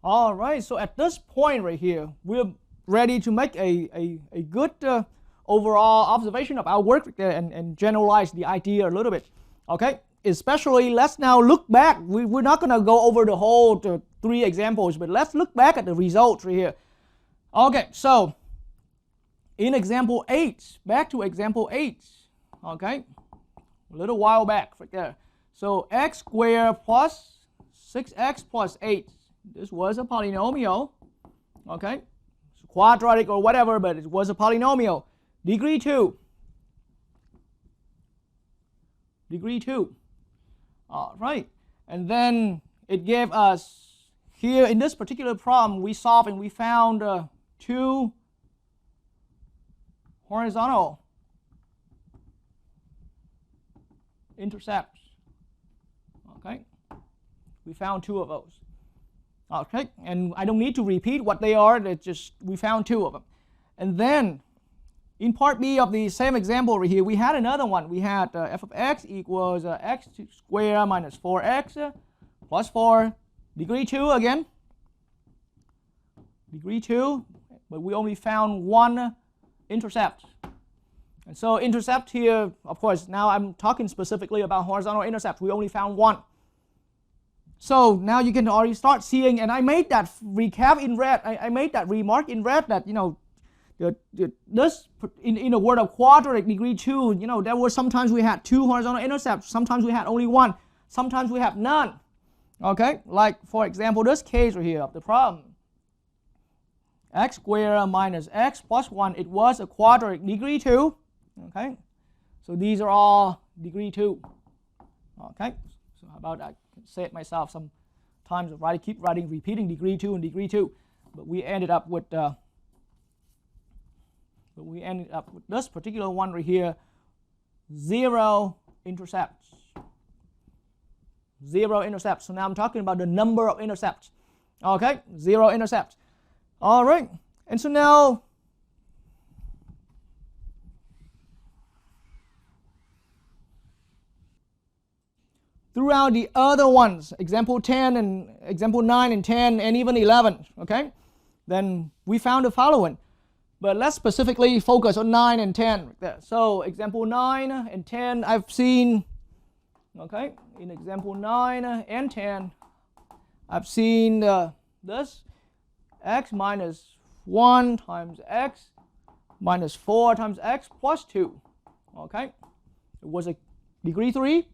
All right, so at this point right here, we're ready to make a good overall observation of our work and generalize the idea a little bit. Okay, especially let's now look back. We're not going to go over the whole 3 examples, but let's look back at the results right here. Okay, so in example 8, back to example 8, okay, a little while back right there. So x squared plus 6x plus 8. This was a polynomial, okay, it's quadratic or whatever, but it was a polynomial. Degree 2. Degree 2. All right, and then it gave us here in this particular problem we solved and we found 2 horizontal intercepts. Okay, we found 2 of those. Okay, and I don't need to repeat what they are. It's just we found 2 of them. And then in part B of the same example right here, we had another one. We had f of x equals x squared minus 4x plus 4, degree 2 again. Degree 2, but we only found 1 intercept. And so intercept here, of course, now I'm talking specifically about horizontal intercepts. We only found 1. So now you can already start seeing, and I made that recap in red. I made that remark in red that, you know, this in a word of quadratic degree 2, you know, there were sometimes we had 2 horizontal intercepts, sometimes we had only 1, sometimes we have none. Okay, like for example this case right here of the problem. X squared minus x plus 1, it was a quadratic degree 2. Okay, so these are all degree 2. Okay, so how about I say it myself sometimes, keep writing, repeating degree 2 and degree 2, but we ended up with this particular one right here, 0 intercepts. 0 intercepts. So now I'm talking about the number of intercepts. Okay, 0 intercepts. All right, and so now throughout the other ones, example 10 and example 9 and 10 and even 11, okay, then we found the following. But let's specifically focus on 9 and 10 right there. So example 9 and 10 I've seen, okay, in example 9 and 10 I've seen this x minus 1 times x minus 4 times x plus 2. Okay, it was a degree 3.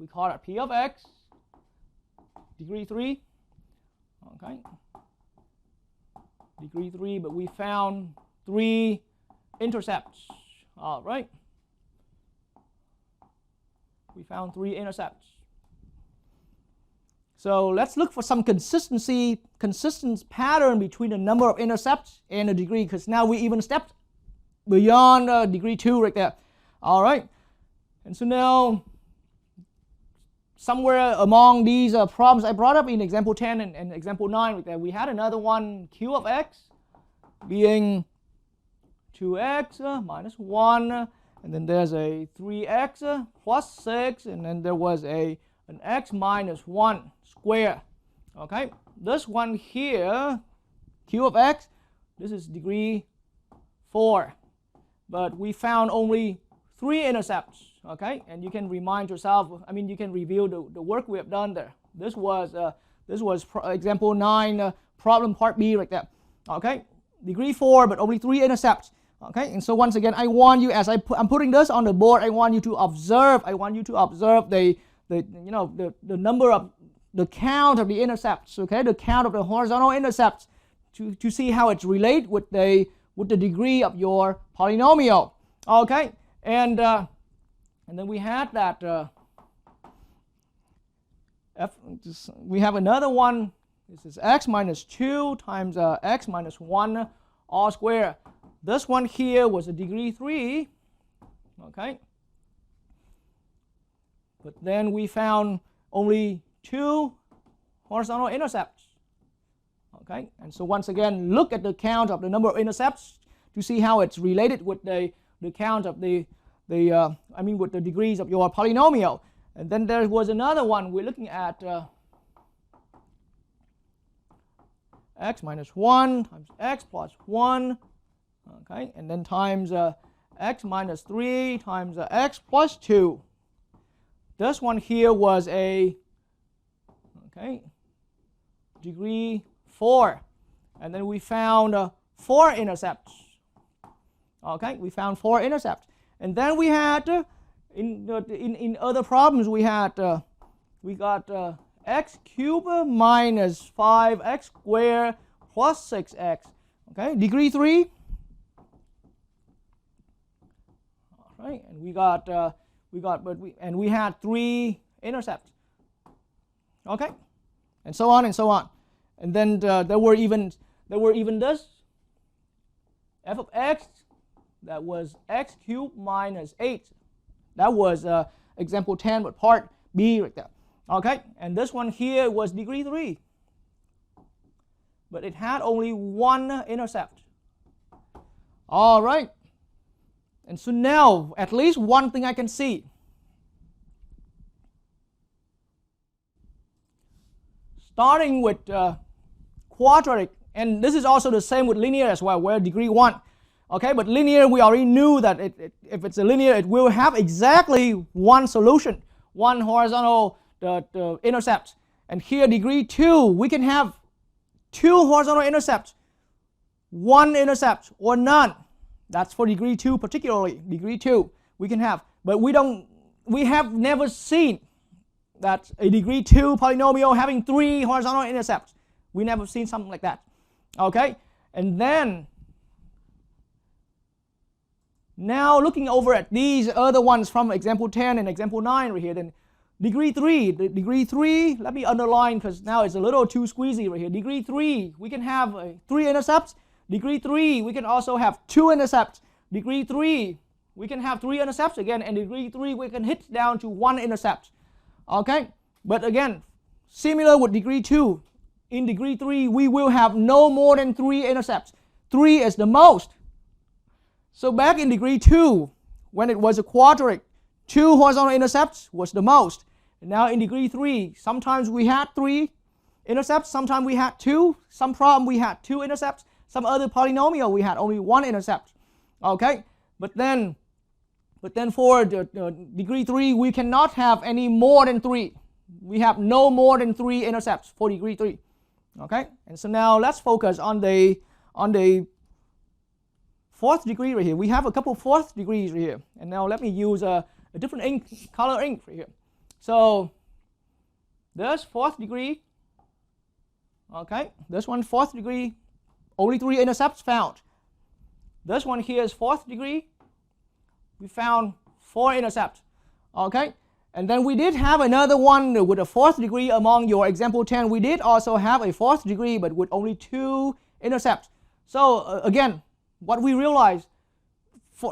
We call it p of x, degree 3. Okay, degree 3, but we found 3 intercepts. All right, we found 3 intercepts. So let's look for some consistent pattern between the number of intercepts and the degree, because now we even stepped beyond degree 2 right there. All right, and so now somewhere among these problems I brought up in example 10 and example 9 right there, we had another one, q of x being 2x minus 1, and then there's a 3x plus 6, and then there was an x minus 1 square. Okay, this one here, q of x, this is degree 4, but we found only 3 intercepts. Okay, and you can remind yourself, I mean, you can review the work we have done there. This was example 9, problem part B right there. Okay, degree 4, but only 3 intercepts. Okay, and so once again, I want you, as I'm putting this on the board, I want you to observe. I want you to observe the number of, the count of the intercepts. Okay, the count of the horizontal intercepts to see how it's related with the degree of your polynomial. Okay, and then we had that we have another one. This is x minus 2 times x minus 1 all square. This one here was a degree 3. Okay, but then we found only 2 horizontal intercepts. Okay, and so once again, look at the count of the number of intercepts to see how it's related with the count of with the degrees of your polynomial. And then there was another one we're looking at x minus 1 times x plus 1, okay, and then times x minus 3 times x plus 2. This one here was a, okay, degree 4, and then we found 4 intercepts. Okay, we found 4 intercepts, and then we had in other problems we had we got x cubed minus 5x squared plus 6x. Okay, degree 3. All right, and we had 3 intercepts. Okay, and so on and so on, and then there were even this f of x that was x cubed minus 8. That was example 10, but part B right there. Okay, and this one here was degree 3, but it had only 1 intercept. All right, and so now at least one thing I can see. Starting with quadratic, and this is also the same with linear as well, where degree 1. Okay, but linear, we already knew that if it's a linear, it will have exactly one solution, one horizontal the intercept. And here, degree 2, we can have 2 horizontal intercepts, 1 intercept, or none. That's for degree 2 particularly. Degree 2 we can have, but we have never seen that a degree 2 polynomial having 3 horizontal intercepts. We never seen something like that. Okay, and then now looking over at these other ones from example 10 and example 9 right here, then degree 3, degree 3, let me underline because now it's a little too squeezy right here. Degree 3, we can have 3 intercepts. Degree 3, we can also have 2 intercepts. Degree 3, we can have 3 intercepts again, and degree 3, we can hit down to 1 intercept. Okay, but again, similar with degree 2, in degree 3, we will have no more than 3 intercepts. 3 is the most. So back in degree 2, when it was a quadratic, 2 horizontal intercepts was the most. And now in degree 3, sometimes we had 3 intercepts, sometimes we had 2, some problem we had 2 intercepts, some other polynomial we had only 1 intercept. Okay, but then for degree 3, we cannot have any more than 3. We have no more than 3 intercepts for degree 3. Okay, and so now let's focus on the 4th degree right here. We have a couple 4th degrees right here, and now let me use a different ink, color ink right here. So this 4th degree, okay, this one 4th degree, only 3 intercepts found. This one here is 4th degree, we found 4 intercepts. Okay, and then we did have another one with a 4th degree among your example 10. We did also have a 4th degree, but with only 2 intercepts. So again, what we realized,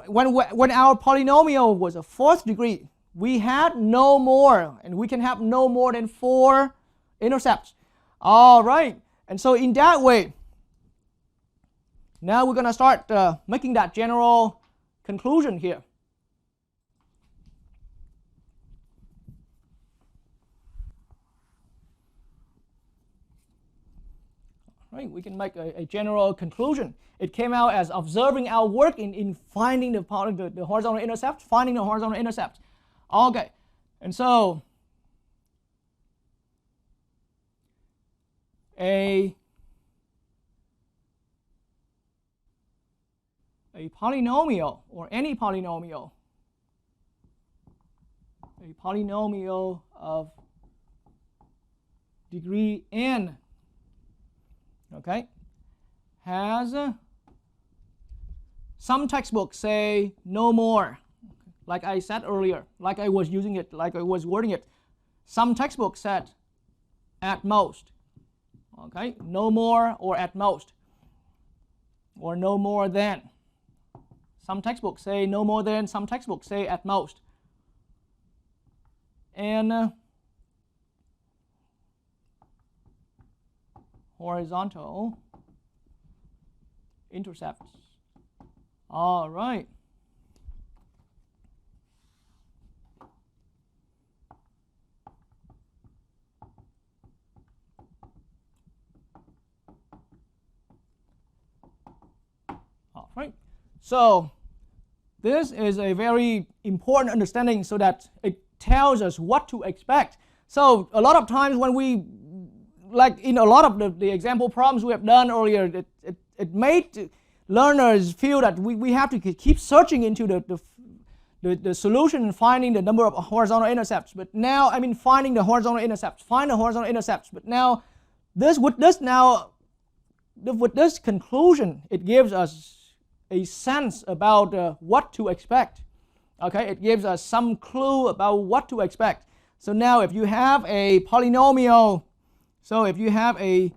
when our polynomial was a 4th degree, we had no more, and we can have no more than 4 intercepts. All right, and so in that way, now we're going to start making that general conclusion here. Right, we can make a general conclusion. It came out as observing our work in finding the horizontal intercept, finding the horizontal intercept. Okay, and so a polynomial, or any polynomial, a polynomial of degree n, okay, has some textbooks say no more, like I said earlier, like I was using it, like I was wording it. Some textbooks said at most, okay, no more or at most, or no more than. Some textbooks say no more than, some textbooks say at most. And horizontal intercepts. All right. So this is a very important understanding so that it tells us what to expect. So a lot of times when we, like in a lot of the example problems we have done earlier, it made learners feel that we have to keep searching into the solution and finding the number of horizontal intercepts. But now, I mean finding the horizontal intercepts, find the horizontal intercepts. But now, with this conclusion, it gives us a sense about what to expect. Okay, it gives us some clue about what to expect. So now if you have a polynomial, so if you have a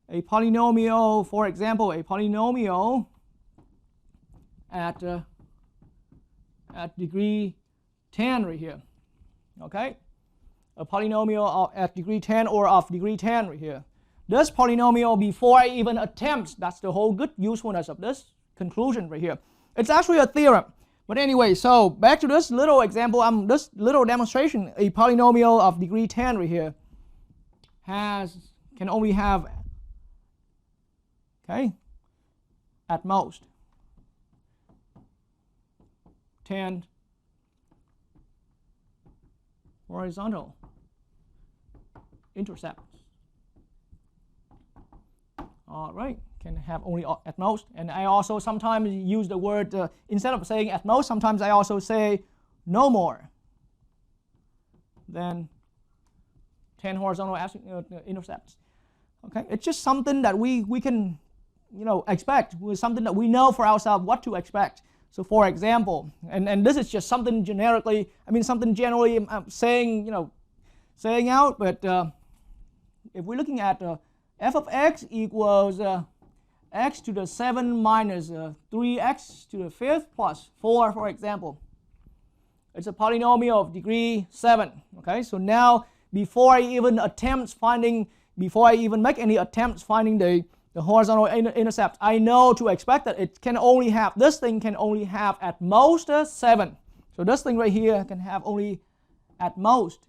polynomial, for example, a polynomial at degree 10 right here, okay, a polynomial at degree 10 or of degree 10 right here. This polynomial, before I even attempt, that's the whole good usefulness of this conclusion right here. It's actually a theorem. But anyway, so back to this little example, this little demonstration, a polynomial of degree 10 right here can only have, okay, at most 10 horizontal intercepts. All right, can have only at most. And I also sometimes use the word, instead of saying at most, sometimes I also say no more than 10 horizontal intercepts. Okay, it's just something that we can, expect, something that we know for ourselves what to expect. So for example, and this is just something generically, something generally I'm saying, saying out, but if we're looking at f of x equals x to the 7 minus 3x to the 5th plus 4, for example. It's a polynomial of degree 7. Okay, so now before I even make any attempts finding the horizontal intercept, I know to expect that it can only have, this thing can only have at most 7. So this thing right here can have only at most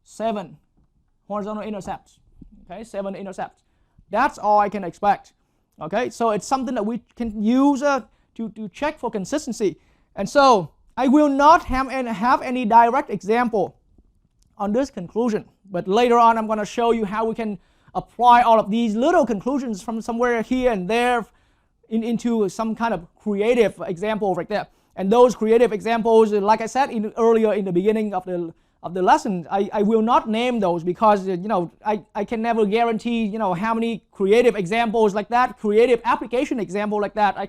7 horizontal intercepts. Okay, 7 intercepts. That's all I can expect. Okay, so it's something that we can use to check for consistency. And so I will not have any direct example on this conclusion, but later on I'm going to show you how we can apply all of these little conclusions from somewhere here and there into some kind of creative example right there. And those creative examples, like I said earlier in the beginning of the lesson, I will not name those because I can never guarantee how many creative examples like that, creative application example like that I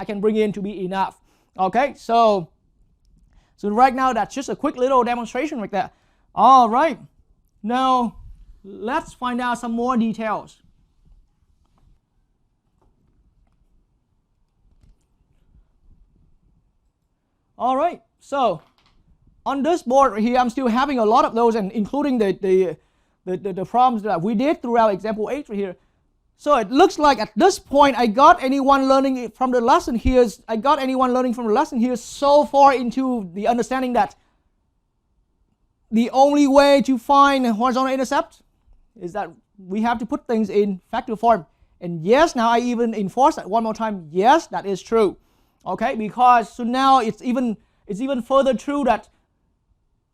can bring in to be enough. Okay, so right now that's just a quick little demonstration like that. All right, now let's find out some more details. All right, so on this board right here, I'm still having a lot of those, and including the problems that we did throughout example 8 right here. So it looks like at this point I got anyone learning from the lesson here so far into the understanding that the only way to find a horizontal intercept is that we have to put things in factor form. And yes, now I even enforce that one more time. Yes, that is true. Okay, because so now it's even further true that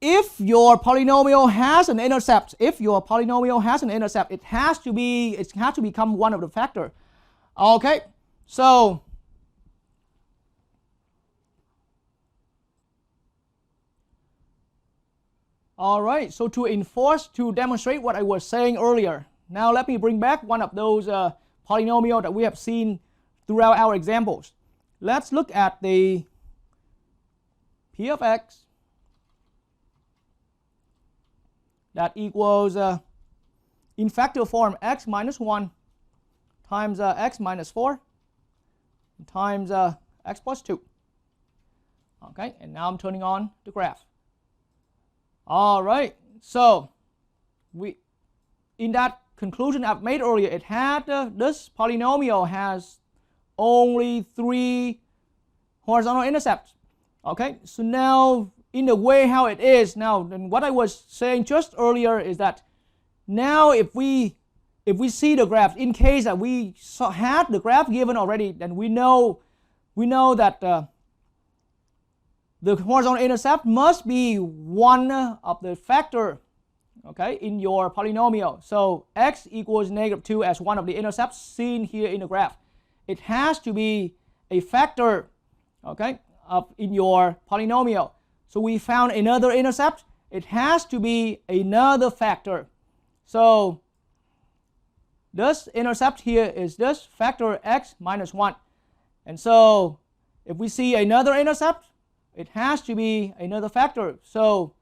if your polynomial has an intercept, it has to become one of the factor. Okay, so all right, so to demonstrate what I was saying earlier, now let me bring back one of those polynomials that we have seen throughout our examples. Let's look at the p of x that equals in factor form x minus 1 times x minus 4 times x plus 2. Okay, and now I'm turning on the graph. All right, so in that conclusion I've made earlier, it had this polynomial has only 3 horizontal intercepts. Okay, so now in the way how it is now, and what I was saying just earlier is that now if we if we see the graph, in case that we had the graph given already, then we know that the horizontal intercept must be one of the factor, okay, in your polynomial. So x equals -2 as one of the intercepts seen here in the graph. It has to be a factor, okay, in your polynomial. So we found another intercept. It has to be another factor. So this intercept here is this factor x minus 1. And so if we see another intercept, it has to be another factor. So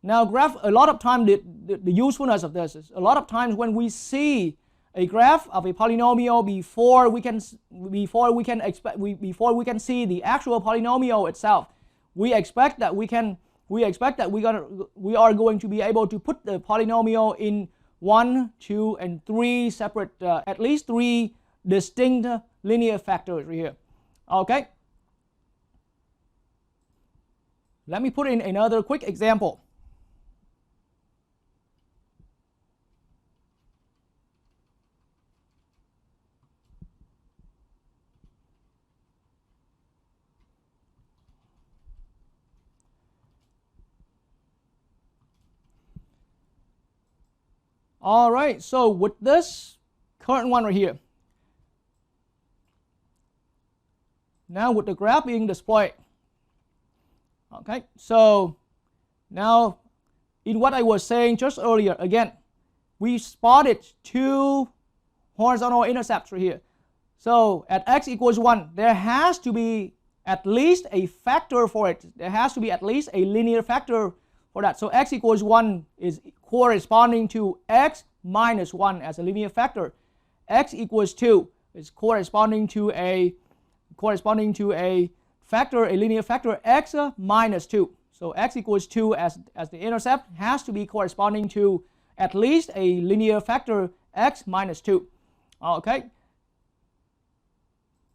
now graph, a lot of time the usefulness of this is a lot of times when we see a graph of a polynomial before we can see the actual polynomial itself, we expect that we are going to be able to put the polynomial in 1, 2, and 3 separate, at least 3 distinct linear factors right here. Okay. Let me put in another quick example. All right, so with this current one right here, now with the graph being displayed, okay, so now in what I was saying just earlier, again, we spotted 2 horizontal intercepts right here. So at x equals 1, there has to be at least a factor for it. There has to be at least a linear factor for that. So x equals 1 is corresponding to x minus 1 as a linear factor. X equals 2 is corresponding to a factor, a linear factor, x minus 2. So x equals 2 as the intercept has to be corresponding to at least a linear factor x minus 2. Okay.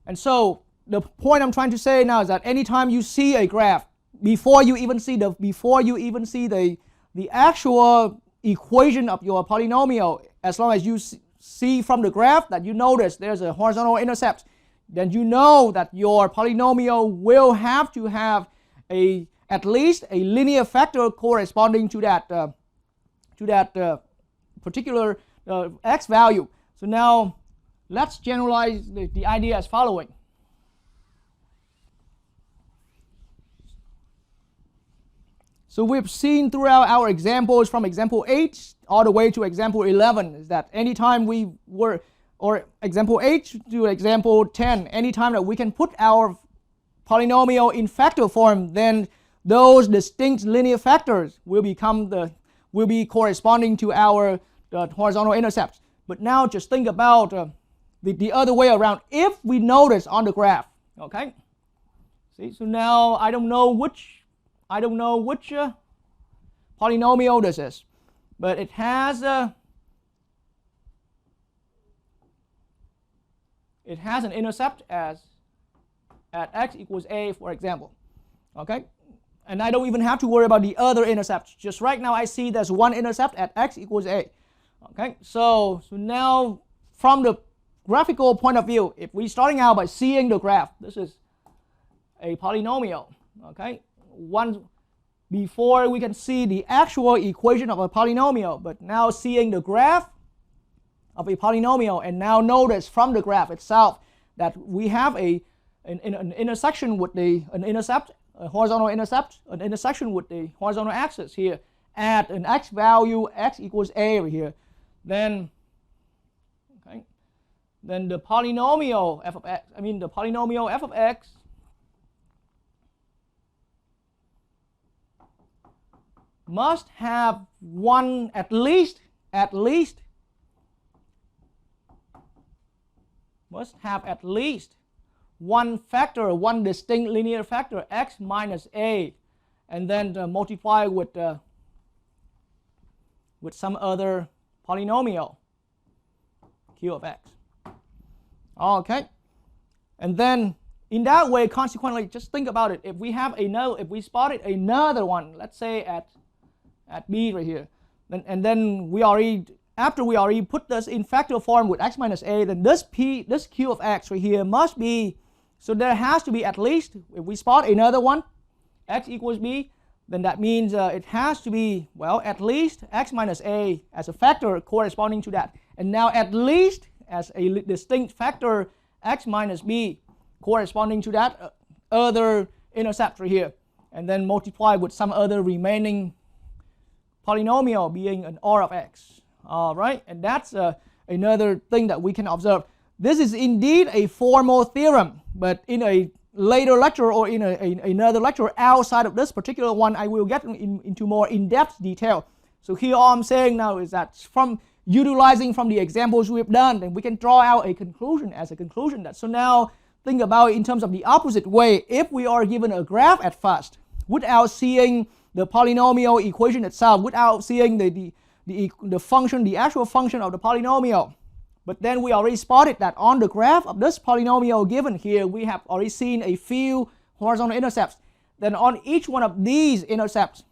And so the point I'm trying to say now is that anytime you see a graph, before you even see the actual equation of your polynomial, as long as you see from the graph that you notice there's a horizontal intercept, then you know that your polynomial will have to have at least a linear factor corresponding to that particular x value. So now let's generalize the idea as following. So we've seen throughout our examples from example 8 all the way to example 11 is that anytime or example 8 to example 10, anytime that we can put our polynomial in factor form, then those distinct linear factors will be corresponding to our horizontal intercepts. But now just think about the other way around. If we notice on the graph, okay, see, so now I don't know which polynomial this is, but it has an intercept at x equals a, for example. Okay, and I don't even have to worry about the other intercepts. Just right now I see there's one intercept at x equals a. Okay, so now from the graphical point of view, if we're starting out by seeing the graph, this is a polynomial. Okay, one before we can see the actual equation of a polynomial, but now seeing the graph of a polynomial, and now notice from the graph itself that we have an intersection with an intercept, a horizontal intercept, an intersection with the horizontal axis here at an x value, x equals a over here. Then the polynomial f of x, the polynomial f of x must have one at least one factor, one distinct linear factor, x minus a, and then multiply with some other polynomial, q of x. Okay, and then in that way, consequently, just think about it. If we spotted another one, let's say at B right here, and then we already after we already put this in factor form with x minus a, then this q of x right here must be, so there has to be at least, if we spot another one, x equals b, then that means it has to be, well, at least x minus a as a factor corresponding to that. And now at least as a distinct factor x minus b corresponding to that other intercept right here. And then multiply with some other remaining polynomial being an R of x. All right, and that's another thing that we can observe. This is indeed a formal theorem, but in a later lecture or in another lecture outside of this particular one, I will get into more in-depth detail. So here all I'm saying now is that from utilizing from the examples we've done, then we can draw out a conclusion as a conclusion. That so now think about it in terms of the opposite way. If we are given a graph at first, without seeing the polynomial equation itself, without seeing the function, the actual function of the polynomial, but then we already spotted that on the graph of this polynomial given here, we have already seen a few horizontal intercepts. Then on each one of these intercepts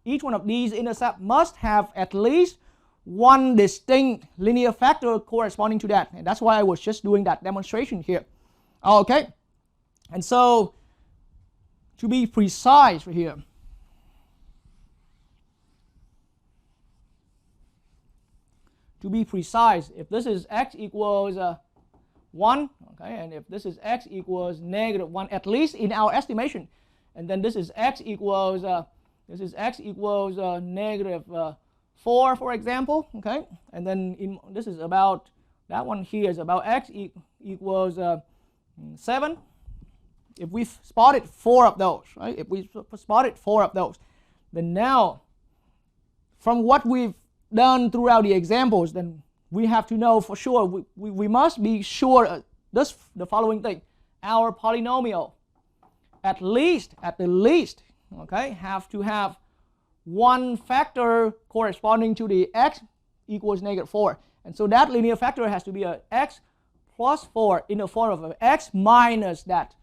must have at least one distinct linear factor corresponding to that. And that's why I was just doing that demonstration here. Okay, and so to be precise right here, if this is x equals 1, okay, and if this is x equals negative 1, at least in our estimation, and then this is x equals negative 4, for example, okay, and then this is about, that one here is about x equals 7. If we spotted 4 of those, right? If we spotted 4 of those, then now from what we've done throughout the examples, then we have to know for sure, we must be sure the following thing: our polynomial at the least, okay, have to have one factor corresponding to the x equals negative 4, and so that linear factor has to be a x plus 4 in the form of an x minus that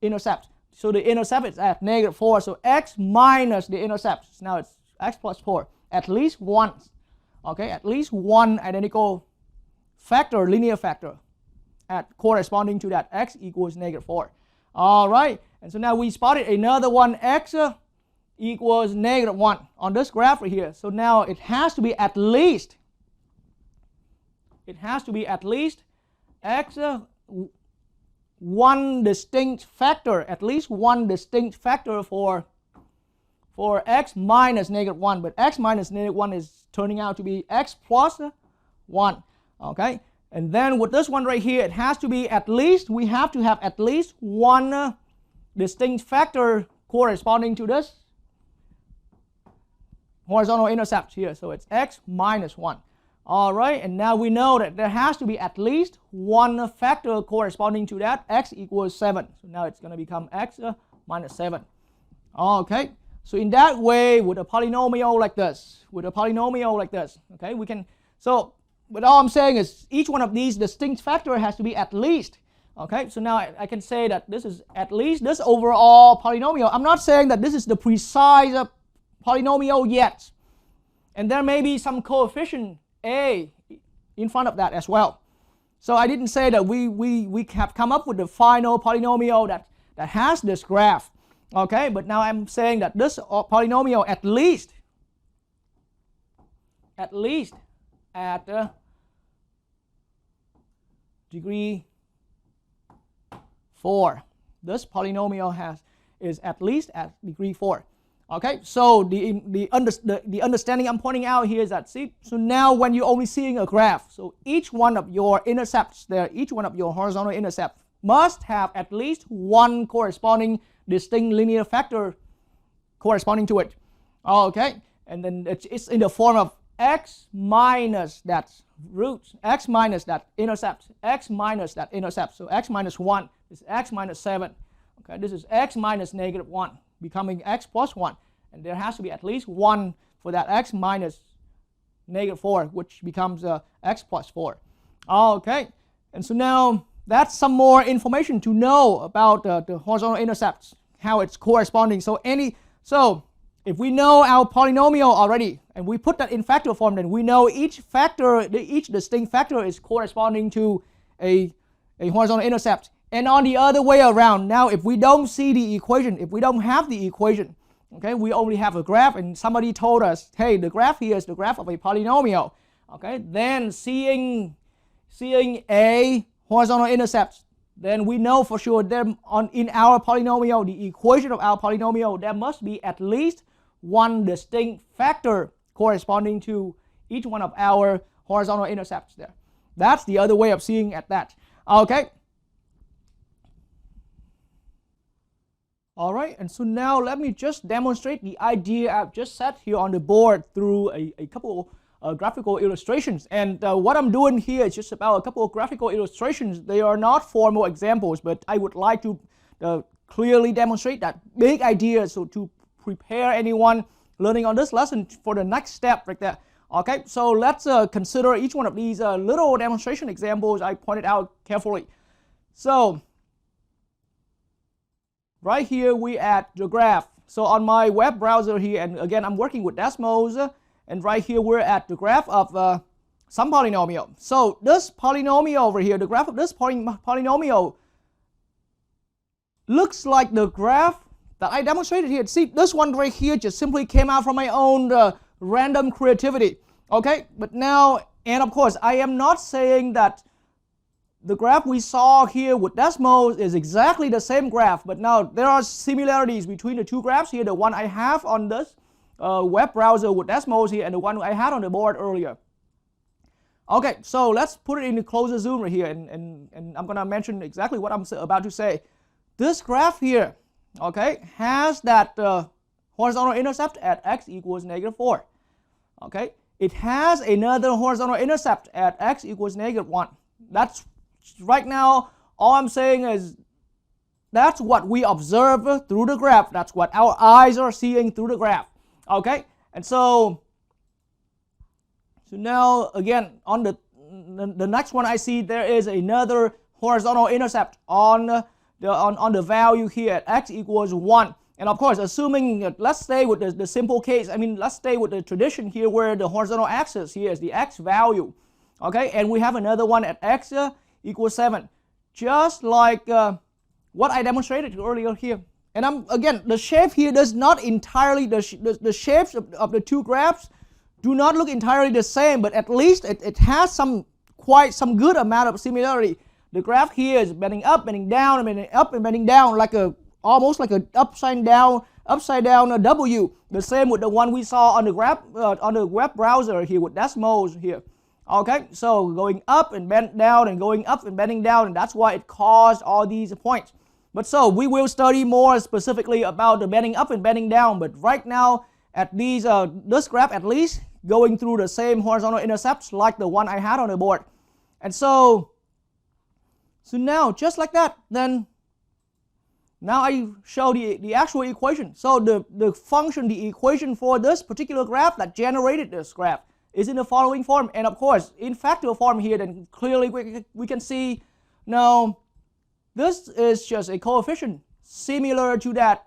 intercept. So the intercept is at negative 4, so x minus the intercept, now it's x plus 4, at least once. Okay, at least one identical factor, linear factor, corresponding to that x equals negative 4. All right, and so now we spotted another one, x equals negative 1 on this graph right here. So now it has to be at least x one distinct factor, at least one distinct factor for x minus negative 1, but x minus negative 1 is turning out to be x plus 1, okay? And then with this one right here, it has to be at least, we have to have at least one distinct factor corresponding to this horizontal intercept here, so it's x minus 1. All right, and now we know that there has to be at least one factor corresponding to that, x equals 7. So now it's going to become x minus 7. Okay, so in that way, with a polynomial like this, okay, we can, so, but all I'm saying is each one of these distinct factor has to be at least. Okay, so now I can say that this is at least this overall polynomial. I'm not saying that this is the precise polynomial yet. And there may be some coefficient a in front of that as well. So I didn't say that we have come up with the final polynomial that has this graph. Okay, but now I'm saying that this polynomial at least at degree 4. This polynomial is at least at degree 4. Okay, so the understanding I'm pointing out here is that, see, so now when you're only seeing a graph, so each one of your intercepts there, each one of your horizontal intercepts must have at least one corresponding distinct linear factor corresponding to it. Okay, and then it's in the form of x minus that root, x minus that intercept, x minus that intercept. So x minus 1 is x minus 7. Okay, this is x minus negative 1. Becoming x plus 1, and there has to be at least one for that x minus negative 4, which becomes x plus 4. Okay, and so now that's some more information to know about the horizontal intercepts, how it's corresponding. So if we know our polynomial already, and we put that in factor form, then we know each distinct factor is corresponding to a horizontal intercept. And on the other way around, now if we don't see the equation, if we don't have the equation, okay, we only have a graph, and somebody told us, hey, the graph here is the graph of a polynomial, okay, then seeing a horizontal intercept, then we know for sure that in our polynomial, the equation of our polynomial, there must be at least one distinct factor corresponding to each one of our horizontal intercepts there. That's the other way of seeing at that. Okay. All right, and so now let me just demonstrate the idea I've just set here on the board through a couple graphical illustrations. And what I'm doing here is just about a couple of graphical illustrations. They are not formal examples, but I would like to clearly demonstrate that big idea, so to prepare anyone learning on this lesson for the next step right there. Okay, so let's consider each one of these little demonstration examples I pointed out carefully. So right here we at the graph. So on my web browser here, and again I'm working with Desmos, and right here we're at the graph of some polynomial. So this polynomial over here, the graph of this polynomial looks like the graph that I demonstrated here. See, this one right here just simply came out from my own random creativity. Okay, but now, and of course, I am not saying that the graph we saw here with Desmos is exactly the same graph, but now there are similarities between the two graphs here, the one I have on this web browser with Desmos here and the one I had on the board earlier. Okay, so let's put it in the closer zoom right here, and I'm going to mention exactly what I'm about to say. This graph here, okay, has that horizontal intercept at x equals -4. Okay, it has another horizontal intercept at x equals -1. That's right now, all I'm saying is that's what we observe through the graph. That's what our eyes are seeing through the graph. Okay, and so now again on the next one I see there is another horizontal intercept on the value here at x equals 1. And of course, assuming, let's stay with the simple case, I mean, let's stay with the tradition here where the horizontal axis here is the x value. Okay, and we have another one at x equals 7. Just like what I demonstrated earlier here. And again, the shape here does not entirely, the shapes of the two graphs do not look entirely the same, but at least it has quite some good amount of similarity. The graph here is bending up, bending down, and bending up and bending down, like almost like an upside down W. The same with the one we saw on the web browser here with Desmos here. Okay, so going up and bend down and going up and bending down, and that's why it caused all these points. But so we will study more specifically about the bending up and bending down. But right now, at these this graph at least going through the same horizontal intercepts like the one I had on the board. And so now just like that, then now I show the actual equation. So the function, the equation for this particular graph that generated this graph is in the following form. And of course, in factor form here, then clearly we can see now this is just a coefficient similar to that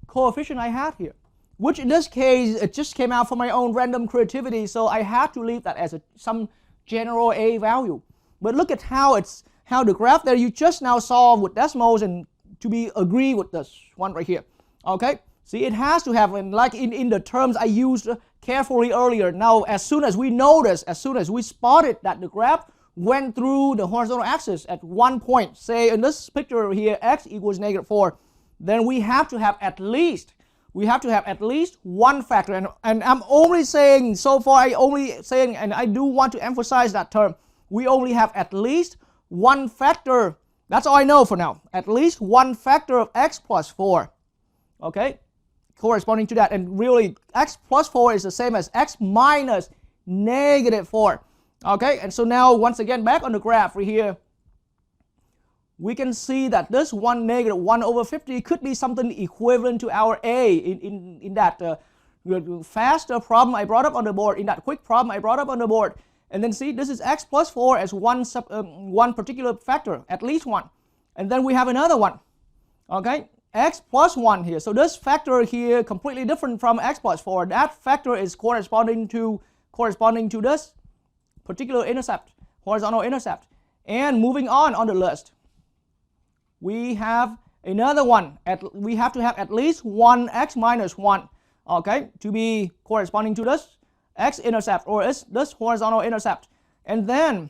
coefficient I had here, which in this case, it just came out from my own random creativity, so I had to leave that as some general a value. But look at how the graph that you just now saw with Desmos and to be agree with this one right here. Okay, see, it has to have, and like in the terms I used carefully earlier. Now, as soon as we spotted that the graph went through the horizontal axis at one point, say in this picture here, x equals -4, then we have to have at least one factor. And I'm only saying, so far I only saying, and I do want to emphasize that term, we only have at least one factor. That's all I know for now. At least one factor of x plus 4. Okay, corresponding to that. And really, x plus 4 is the same as x minus -4. Okay, and so now once again back on the graph right here, we can see that this one -1/50 could be something equivalent to our a in that faster problem I brought up on the board, in that quick problem I brought up on the board. And then see, this is x plus 4 as one particular factor, at least one. And then we have another one. Okay, x plus 1 here. So this factor here completely different from x plus 4. That factor is corresponding to this particular intercept, horizontal intercept. And moving on the list, we have another one. We have to have at least one x minus 1, okay, to be corresponding to this x-intercept or this horizontal intercept. And then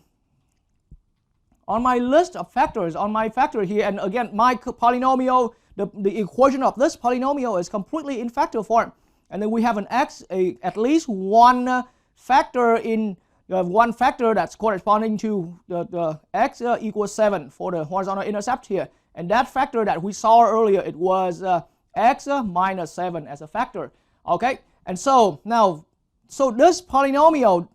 on my list of factors, on my factor here, and again, my polynomial, the equation of this polynomial is completely in factor form. And then we have an at least one factor in one factor that's corresponding to the x equals 7 for the horizontal intercept here. And that factor that we saw earlier, it was x minus 7 as a factor. Okay, and so now, so this polynomial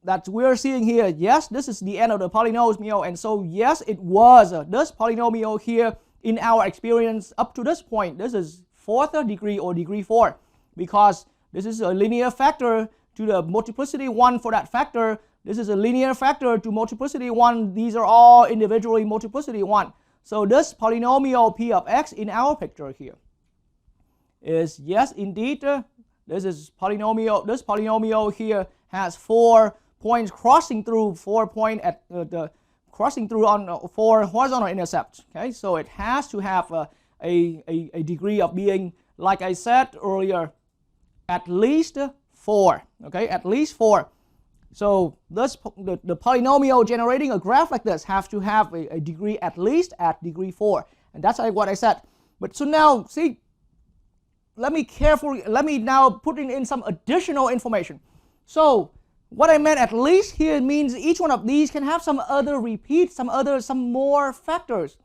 that we're seeing here, yes, this is the end of the polynomial, and so yes, it was this polynomial here in our experience up to this point. This is 4th degree or degree 4, because this is a linear factor to the multiplicity 1 for that factor. This is a linear factor to multiplicity 1. These are all individually multiplicity 1. So this polynomial p of x in our picture here is, yes, indeed, this polynomial here has 4 points crossing through, 4 points at crossing through on 4 horizontal intercepts. Okay, so it has to have a degree of being, like I said earlier, at least 4. Okay, at least 4. So this the polynomial generating a graph like this has to have a degree at least at degree 4, and that's like what I said. But so now, see, let me now put in some additional information. So what I meant at least here means each one of these can have some other repeat, some more factors.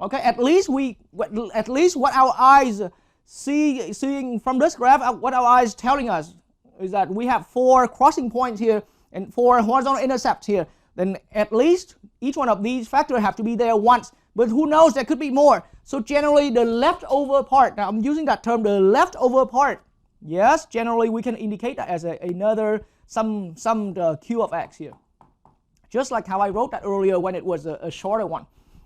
Okay, at least what our eyes seeing from this graph, what our eyes telling us is that we have 4 crossing points here and 4 horizontal intercepts here. Then at least each one of these factors have to be there once. But who knows, there could be more. So generally the leftover part, now I'm using that term, the leftover part, yes, generally we can indicate that as another some q of x here. Just like how I wrote that earlier when it was a shorter one.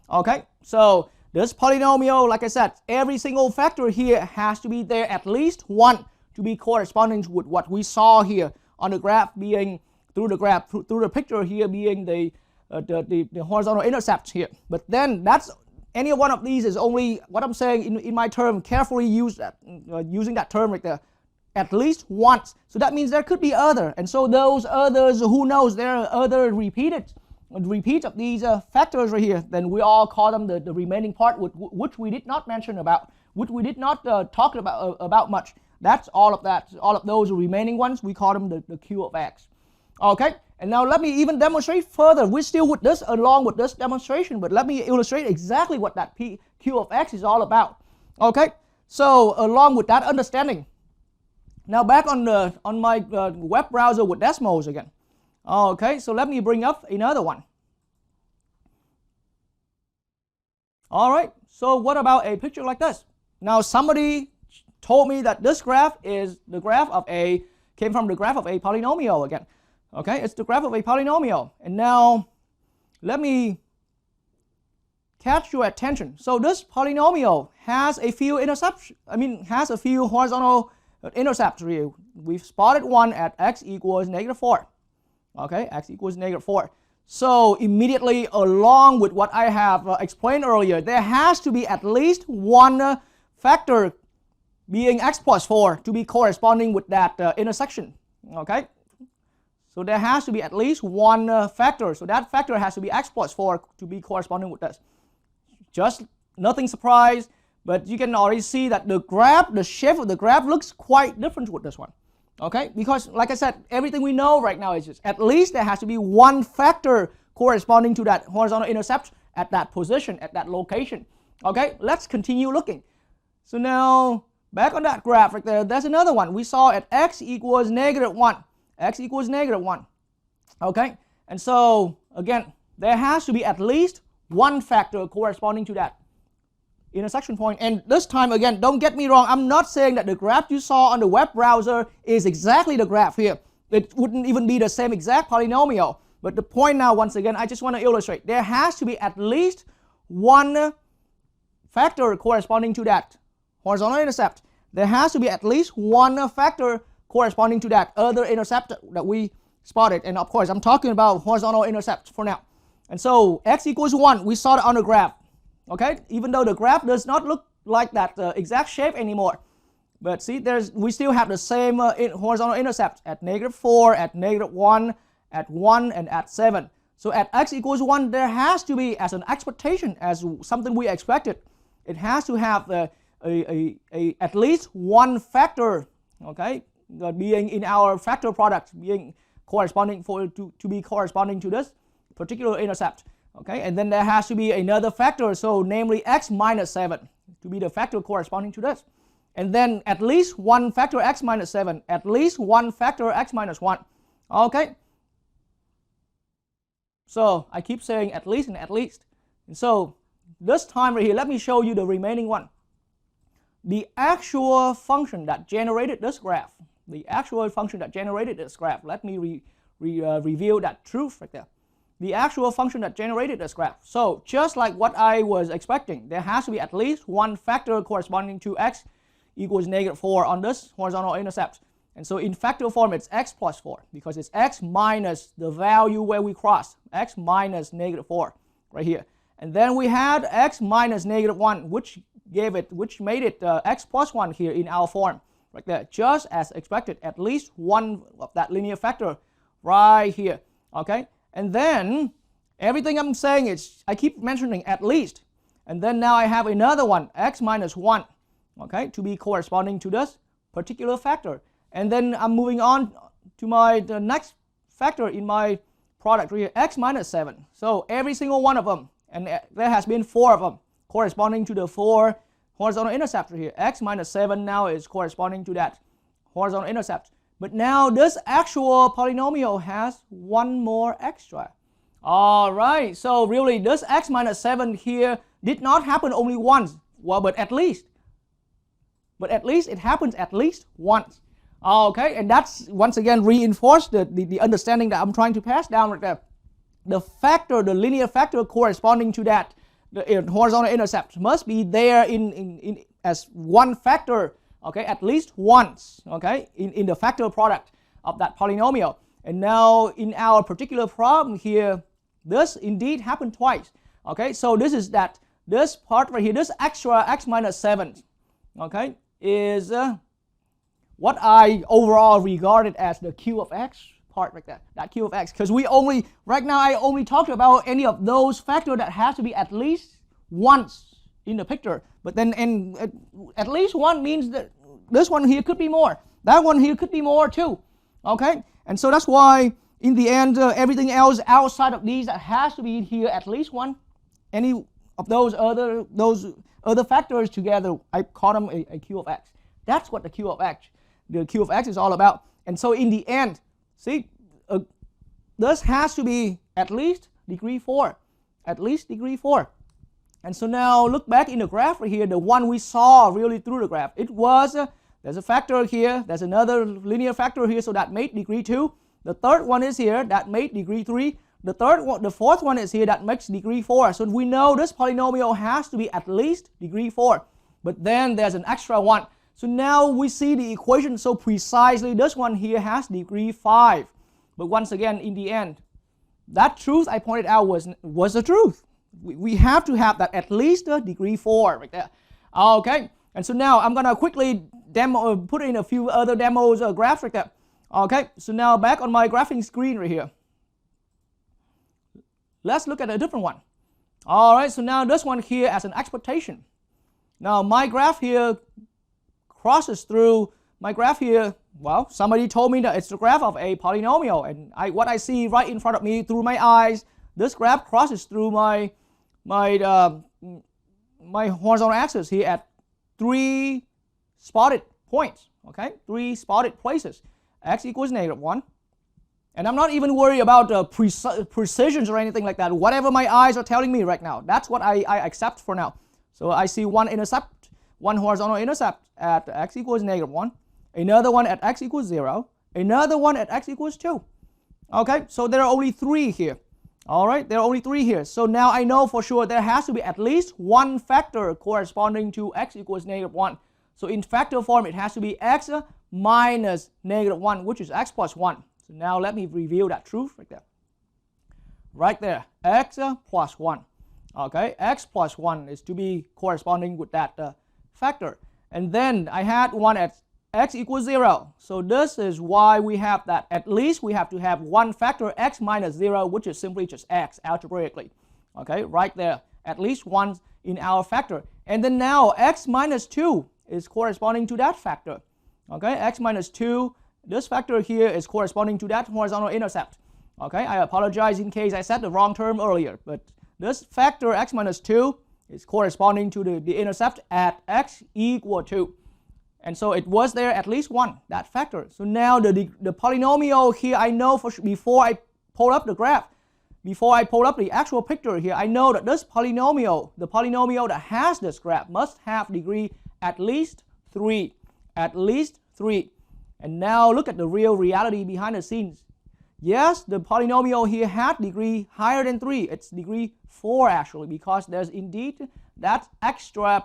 Okay, so this polynomial, like I said, every single factor here has to be there at least 1 to be corresponding with what we saw here on the graph, being through the picture here being the horizontal intercepts here. But then that's any one of these is only what I'm saying in my term. Carefully use that using that term right there, at least once. So that means there could be other, and so those others, who knows, there are other repeats of these factors right here. Then we all call them the remaining part, which we did not mention about, which we did not talk about much. That's all of that. All of those remaining ones, we call them the q of x. Okay, and now let me even demonstrate further. We're still with this, along with this demonstration, but let me illustrate exactly what that q of x is all about. Okay, so along with that understanding, now back on my web browser with Desmos again. Okay, so let me bring up another one. All right, so what about a picture like this? Now somebody told me that this graph is the graph of came from the graph of a polynomial again. Okay, it's the graph of a polynomial. And now let me catch your attention. So this polynomial has a few intercepts, has a few horizontal intercepts here. We've spotted one at x equals -4. Okay, x equals -4. So immediately along with what I have explained earlier, there has to be at least one factor being x plus 4 to be corresponding with that intersection. Okay, so there has to be at least one factor. So that factor has to be x plus 4 to be corresponding with this. Just nothing surprise, but you can already see that the graph, the shape of the graph looks quite different with this one. Okay, because like I said, everything we know right now is just at least there has to be one factor corresponding to that horizontal intercept at that position, at that location. Okay, let's continue looking. So now back on that graph right there, there's another one we saw at x equals -1. X equals -1. Okay, and so again, there has to be at least one factor corresponding to that intersection point. And this time again, don't get me wrong, I'm not saying that the graph you saw on the web browser is exactly the graph here. It wouldn't even be the same exact polynomial. But the point now, once again, I just want to illustrate, there has to be at least one factor corresponding to that horizontal intercept, there has to be at least one factor corresponding to that other intercept that we spotted. And of course, I'm talking about horizontal intercept for now. And so x equals 1, we saw it on the graph. Okay, even though the graph does not look like that exact shape anymore. But see, we still have the same horizontal intercept at -4, at -1, at 1, and at 7. So at x equals 1, there has to be, as an expectation, as something we expected, it has to have at least one factor, okay, being in our factor product, being corresponding to be corresponding to this particular intercept. Okay, and then there has to be another factor, so namely x minus 7, to be the factor corresponding to this. And then at least one factor x minus 7, at least one factor x minus 1. Okay, so I keep saying at least and at least. And so this time right here, let me show you the remaining one. The actual function that generated this graph, let me review that truth right there. The actual function that generated this graph. So just like what I was expecting, there has to be at least one factor corresponding to x equals -4 on this horizontal intercept. And so in factor form, it's x plus 4, because it's x minus the value where we cross, x minus -4 right here. And then we had x minus -1, which made it x plus 1 here in our form right there, just as expected, at least one of that linear factor right here. Okay, and then everything I'm saying is, I keep mentioning at least, and then now I have another one, x minus 1, okay, to be corresponding to this particular factor. And then I'm moving on to the next factor in my product here, x minus 7. So every single one of them, and there has been 4 of them corresponding to the 4 horizontal intercepts here. X minus 7 now is corresponding to that horizontal intercept. But now this actual polynomial has one more extra. All right, so really this x minus 7 here did not happen only once. Well, but at least it happens at least once. Okay, and that's once again reinforced the understanding that I'm trying to pass down right there. The factor, the linear factor corresponding to that the horizontal intercept must be there in as one factor, okay, at least once, okay, in the factor product of that polynomial. And now in our particular problem here, this indeed happened twice. Okay, so this part right here, this extra x minus 7, okay, is what I overall regarded as the q of x part right there, that q of x, because right now I only talked about any of those factors that has to be at least once in the picture. But then at least one means that this one here could be more, that one here could be more too. Okay, and so that's why in the end everything else outside of these that has to be here at least one, any of those other factors together, I call them a q of x. That's what the q of x is all about. And so in the end, see, this has to be at least degree 4, at least degree 4. And so now look back in the graph right here, the one we saw really through the graph. It was, there's a factor here, there's another linear factor here, so that made degree 2. The third one is here, that made degree 3. The fourth one is here, that makes degree 4. So we know this polynomial has to be at least degree 4. But then there's an extra one. So now we see the equation so precisely. This one here has degree 5. But once again, in the end, that truth I pointed out was the truth. We have to have that at least degree 4 right there. Okay, and so now I'm gonna quickly put in a few other demos graphs right there. Okay, so now back on my graphing screen right here. Let's look at a different one. All right, so now this one here as an expectation. Now my graph here crosses through my graph here. Well, somebody told me that it's the graph of a polynomial, and what I see right in front of me through my eyes, this graph crosses through my horizontal axis here at 3 spotted points. Okay, 3 spotted places. X equals -1. And I'm not even worried about precisions or anything like that. Whatever my eyes are telling me right now, that's what I accept for now. So I see one intercept, one horizontal intercept at x equals -1, another one at x equals 0, another one at x equals 2. Okay, so there are only 3 here. All right, there are only 3 here. So now I know for sure there has to be at least one factor corresponding to x equals -1. So in factor form, it has to be x minus negative 1, which is x plus 1. So now let me reveal that truth right there. Right there, x plus 1. Okay, x plus 1 is to be corresponding with that factor. And then I had one at x equals 0. So this is why we have that at least we have to have one factor x minus 0, which is simply just x algebraically. Okay, right there, at least one in our factor. And then now x minus 2 is corresponding to that factor. Okay, x minus 2, this factor here is corresponding to that horizontal intercept. Okay, I apologize in case I said the wrong term earlier, but this factor x minus 2 is corresponding to the intercept at x equal 2. And so it was there at least one, that factor. So now the polynomial here, I know before I pull up the graph, before I pull up the actual picture here, I know that this polynomial, the polynomial that has this graph, must have degree at least 3. At least 3. And now look at the real reality behind the scenes. Yes, the polynomial here had degree higher than 3. It's degree 4 actually, because there's indeed that extra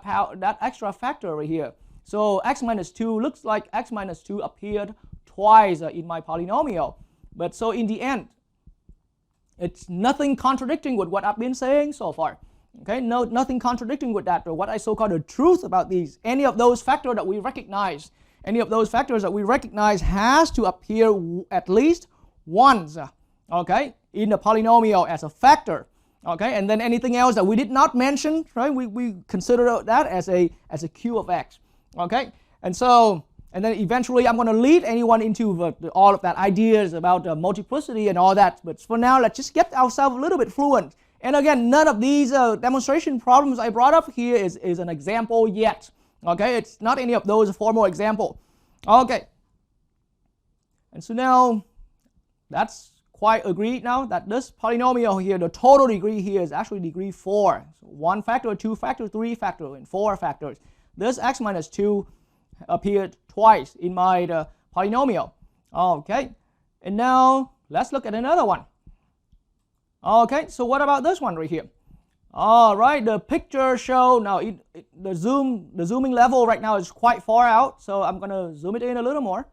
factor right here. So x minus 2 looks like x minus 2 appeared twice in my polynomial. But so in the end, it's nothing contradicting with what I've been saying so far. Okay, nothing contradicting with that, or what I so-called the truth about these. Any of those factors that we recognize, has to appear at least once, okay, in the polynomial as a factor. Okay, and then anything else that we did not mention, right, we consider that as a q of x. Okay, and then eventually I'm going to lead anyone into all of that ideas about multiplicity and all that. But for now, let's just get ourselves a little bit fluent. And again, none of these demonstration problems I brought up here is an example yet. Okay, it's not any of those formal example. Okay, and so now that's quite agreed now that this polynomial here, the total degree here is actually degree 4. So 1 factor, 2 factor, 3 factor, and 4 factors. This x minus 2 appeared twice in my polynomial. Okay, and now let's look at another one. Okay, so what about this one right here? All right, the picture show now the zooming level right now is quite far out, so I'm gonna zoom it in a little more.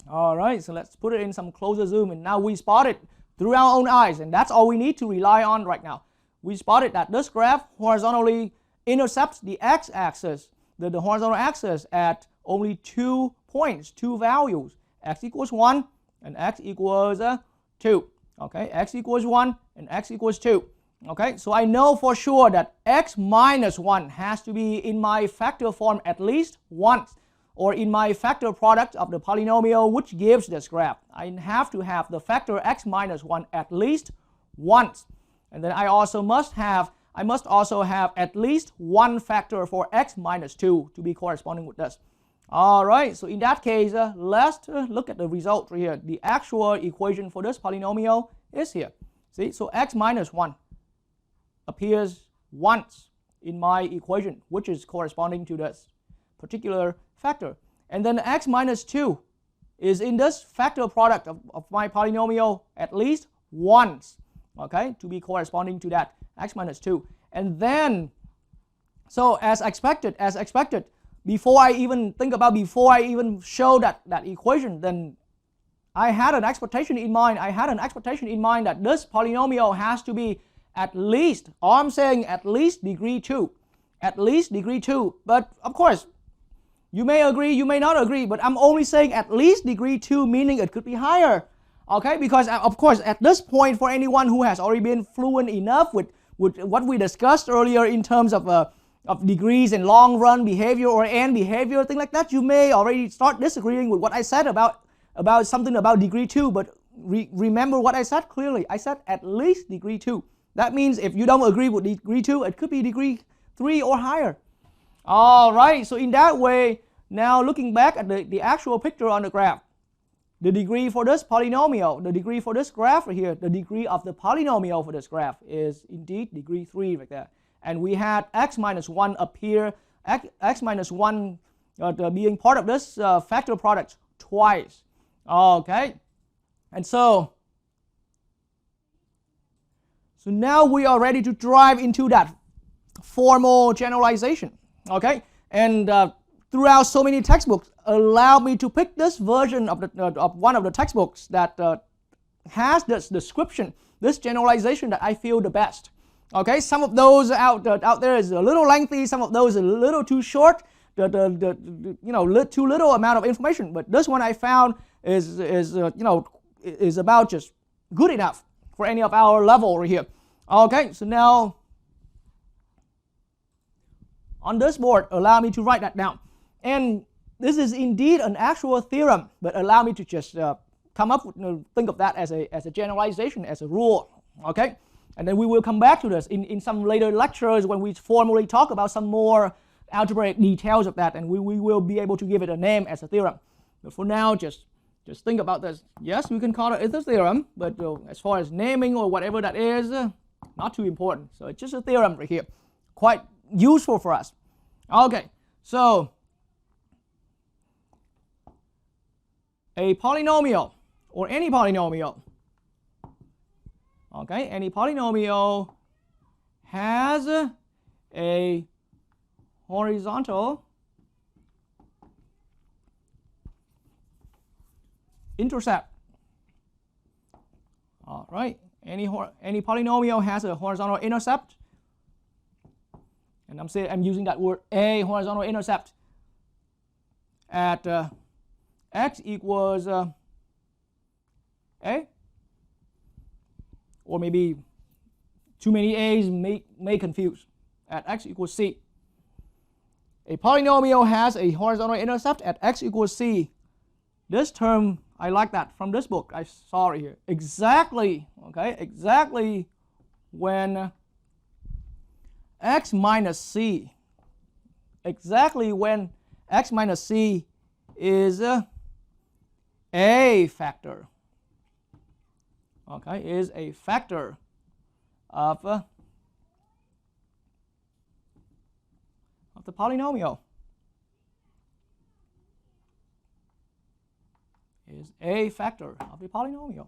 All right, so let's put it in some closer zoom, and now we spot it through our own eyes, and that's all we need to rely on right now. We spotted that this graph horizontally intercepts the x-axis, the horizontal axis, at only 2 points, 2 values, x equals 1 and x equals 2. Okay, x equals 1 and x equals 2. Okay, so I know for sure that x minus 1 has to be in my factor form at least once, or in my factor product of the polynomial which gives this graph. I have to have the factor x minus 1 at least once. And then I must also have at least one factor for x minus 2 to be corresponding with this. All right, so in that case, let's look at the result right here. The actual equation for this polynomial is here. See, so x minus 1 appears once in my equation, which is corresponding to this particular factor. And then x minus 2 is in this factor product of my polynomial at least once, okay, to be corresponding to that x minus 2. And then, so as expected, before I even show that equation, then I had an expectation in mind. That this polynomial has to be at least, I'm saying at least degree 2. At least degree 2. But of course, you may agree, you may not agree, but I'm only saying at least degree 2, meaning it could be higher. Okay, because of course at this point, for anyone who has already been fluent enough with what we discussed earlier in terms of degrees and long run behavior or end behavior, thing like that, you may already start disagreeing with what I said about something about degree 2, but remember what I said clearly. I said at least degree 2. That means if you don't agree with degree 2, it could be degree 3 or higher. All right, so in that way, now looking back at the actual picture on the graph, the degree for this polynomial, the degree for this graph right here, the degree of the polynomial for this graph is indeed degree 3 right there. And we had x minus 1 appear, x minus 1 being part of this factor product twice. Okay, and so now we are ready to drive into that formal generalization. Okay, and throughout so many textbooks allowed me to pick this version of one of the textbooks that has this description, this generalization that I feel the best. Okay, some of those out there is a little lengthy, some of those a little too short, too little amount of information. But this one I found is about just good enough for any of our level over here. Okay, so now on this board, allow me to write that down. And this is indeed an actual theorem, but allow me to just come up with, think of that as a generalization, as a rule. Okay, and then we will come back to this in some later lectures when we formally talk about some more algebraic details of that, and we will be able to give it a name as a theorem. But for now, just think about this. Yes, we can call it a theorem, but as far as naming or whatever that is, not too important. So it's just a theorem right here, quite useful for us. Okay, so a polynomial, or any polynomial, okay, any polynomial has a horizontal intercept. All right, any polynomial has a horizontal intercept, and I'm using that word a horizontal intercept at x equals a, or maybe too many a's may confuse, at x equals c. A polynomial has a horizontal intercept at x equals c. This term, I like that from this book I saw right here. Exactly, okay, exactly when x minus c, exactly when x minus c is a factor, okay, is a factor of the polynomial, is a factor of the polynomial.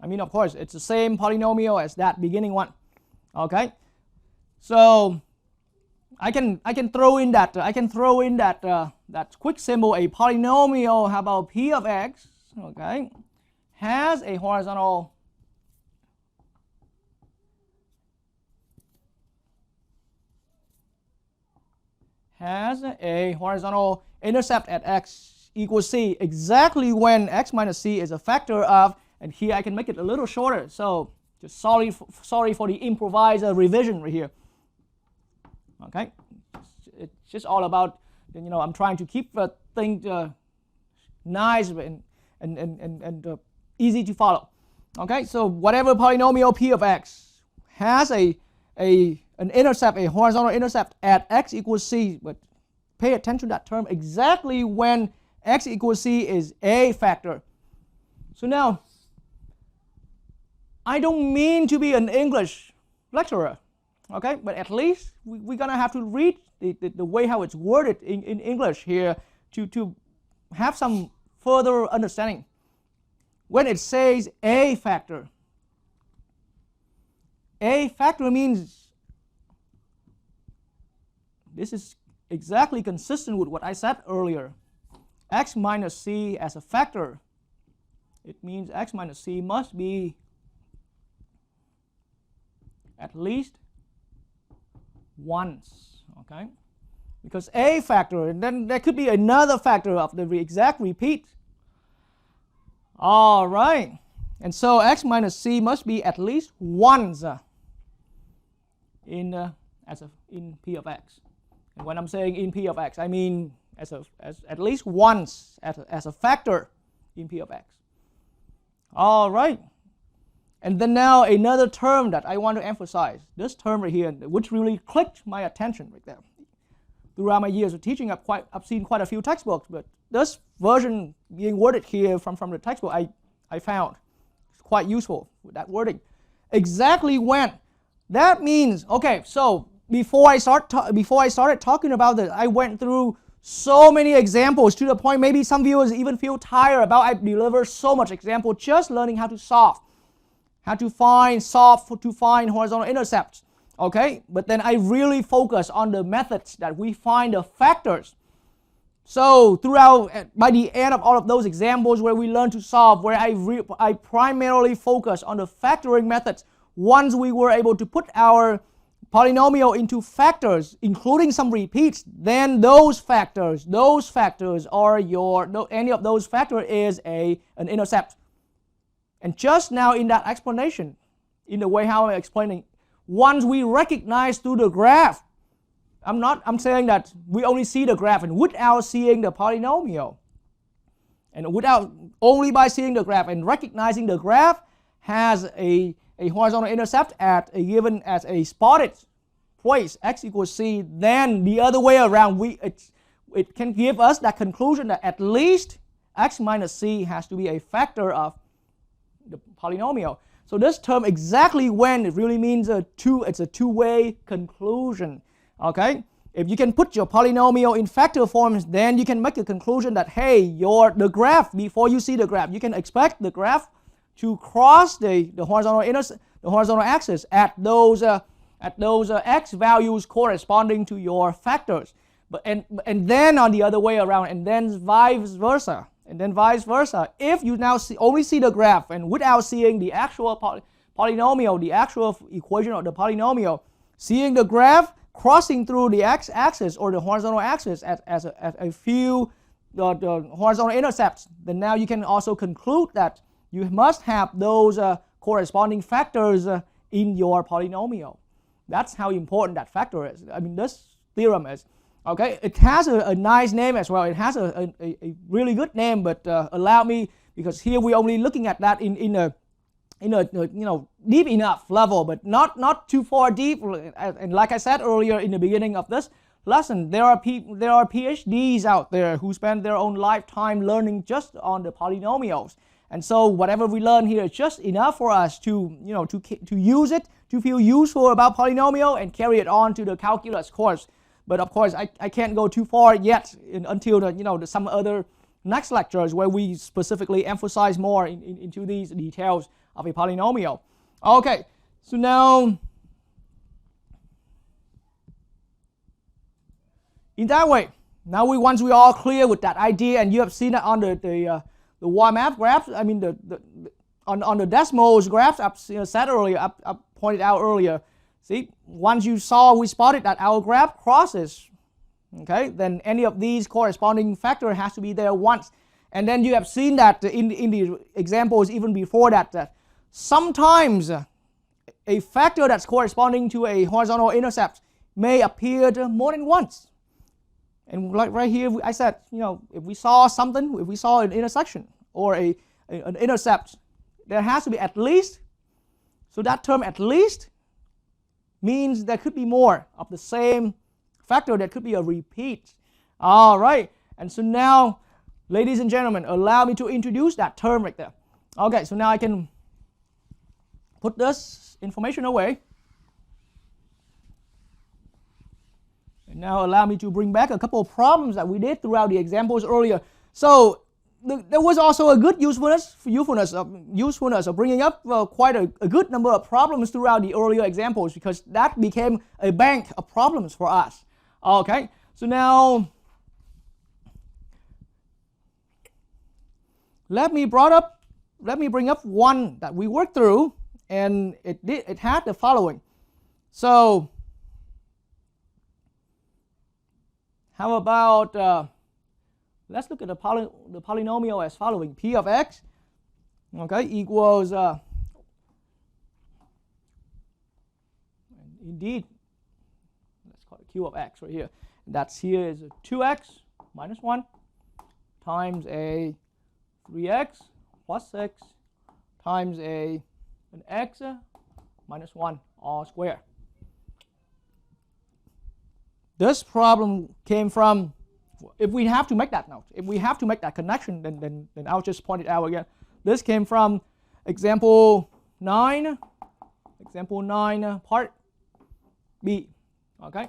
I mean, of course, it's the same polynomial as that beginning one. Okay, so I can throw in that that quick symbol, a polynomial. How about p of x? Okay, has a horizontal intercept at x equals c, exactly when x minus c is a factor of, and here I can make it a little shorter, so just sorry for the improvised revision right here. Okay, it's just all about, I'm trying to keep things nice and easy to follow. Okay, so whatever polynomial p of x has an intercept, a horizontal intercept at x equals c, but pay attention to that term, exactly when x equals c is a factor. So now, I don't mean to be an English lecturer, okay, but at least we're gonna have to read the way how it's worded in English here to have some further understanding. When it says a factor means this is exactly consistent with what I said earlier. X minus c as a factor, it means x minus c must be at least once, okay? Because a factor, and then there could be another factor of the exact repeat. All right, and so x minus c must be at least once in p of x. And when I'm saying in p of x, I mean as at least once as a factor in p of x. All right. And then now another term that I want to emphasize, this term right here, which really clicked my attention right there. Throughout my years of teaching, I've seen quite a few textbooks, but this version being worded here from the textbook, I found it's quite useful with that wording. Exactly when. That means, okay, so before I started talking about this, I went through so many examples to the point maybe some viewers even feel tired about I deliver so much example just learning how to solve. How to find horizontal intercepts, okay? But then I really focus on the methods that we find the factors. So throughout, by the end of all of those examples where we learn to solve, where I primarily focus on the factoring methods, once we were able to put our polynomial into factors, including some repeats, then those factors are any of those factors is an intercept. And just now in that explanation, in the way how I'm explaining, once we recognize through the graph, I'm saying that we only see the graph and without seeing the polynomial. And without, only by seeing the graph and recognizing the graph has a horizontal intercept at a given as a spotted place, x equals c, then the other way around, it can give us that conclusion that at least x minus c has to be a factor of the polynomial. So this term exactly when it really means it's a two-way conclusion. Okay, if you can put your polynomial in factor forms, then you can make a conclusion that hey, the graph, before you see the graph, you can expect the graph to cross the horizontal axis at those x values corresponding to your factors. And then on the other way around, and then vice versa. If you now only see the graph and without seeing the actual polynomial, the actual equation of the polynomial, seeing the graph crossing through the x-axis or the horizontal axis as a few the horizontal intercepts, then now you can also conclude that you must have those corresponding factors in your polynomial. That's how important that factor is. I mean, this theorem is. Okay, it has a nice name as well. It has a really good name, but allow me, because here we're only looking at that in a deep enough level, but not too far deep. And like I said earlier in the beginning of this lesson, there are PhDs out there who spend their own lifetime learning just on the polynomials. And so whatever we learn here is just enough for us to use it, to feel useful about polynomial and carry it on to the calculus course. But of course, I can't go too far yet until some other next lectures where we specifically emphasize more into these details of a polynomial. Okay, so now in that way, once we are all clear with that idea, and you have seen it on the Y-map graphs, I mean on the decimals graphs I've said earlier, I pointed out earlier. See, once we spotted that our graph crosses, okay, then any of these corresponding factor has to be there once. And then you have seen that in the examples even before that, sometimes a factor that's corresponding to a horizontal intercept may appear more than once. And like right here, I said, if we saw something, if we saw an intersection or an intercept, there has to be at least. So that term at least means there could be more of the same factor. That could be a repeat. All right. And so now, ladies and gentlemen, allow me to introduce that term right there. Okay, so now I can put this information away. And now allow me to bring back a couple of problems that we did throughout the examples earlier. So there was also a good usefulness of bringing up quite a good number of problems throughout the earlier examples, because that became a bank of problems for us. Okay, so now let me bring up one that we worked through, and it had the following. So how about let's look at the polynomial as following: p of x, okay, equals indeed, let's call it q of x right here. That's here is 2x minus 1 times a 3x plus 6 times an x minus 1 all squared. This problem came from, if we have to make that note, if we have to make that connection, then I'll just point it out again. This came from example 9 part B. Okay,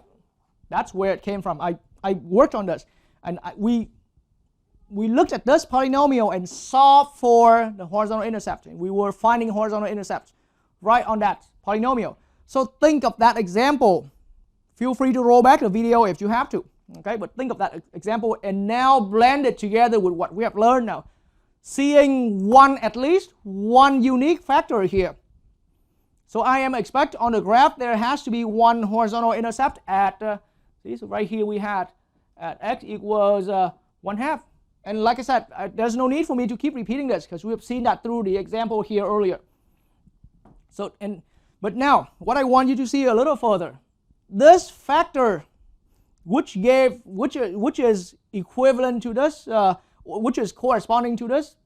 that's where it came from. I worked on this, and we looked at this polynomial and solved for the horizontal intercept. We were finding horizontal intercepts right on that polynomial. So think of that example. Feel free to roll back the video if you have to. Okay, but think of that example and now blend it together with what we have learned now. Seeing at least one unique factor here. So I am expect on the graph there has to be one horizontal intercept at, see, so right here we had at x equals 1/2. And like I said, there's no need for me to keep repeating this because we have seen that through the example here earlier. So, but now, what I want you to see a little further, this factor which is equivalent to this, which is corresponding to this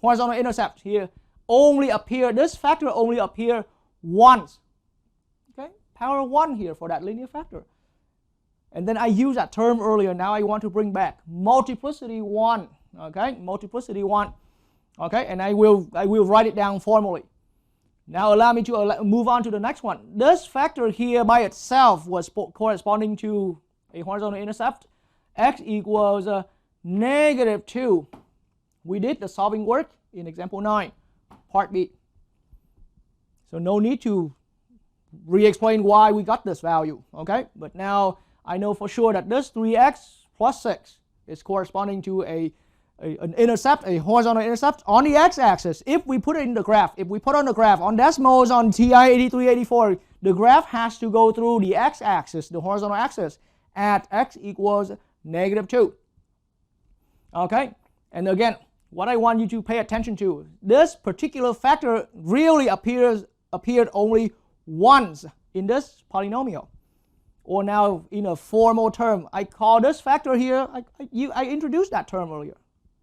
horizontal intercept here, this factor only appear once. Okay, power 1 here for that linear factor. And then I used that term earlier, now I want to bring back multiplicity 1. Okay, multiplicity 1. Okay, and I will write it down formally. Now allow me to move on to the next one. This factor here by itself was corresponding to a horizontal intercept. X equals -2. We did the solving work in example 9, part B. So no need to re-explain why we got this value. Okay, but now I know for sure that this 3x plus 6 is corresponding to an intercept, a horizontal intercept on the x-axis. If we put it in the graph, if we put on the graph on Desmos on TI 8384, the graph has to go through the x-axis, the horizontal axis, at x equals -2. Okay, and again, what I want you to pay attention to, this particular factor really appeared only once in this polynomial. Or now in a formal term, I call this factor here, I introduced that term earlier.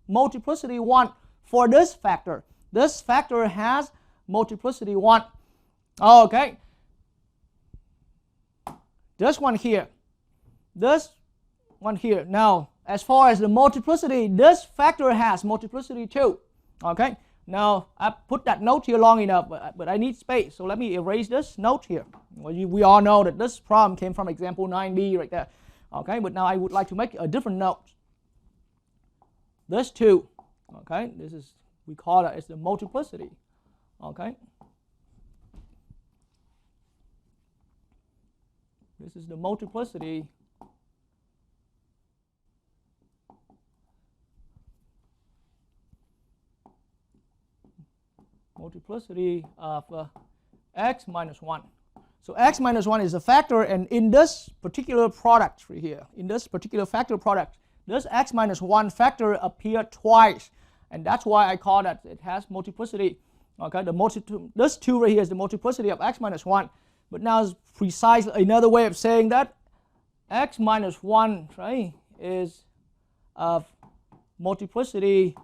Multiplicity 1 for this factor. This factor has multiplicity 1. Okay. This one here. Now, as far as the multiplicity, this factor has multiplicity 2. Okay. Now, I put that note here long enough, but I need space. So let me erase this note here. Well, we all know that this problem came from example 9b right there. Okay, but now I would like to make a different note. This 2, okay, this is, we call it as the multiplicity. Okay. This is the multiplicity of x minus 1. So x minus 1 is a factor, and in this particular product right here, in this particular factor product, this x minus 1 factor appeared twice, and that's why I call that it has multiplicity. Okay, this 2 right here is the multiplicity of x minus 1. But now is precisely another way of saying that x minus 1, right, is of multiplicity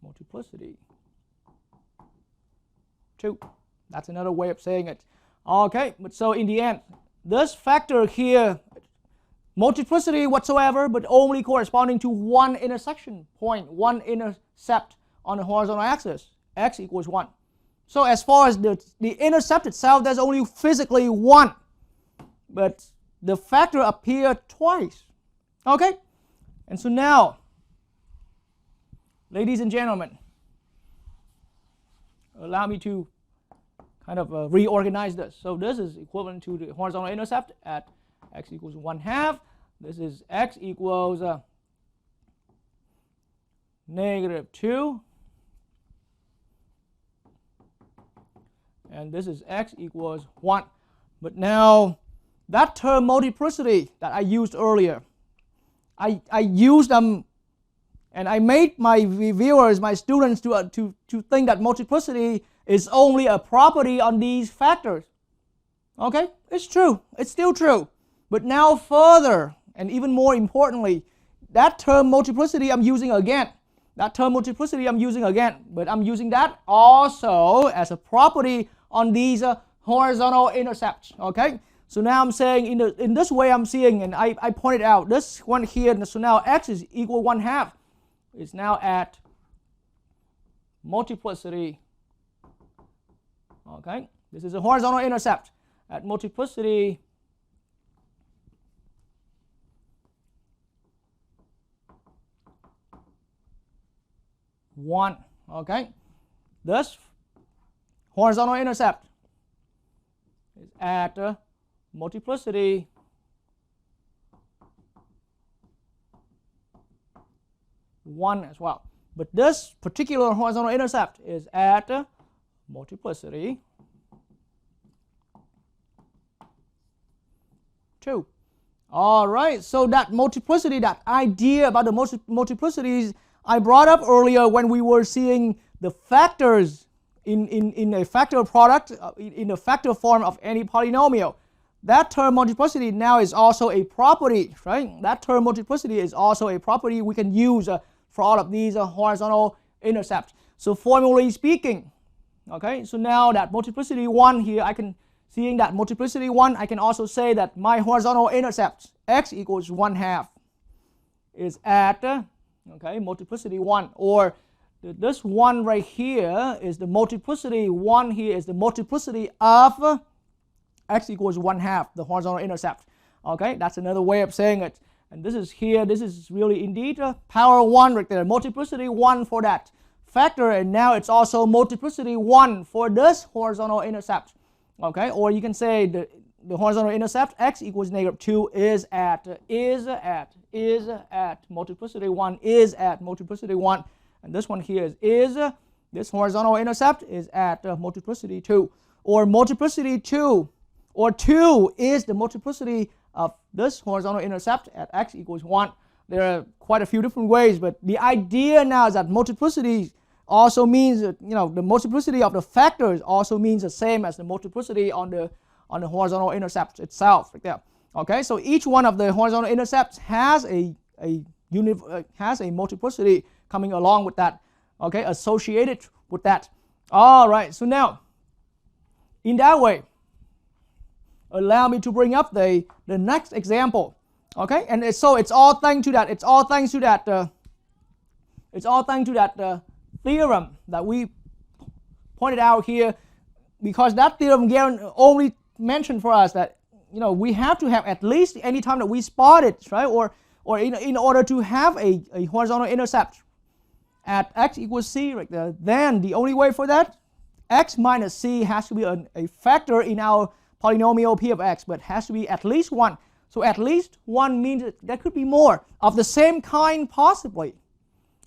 multiplicity 2. That's another way of saying it. Okay, but so in the end, this factor here, multiplicity whatsoever, but only corresponding to one intersection point, one intercept on the horizontal axis, x equals 1. So as far as the intercept itself, there's only physically one, but the factor appeared twice. Okay, and so now, ladies and gentlemen, allow me to kind of reorganize this. So this is equivalent to the horizontal intercept at x equals 1/2. This is x equals -2. And this is x equals 1. But now, that term multiplicity that I used earlier, I used them, and I made my viewers, my students, to think that multiplicity is only a property on these factors. Okay, it's true, it's still true. But now further, and even more importantly, that term multiplicity I'm using again. That term multiplicity I'm using again, but I'm using that also as a property on these horizontal intercepts. Okay, so now I'm saying in this way I'm seeing, and I pointed out this one here. So now x is equal 1/2. It's now at multiplicity. Okay, this is a horizontal intercept at multiplicity 1. Okay, this horizontal intercept is at multiplicity 1 as well. But this particular horizontal intercept is at multiplicity 2. All right, so that multiplicity, that idea about the multiplicities I brought up earlier when we were seeing the factors in a factor product, in the factor form of any polynomial. That term multiplicity now is also a property, right? That term multiplicity is also a property we can use for all of these horizontal intercepts. So formally speaking, okay, so now that multiplicity 1 here, seeing that multiplicity 1, I can also say that my horizontal intercept, x equals 1/2, is at, okay, multiplicity 1. Or this 1 right here is the multiplicity 1 here is the multiplicity of x equals 1/2, the horizontal intercept. Okay, that's another way of saying it. And this is here, this is really indeed power 1 right there, multiplicity 1 for that factor, and now it's also multiplicity 1 for this horizontal intercept. Okay, or you can say the horizontal intercept x equals -2 is at multiplicity 1 is at multiplicity 1, and this one here is this horizontal intercept is at multiplicity 2, or multiplicity 2, or 2 is the multiplicity of this horizontal intercept at x equals 1. There are quite a few different ways, but the idea now is that multiplicity also means that, you know, the multiplicity of the factors also means the same as the multiplicity on the horizontal intercept itself, right there. Okay, so each one of the horizontal intercepts has a multiplicity coming along with that, okay, associated with that. All right, so now in that way, allow me to bring up the next example, okay, and so it's all thanks to that theorem that we pointed out here, because that theorem only mentioned for us that, you know, we have to have at least any time that we spot it, right, or in order to have a horizontal intercept at x equals c right there, then the only way for that, x minus c has to be a factor in our polynomial p of x, but has to be at least 1. So at least 1 means that there could be more of the same kind possibly.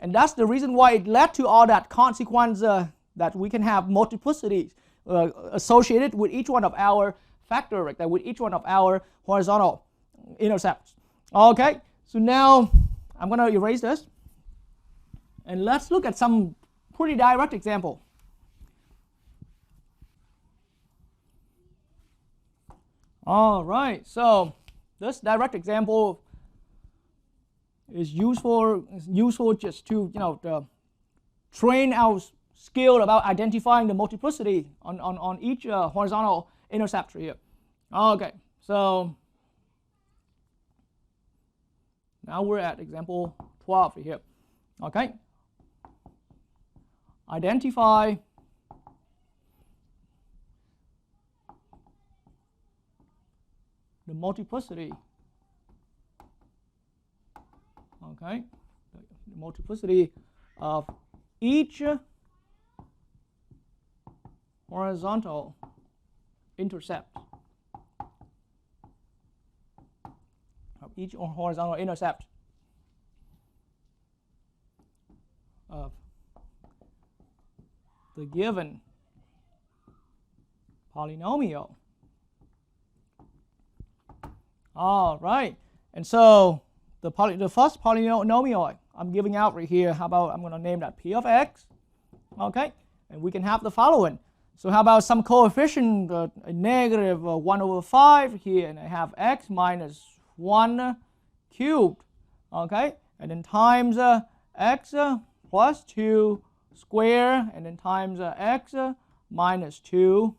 And that's the reason why it led to all that consequence that we can have multiplicities associated with each one of our factor, right there, with each one of our horizontal intercepts. Okay, so now I'm going to erase this. And let's look at some pretty direct example. All right, so this direct example is useful just to, you know, to train our skill about identifying the multiplicity on each horizontal intercept here. Okay, so now we're at example 12 here. Okay, identify the multiplicity, okay, the multiplicity of each horizontal intercept, of each horizontal intercept of the given polynomial. All right, and so the first polynomial I'm giving out right here, how about I'm going to name that p of x, okay, and we can have the following. So how about some coefficient, a negative 1/5 here, and I have x minus 1 cubed, okay, and then times x plus 2 square, and then times x minus 2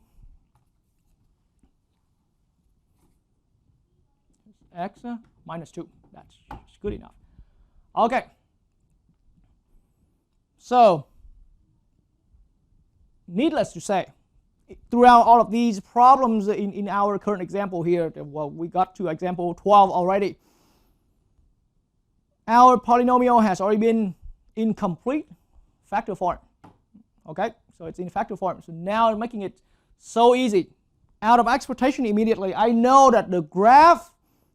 x minus 2. That's good enough. Okay, so needless to say, throughout all of these problems in our current example here, well, we got to example 12 already, our polynomial has already been in complete factor form. Okay, so it's in factor form. So now making it so easy out of expectation immediately, I know that the graph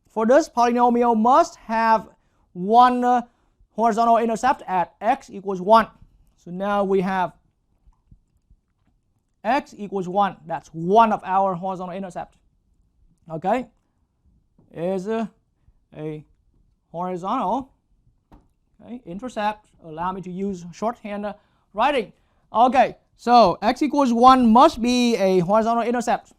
for this polynomial must have one horizontal intercept at x equals 1. So now we have x equals 1. That's one of our horizontal intercept. Okay, is a horizontal intercept. Allow me to use shorthand writing. Okay, so x equals 1 must be a horizontal intercept.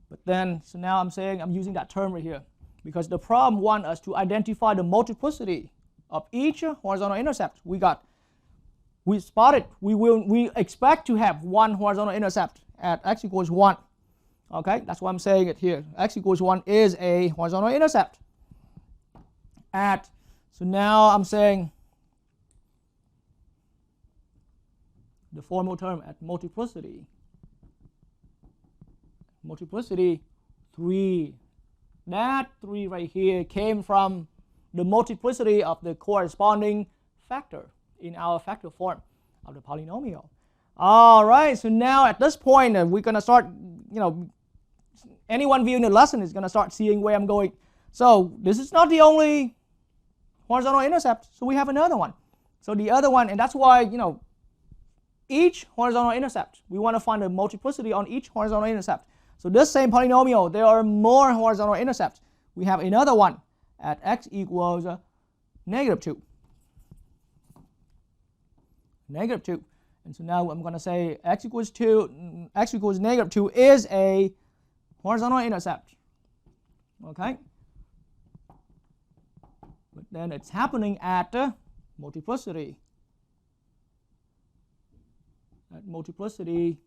But then, so now I'm saying I'm using that term right here because the problem wants us to identify the multiplicity of each horizontal intercept. We spotted we expect to have one horizontal intercept at x equals 1. Okay, that's why I'm saying it here. X equals 1 is a horizontal intercept at, so now I'm saying the formal term at multiplicity 3. That 3 right here came from the multiplicity of the corresponding factor in our factor form of the polynomial. All right, so now at this point we're going to start, anyone viewing the lesson is going to start seeing where I'm going. So this is not the only horizontal intercept, so we have another one. So the other one, and that's why, each horizontal intercept, we want to find the multiplicity on each horizontal intercept. So this same polynomial, there are more horizontal intercepts. We have another one at x equals -2. -2. And so now I'm going to say x equals -2 is a horizontal intercept. Okay? But then it's happening at multiplicity. At multiplicity.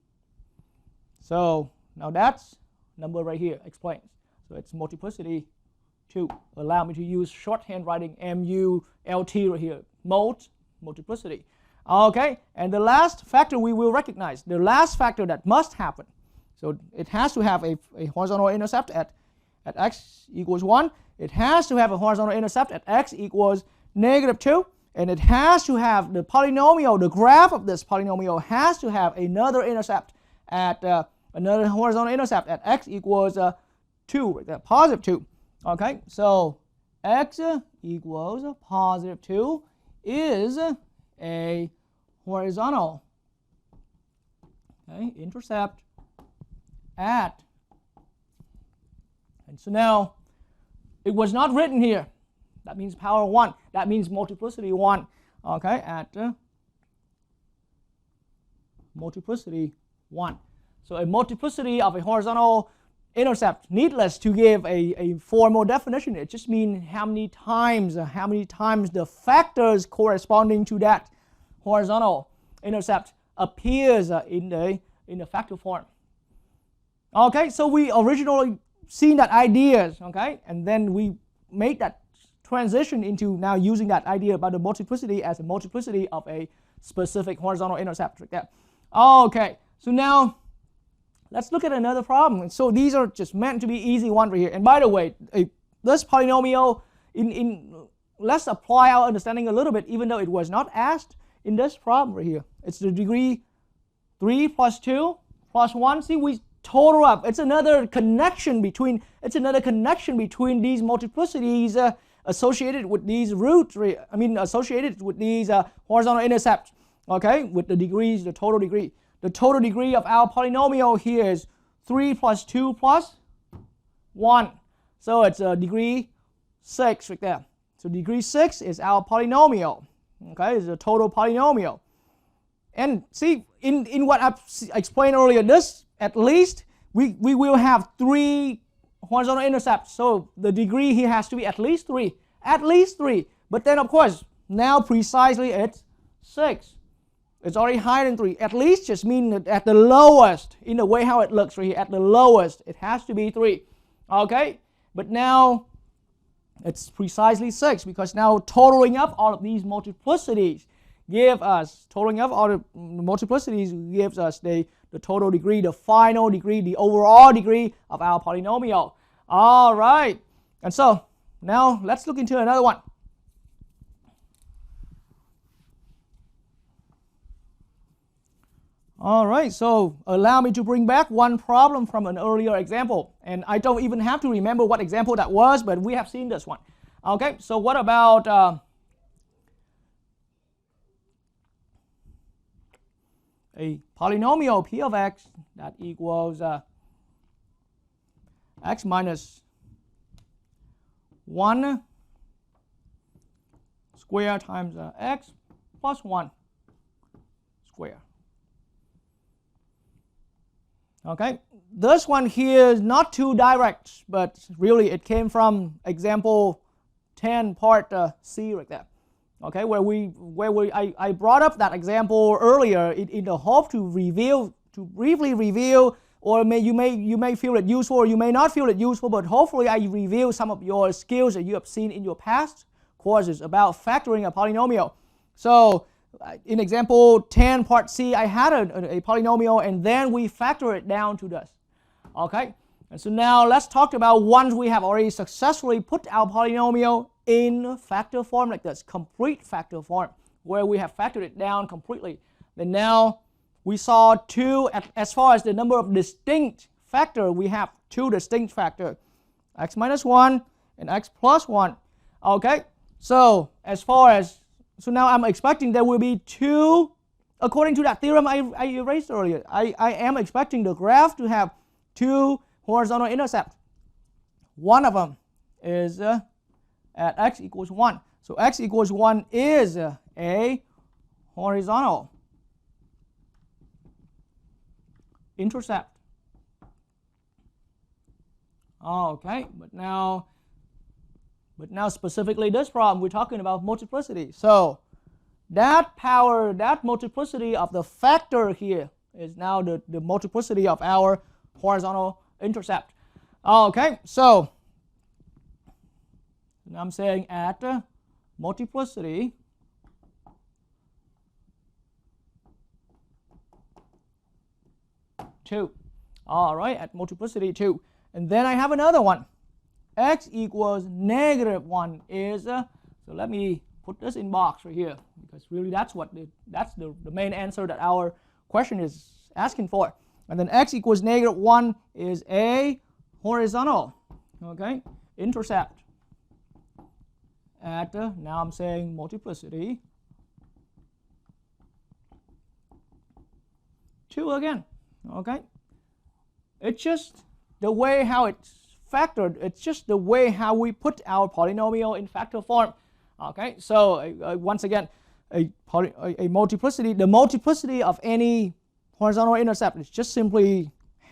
So now that's number right here explains. So it's multiplicity 2. Allow me to use shorthand writing MULT right here. Multiplicity. Okay, and the last factor we will recognize, the last factor that must happen. So it has to have a horizontal intercept at x equals 1. It has to have a horizontal intercept at x equals -2. And it has to have the polynomial, the graph of this polynomial has to have another intercept at another horizontal intercept at x equals 2, positive 2. Okay, so x equals positive 2 is a horizontal intercept at, and so now it was not written here. That means power 1. That means multiplicity 1. Okay, at multiplicity 1. So a multiplicity of a horizontal intercept, needless to give a formal definition. It just means how many times the factors corresponding to that horizontal intercept appears in the factor form. Okay, so we originally seen that ideas, okay, and then we made that transition into now using that idea about the multiplicity as a multiplicity of a specific horizontal intercept. Okay, so now let's look at another problem. And so these are just meant to be easy one right here. And by the way, this polynomial, let's apply our understanding a little bit, even though it was not asked in this problem right here. It's the degree 3 plus 2 plus 1. See, we total up. It's another connection between these multiplicities associated with these roots. Associated with these horizontal intercepts. Okay, with the degrees, the total degree. The total degree of our polynomial here is 3 plus 2 plus 1. So it's degree 6 right there. So degree 6 is our polynomial. Okay, it's a total polynomial. And see, in what I explained earlier, this at least we will have 3 horizontal intercepts. So the degree here has to be at least 3. At least 3. But then of course, now precisely it's 6. It's already higher than 3. At least just means that at the lowest, in the way how it looks right here, at the lowest, it has to be 3. Okay? But now it's precisely 6 because now totaling up all of these multiplicities gives us the total degree, the final degree, the overall degree of our polynomial. All right. And so now let's look into another one. All right, so allow me to bring back one problem from an earlier example. And I don't even have to remember what example that was, but we have seen this one. Okay, so what about a polynomial p of x that equals x minus 1 square times x plus 1 square. Okay, this one here is not too direct, but really it came from example 10 part C right there. Okay, I brought up that example earlier in the hope to briefly review, or you may feel it useful or you may not feel it useful, but hopefully I review some of your skills that you have seen in your past courses about factoring a polynomial. So in example 10 part C, I had a polynomial and then we factor it down to this. Okay, and so now let's talk about once we have already successfully put our polynomial in factor form like this, complete factor form, where we have factored it down completely. Then now we saw as far as the number of distinct factor, we have two distinct factors, x minus 1 and x plus 1. Okay, so so now I'm expecting there will be two, according to that theorem I erased earlier, I am expecting the graph to have two horizontal intercepts. One of them is at x equals 1. So x equals 1 is a horizontal intercept. Okay, but now specifically this problem, we're talking about multiplicity. So that multiplicity of the factor here is now the multiplicity of our horizontal intercept. Okay, so I'm saying at multiplicity two. All right, at multiplicity 2. And then I have another one. X equals negative 1 is, so let me put this in box right here, because really that's the main answer that our question is asking for. And then x equals negative 1 is a horizontal, okay, intercept at, now I'm saying multiplicity 2 again. Okay, it's just the way how it's factored, it's just the way how we put our polynomial in factor form. Okay, so once again, a multiplicity, the multiplicity of any horizontal intercept is just simply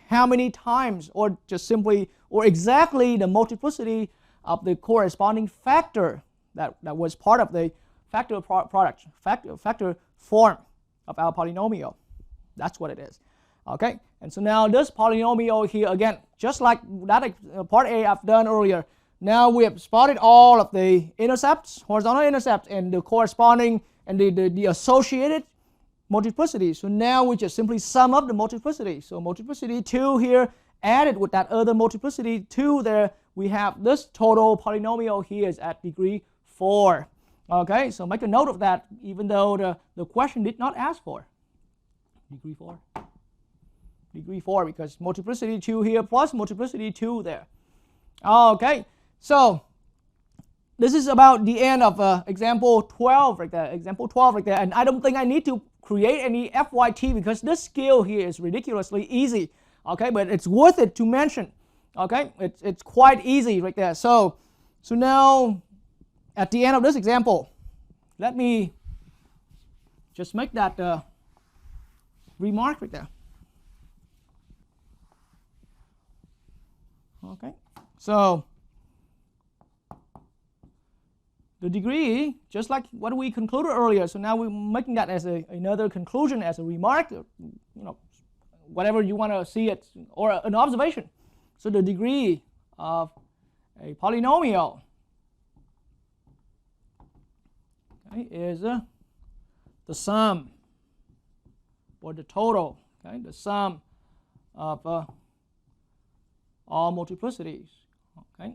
how many times, or just simply, or exactly the multiplicity of the corresponding factor that was part of the factor factor form of our polynomial. That's what it is. Okay, and so now this polynomial here again, just like that part A I've done earlier, now we have spotted all of the intercepts, horizontal intercepts, and the corresponding and the associated multiplicity. So now we just simply sum up the multiplicity. So multiplicity 2 here added with that other multiplicity 2 there, we have this total polynomial here is at degree 4. Okay, so make a note of that, even though the question did not ask for degree 4. Degree 4, because multiplicity 2 here plus multiplicity 2 there. Okay, so this is about the end of example 12 right there. Example 12 right there, and I don't think I need to create any FYT because this skill here is ridiculously easy. Okay, but it's worth it to mention. Okay, it's quite easy right there. So now at the end of this example, let me just make that remark right there. Okay, so the degree, just like what we concluded earlier, so now we're making that as another conclusion, as a remark, whatever you want to see it, or an observation. So the degree of a polynomial, okay, is the sum, or the total, okay, the sum of all multiplicities. Okay.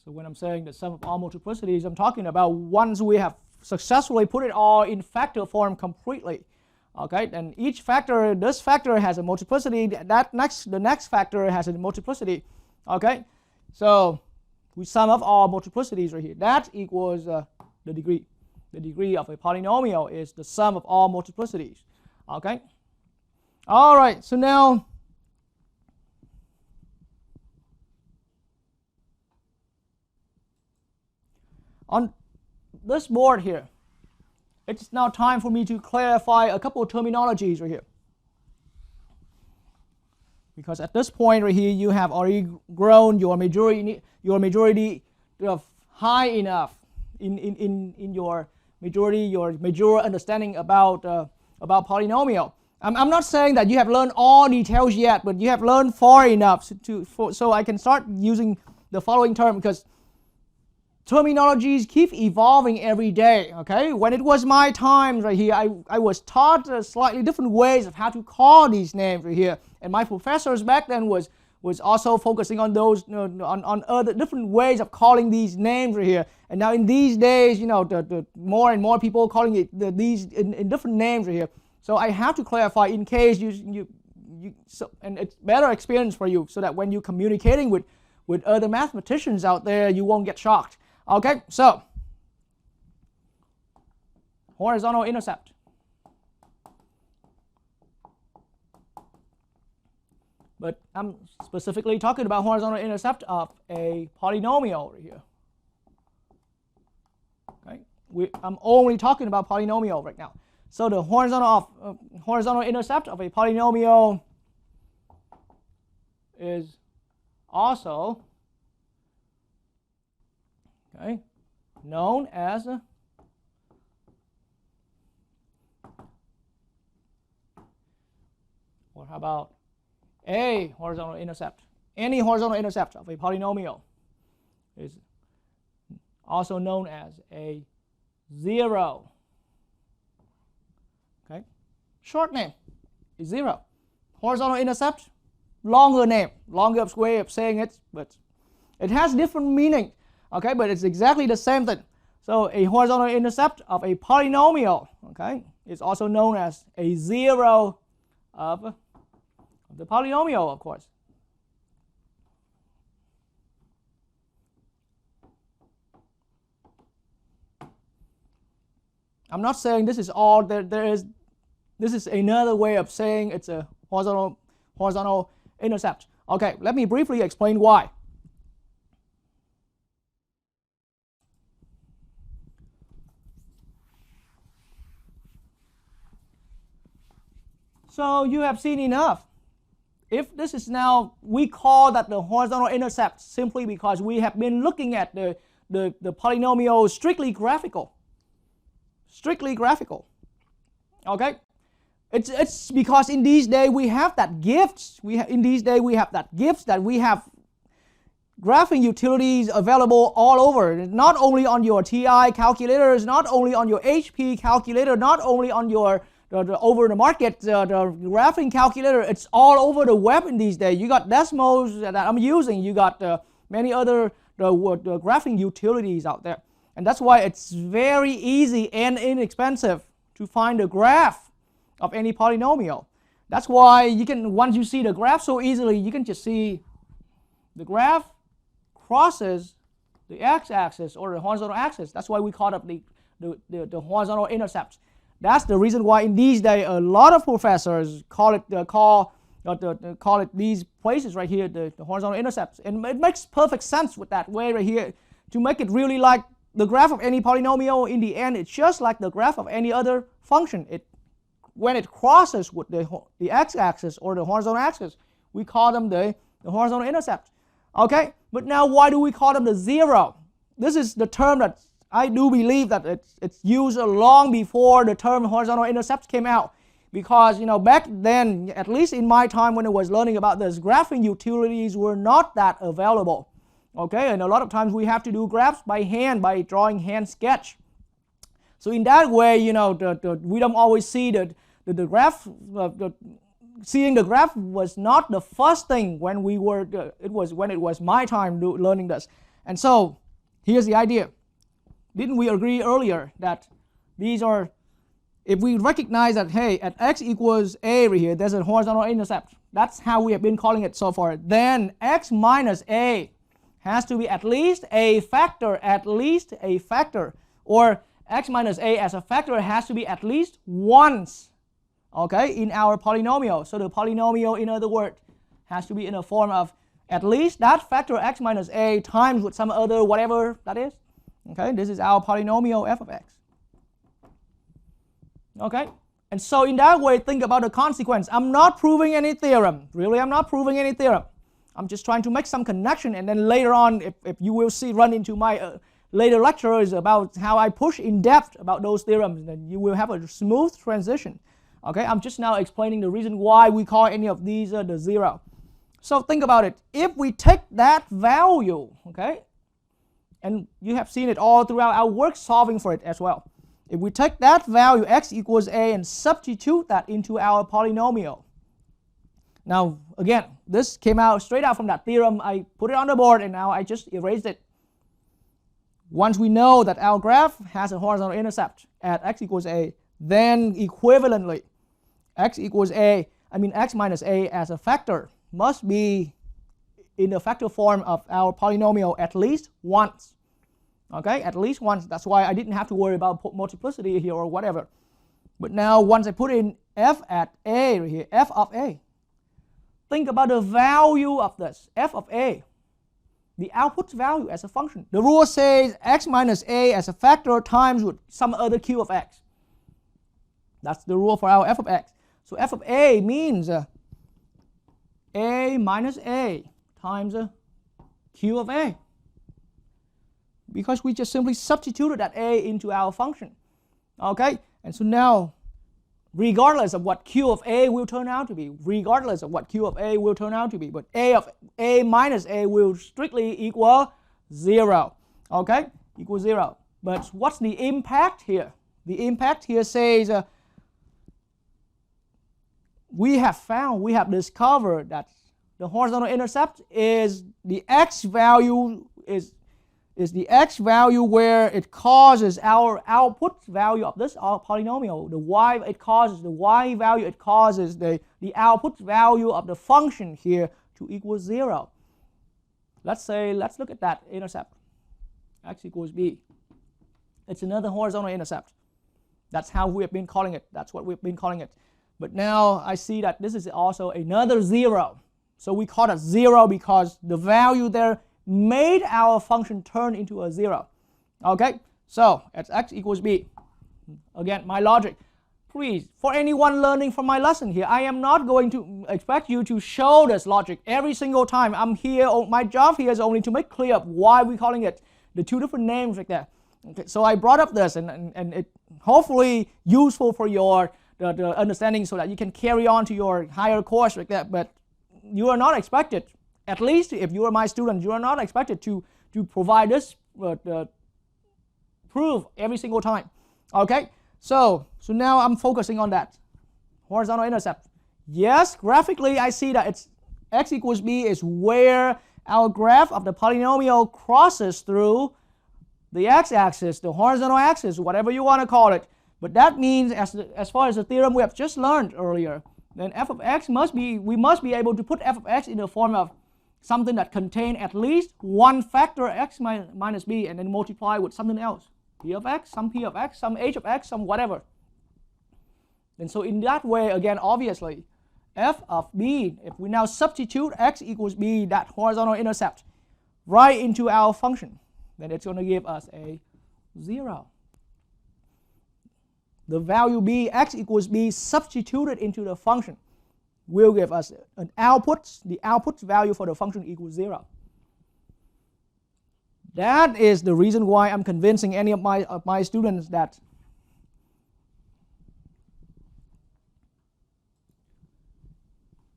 So when I'm saying the sum of all multiplicities, I'm talking about once we have successfully put it all in factor form completely. Okay, and each factor, this factor has a multiplicity, the next factor has a multiplicity. Okay, so we sum up all multiplicities right here. That equals the degree. The degree of a polynomial is the sum of all multiplicities. Okay, all right, so now on this board here, it's now time for me to clarify a couple of terminologies right here. Because at this point right here, you have already grown your majority high enough in your major understanding about polynomial. I'm not saying that you have learned all details yet, but you have learned far enough so I can start using the following term, because terminologies keep evolving every day. Okay, when it was my time right here, I was taught slightly different ways of how to call these names right here, and my professors back then was also focusing on those on other different ways of calling these names right here. And now in these days, the more and more people calling it these in different names right here. So I have to clarify in case and it's better experience for you, so that when you're communicating with other mathematicians out there, you won't get shocked. Okay, so horizontal intercept. But I'm specifically talking about horizontal intercept of a polynomial right here. Okay, I'm only talking about polynomial right now. So the horizontal intercept of a polynomial is also known as or how about a horizontal intercept? Any horizontal intercept of a polynomial is also known as a zero. Okay, short name is zero. Horizontal intercept, longer name, longer way of saying it, but it has different meaning. Okay, but it's exactly the same thing. So a horizontal intercept of a polynomial, okay, is also known as a zero of the polynomial, of course. I'm not saying this is all this is another way of saying it's a horizontal intercept. Okay, let me briefly explain why. So you have seen enough. If this is now, we call that the horizontal intercept simply because we have been looking at the polynomial strictly graphical. Strictly graphical. Okay? It's because in these days we have that gift. In these days we have that gift that we have graphing utilities available all over. Not only on your TI calculators, not only on your HP calculator, not only on your over the market, the graphing calculator. It's all over the web in these days. You got Desmos that I'm using. You got many other the graphing utilities out there. And that's why it's very easy and inexpensive to find a graph of any polynomial. That's why you can, once you see the graph so easily, you can just see the graph crosses the x-axis or the horizontal axis. That's why we call it the horizontal intercepts. That's the reason why in these days a lot of professors call it these places right here the horizontal intercepts, and it makes perfect sense with that way right here to make it really like the graph of any polynomial. In the end, it's just like the graph of any other function. When it crosses with the x-axis or the horizontal axis, we call them the horizontal intercept. Okay, but now why do we call them the zero? This is the term that I do believe that it's used long before the term horizontal intercepts came out, because back then, at least in my time when I was learning about this, graphing utilities were not that available. Okay, and a lot of times we have to do graphs by hand, by drawing hand sketch. So in that way, we don't always see the graph. Seeing the graph was not the first thing when it was my time learning this. And so here's the idea. didn't we agree earlier that these are, if we recognize that, hey, at x equals a right here, there's a horizontal intercept. That's how we have been calling it so far. Then x minus a has to be at least a factor, or x minus a as a factor has to be at least once, okay, in our polynomial. So the polynomial, in other words, has to be in a form of at least that factor x minus a times with some other whatever that is. Okay, this is our polynomial f of x. Okay, and so in that way, think about the consequence. I'm not proving any theorem. Really, I'm not proving any theorem. I'm just trying to make some connection, and then later on, if you will see, run into my later lectures about how I push in depth about those theorems, then you will have a smooth transition. Okay, I'm just now explaining the reason why we call any of these the zero. So think about it. If we take that value, okay, and you have seen it all throughout our work solving for it as well. If we take that value x equals a and substitute that into our polynomial. Now again, this came out straight out from that theorem. I put it on the board and now I just erased it. Once we know that our graph has a horizontal intercept at x equals a, then equivalently x minus a as a factor must be in the factor form of our polynomial at least once. Okay, at least once. That's why I didn't have to worry about multiplicity here or whatever. But now once I put in f at a right here, f of a, think about the value of this, f of a, the output value as a function. The rule says x minus a as a factor times with some other q of x. That's the rule for our f of x. So f of a means a minus a times q of a, because we just simply substituted that a into our function. Okay, and so now, regardless of what q of a will turn out to be, but a of a minus a will strictly equal 0. Okay, equals 0. But what's the impact here? The impact here says we have discovered that the horizontal intercept is the x value is the x value where it causes our output value of this polynomial, the y value, it causes the output value of the function here to equal 0. Let's look at that intercept, x equals b. It's another horizontal intercept. That's how we have been calling it. That's what we've been calling it. But now I see that this is also another 0. So we call it 0 because the value there made our function turn into a 0. Okay, so at x equals b, again, my logic. Please, for anyone learning from my lesson here, I am not going to expect you to show this logic every single time. I'm here, my job here is only to make clear why we're calling it the two different names like that. Okay, so I brought up this and it hopefully useful for your the understanding so that you can carry on to your higher course like that, but you are not expected, at least if you are my student, you are not expected to provide this proof every single time. Okay, so now I'm focusing on that horizontal intercept. Yes, graphically I see that it's x equals b is where our graph of the polynomial crosses through the x-axis, the horizontal axis, whatever you want to call it. But that means, as far as the theorem we have just learned earlier, then f of x we must be able to put f of x in the form of something that contains at least one factor x minus b and then multiply with something else. P of x, some p of x, some h of x, some whatever. And so in that way, again, obviously, f of b, if we now substitute x equals b, that horizontal intercept, right into our function, then it's going to give us a 0. The value b, x equals b, substituted into the function will give us an output. The output value for the function equals 0. That is the reason why I'm convincing any of my students that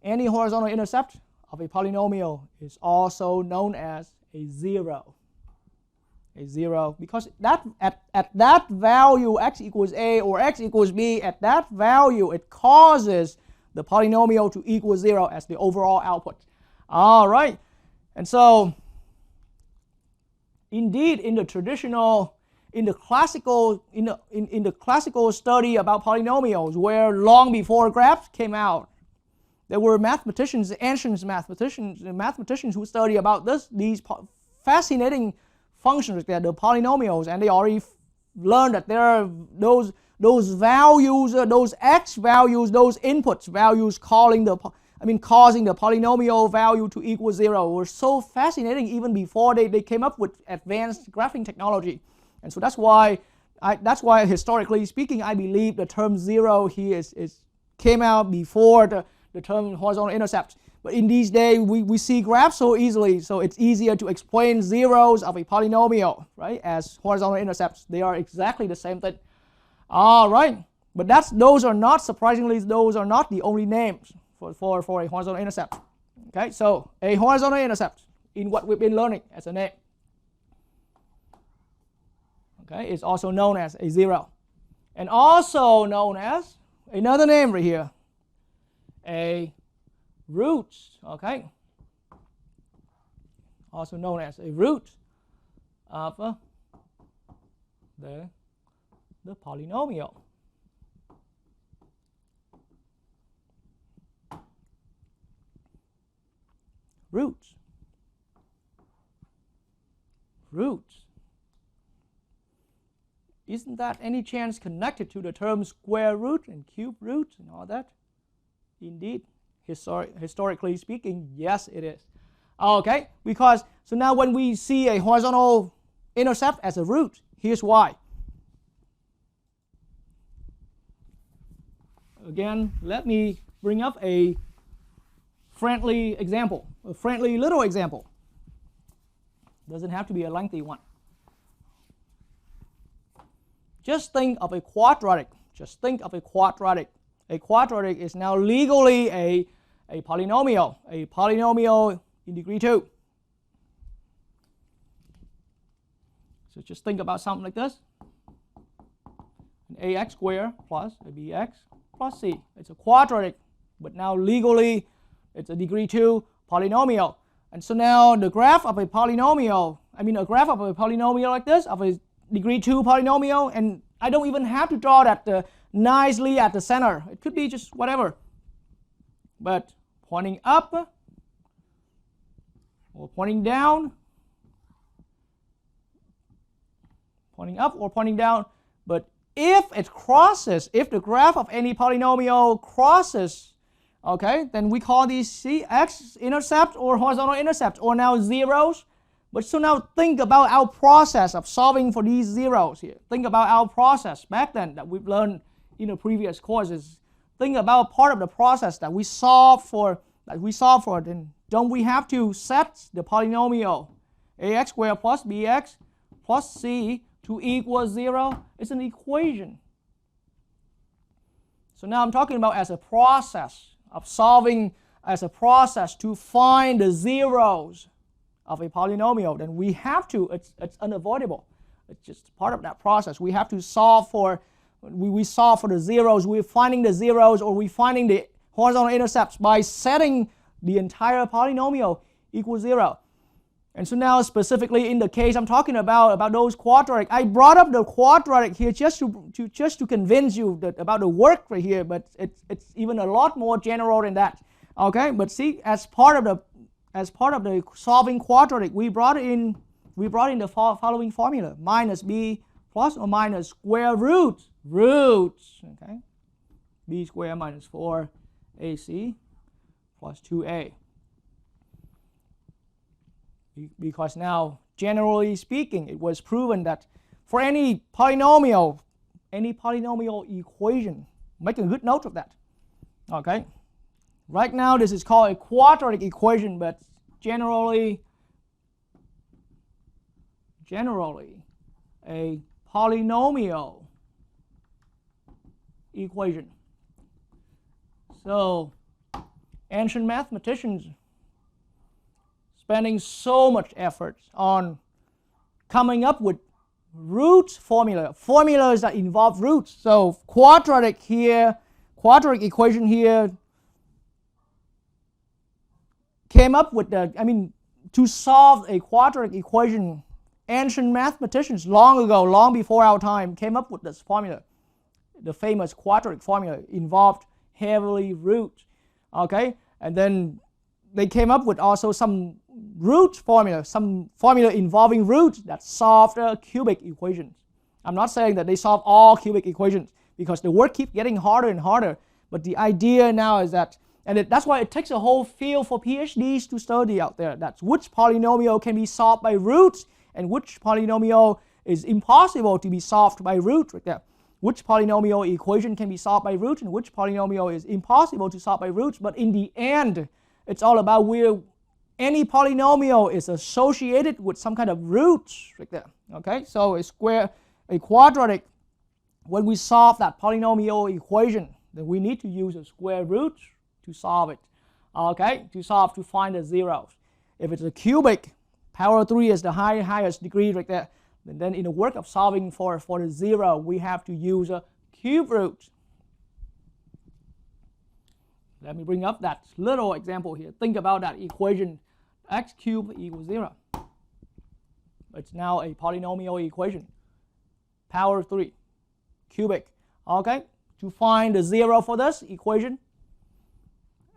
any horizontal intercept of a polynomial is also known as a 0. A 0, because that at that value x equals a or x equals b, at that value it causes the polynomial to equal 0 as the overall output. All right, and so indeed in the traditional in the classical study about polynomials, where long before graphs came out, there were mathematicians, ancient mathematicians who study about these fascinating functions, that the polynomials, and they already learned that there are those values, those x values, those inputs values causing the polynomial value to equal 0 were so fascinating even before they came up with advanced graphing technology. And so that's why historically speaking, I believe the term 0 here came out before the term horizontal intercepts. But in these days, we see graphs so easily, so it's easier to explain zeros of a polynomial, right, as horizontal intercepts. They are exactly the same thing. All right, but those are not, surprisingly, those are not the only names for a horizontal intercept. Okay, so a horizontal intercept in what we've been learning as a name, okay, is also known as a zero, and also known as another name right here, a root, okay, also known as a root of the polynomial. Roots. Isn't that any chance connected to the term square root and cube root and all that? Indeed. Historically speaking, yes, it is. Okay, because so now when we see a horizontal intercept as a root, here's why. Again, let me bring up a friendly example, a friendly little example. Doesn't have to be a lengthy one. Just think of a quadratic. Just think of a quadratic. A quadratic is now legally a polynomial in degree 2. So just think about something like this. An ax squared plus a bx plus c. It's a quadratic, but now legally it's a degree 2 polynomial. And so now the graph of a polynomial, a graph of a polynomial like this, of a degree 2 polynomial, and I don't even have to draw that nicely at the center. It could be just whatever. But pointing up or pointing down, pointing up or pointing down. But if it crosses, if the graph of any polynomial crosses, okay, then we call these x-intercept or horizontal intercept, or now zeros. But so now think about our process of solving for these zeros here. Think about our process back then that we've learned in the previous courses. Think about part of the process that we solve for. Then don't we have to set the polynomial ax squared plus bx plus c to equal 0? It's an equation. So now I'm talking about as a process of solving, as a process to find the zeros of a polynomial. Then we have to, it's unavoidable. It's just part of that process. We have to solve for, we solve for the zeros. We're finding the zeros, or we're finding the horizontal intercepts by setting the entire polynomial equal 0. And so now specifically in the case I'm talking about those quadratic, I brought up the quadratic here just to convince you about the work right here, but it's even a lot more general than that. Okay, but see, as part of the solving quadratic, we brought in the following formula: minus b plus or minus square roots, okay, b squared minus 4ac plus 2a. Because now, generally speaking, it was proven that for any polynomial equation, make a good note of that. Okay. Right now, this is called a quadratic equation, but generally a polynomial equation. So, ancient mathematicians spending so much effort on coming up with root formulas that involve roots. So quadratic equation here came up with to solve a quadratic equation, ancient mathematicians long ago, long before our time, came up with this formula. The famous quadratic formula involved heavily roots. Okay, and then they came up with also some root formula, some formula involving roots that solved cubic equations. I'm not saying that they solve all cubic equations because the work keeps getting harder and harder. But the idea now is that, and that's why it takes a whole field for PhDs to study out there. That's which polynomial can be solved by roots and which polynomial is impossible to be solved by roots right there. Which polynomial equation can be solved by roots and which polynomial is impossible to solve by roots. But in the end, it's all about where any polynomial is associated with some kind of roots right there. Okay, so a quadratic, when we solve that polynomial equation, then we need to use a square root to solve it. Okay, to find the zeros. If it's a cubic, power 3 is the highest degree right there. And then in the work of solving for the zero, we have to use a cube root. Let me bring up that little example here. Think about that equation, x cubed equals 0. It's now a polynomial equation. Power 3, cubic. Okay, to find the zero for this equation,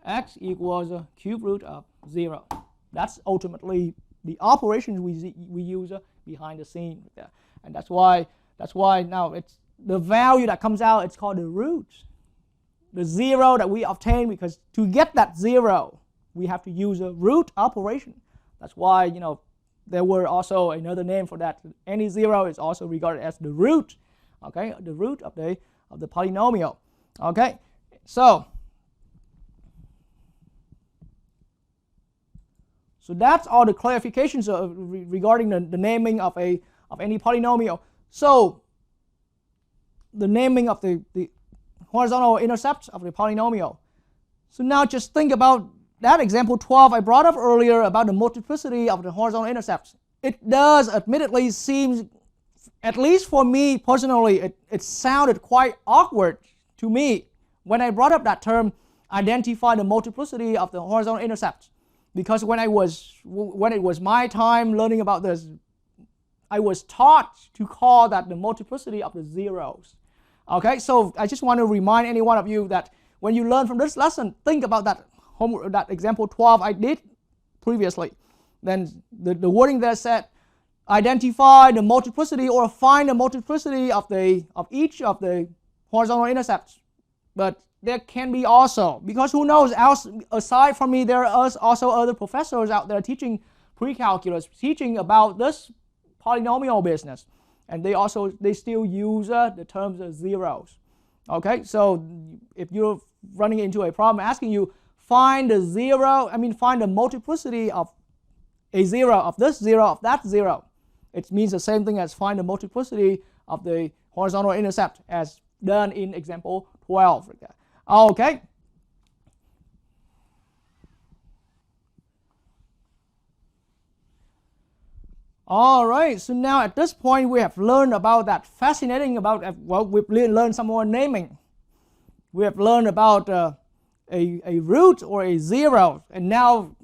x equals a cube root of 0. That's ultimately the operations we use behind the scene there. And that's why now it's the value that comes out, it's called the root. The zero that we obtain, because to get that zero, we have to use a root operation. That's why, you know, there were also another name for that. Any zero is also regarded as the root, okay, the root of the polynomial. Okay, so that's all the clarifications regarding the naming of any polynomial. So the naming of the horizontal intercepts of the polynomial. So now just think about that example 12 I brought up earlier about the multiplicity of the horizontal intercepts. It does admittedly seem, at least for me personally, it sounded quite awkward to me when I brought up that term, identify the multiplicity of the horizontal intercepts. Because when it was my time learning about this, I was taught to call that the multiplicity of the zeros. Okay, so I just want to remind any one of you that when you learn from this lesson, think about that example 12 I did previously. Then the wording there said, identify the multiplicity or find the multiplicity of each of the horizontal intercepts. But there can be also, because who knows, aside from me, there are also other professors out there teaching pre-calculus, teaching about this polynomial business. And they still use the terms of zeros. Okay, so if you're running into a problem asking you, find the multiplicity of a zero, of this zero, of that zero. It means the same thing as find the multiplicity of the horizontal intercept as done in example 12. Okay. All right, so now at this point we have learned about that fascinating about, well, we've learned some more naming. We have learned about a root or a zero, and now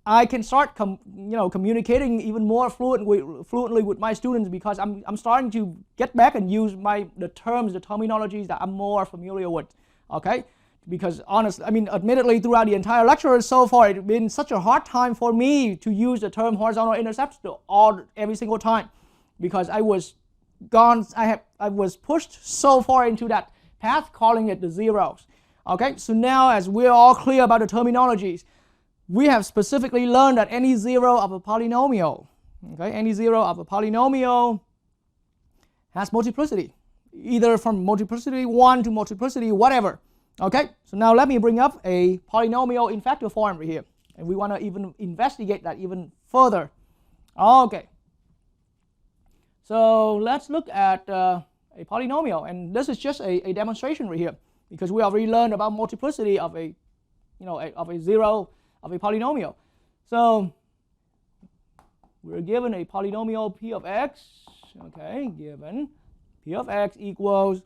I can start communicating even more fluently with my students because I'm starting to get back and use the terminologies that I'm more familiar with. Okay, because honestly, admittedly, throughout the entire lecture so far, it's been such a hard time for me to use the term horizontal intercepts every single time, because I was pushed so far into that path, calling it the zeros. Okay, so now as we're all clear about the terminologies, we have specifically learned that any zero of a polynomial, okay, any zero of a polynomial has multiplicity, either from multiplicity 1 to multiplicity whatever. Okay, so now let me bring up a polynomial in factor form right here, and we want to even investigate that even further. Okay, so let's look at a polynomial, and this is just a demonstration right here, because we already learned about multiplicity of a zero of a polynomial. So we're given a polynomial p of x, okay, given p of x equals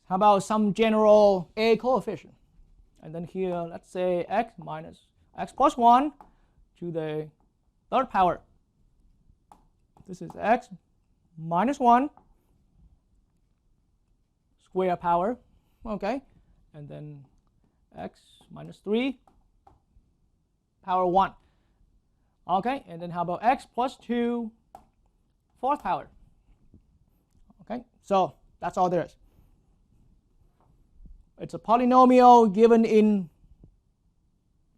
how about some general a coefficient, and then here let's say x x plus 1 to the third power. This is x minus 1 square power, okay, and then x minus 3 power 1, okay, and then how about x plus 2 fourth power, okay, so that's all there is. It's a polynomial given in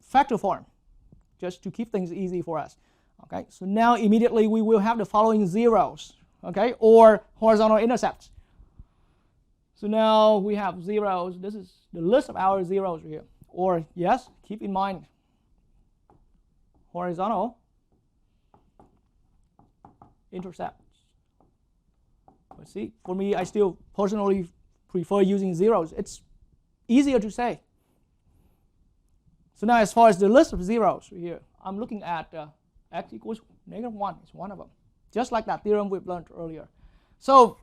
factor form, just to keep things easy for us. Okay, so now immediately we will have the following zeros, okay, or horizontal intercepts. So now we have zeros. This is the list of our zeros here. Or yes, keep in mind horizontal intercepts. But see, for me, I still personally prefer using zeros. It's easier to say. So now as far as the list of zeros here, I'm looking at x equals -1 is one of them. Just like that theorem we've learned earlier. So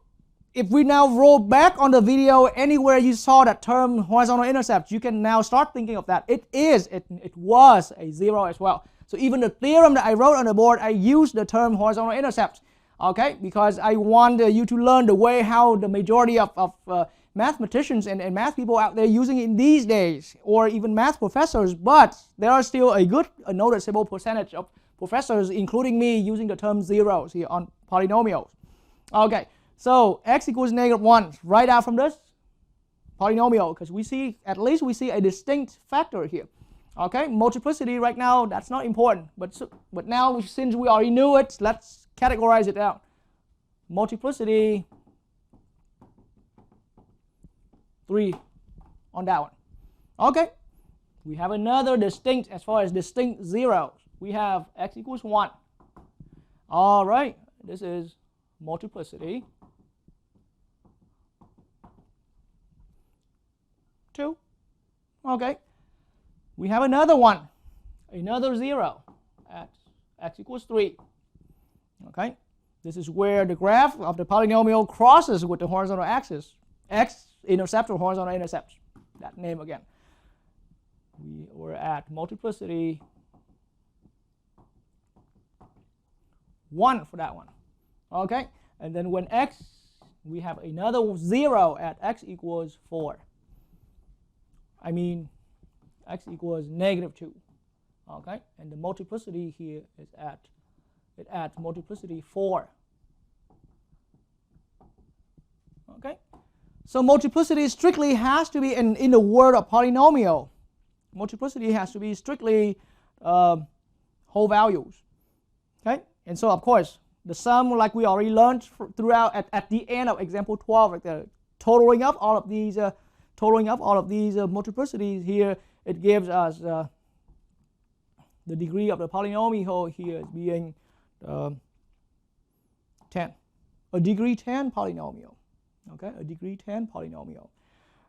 if we now roll back on the video, anywhere you saw that term horizontal intercepts, you can now start thinking of that. It was a zero as well. So even the theorem that I wrote on the board, I used the term horizontal intercepts, okay, because I want you to learn the way how the majority of mathematicians and math people out there using it in these days, or even math professors, but there are still a noticeable percentage of professors, including me, using the term zeros here on polynomials. Okay, so x equals -1, right out from this polynomial, because we see, at least we see a distinct factor here. Okay, multiplicity right now, that's not important, but now since we already knew it, let's categorize it out. Multiplicity 3 on that one. Okay, we have another distinct, as far as distinct zeros, we have x equals 1. All right, this is multiplicity 2. Okay, we have another one, another zero at x equals 3. Okay, this is where the graph of the polynomial crosses with the horizontal axis. X-intercept or horizontal intercept, that name again. We were at multiplicity 1 for that one. Okay, and then when x, we have another zero at x equals 4. I mean x equals -2. Okay, and the multiplicity here is at multiplicity 4. Okay, so multiplicity strictly has to be, in the word of polynomial, multiplicity has to be strictly whole values. Okay, and so of course the sum, like we already learned throughout at the end of example 12, like the totaling up all of these multiplicities here, it gives us the degree of the polynomial here as being 10, a degree 10 polynomial. Okay, a degree 10 polynomial.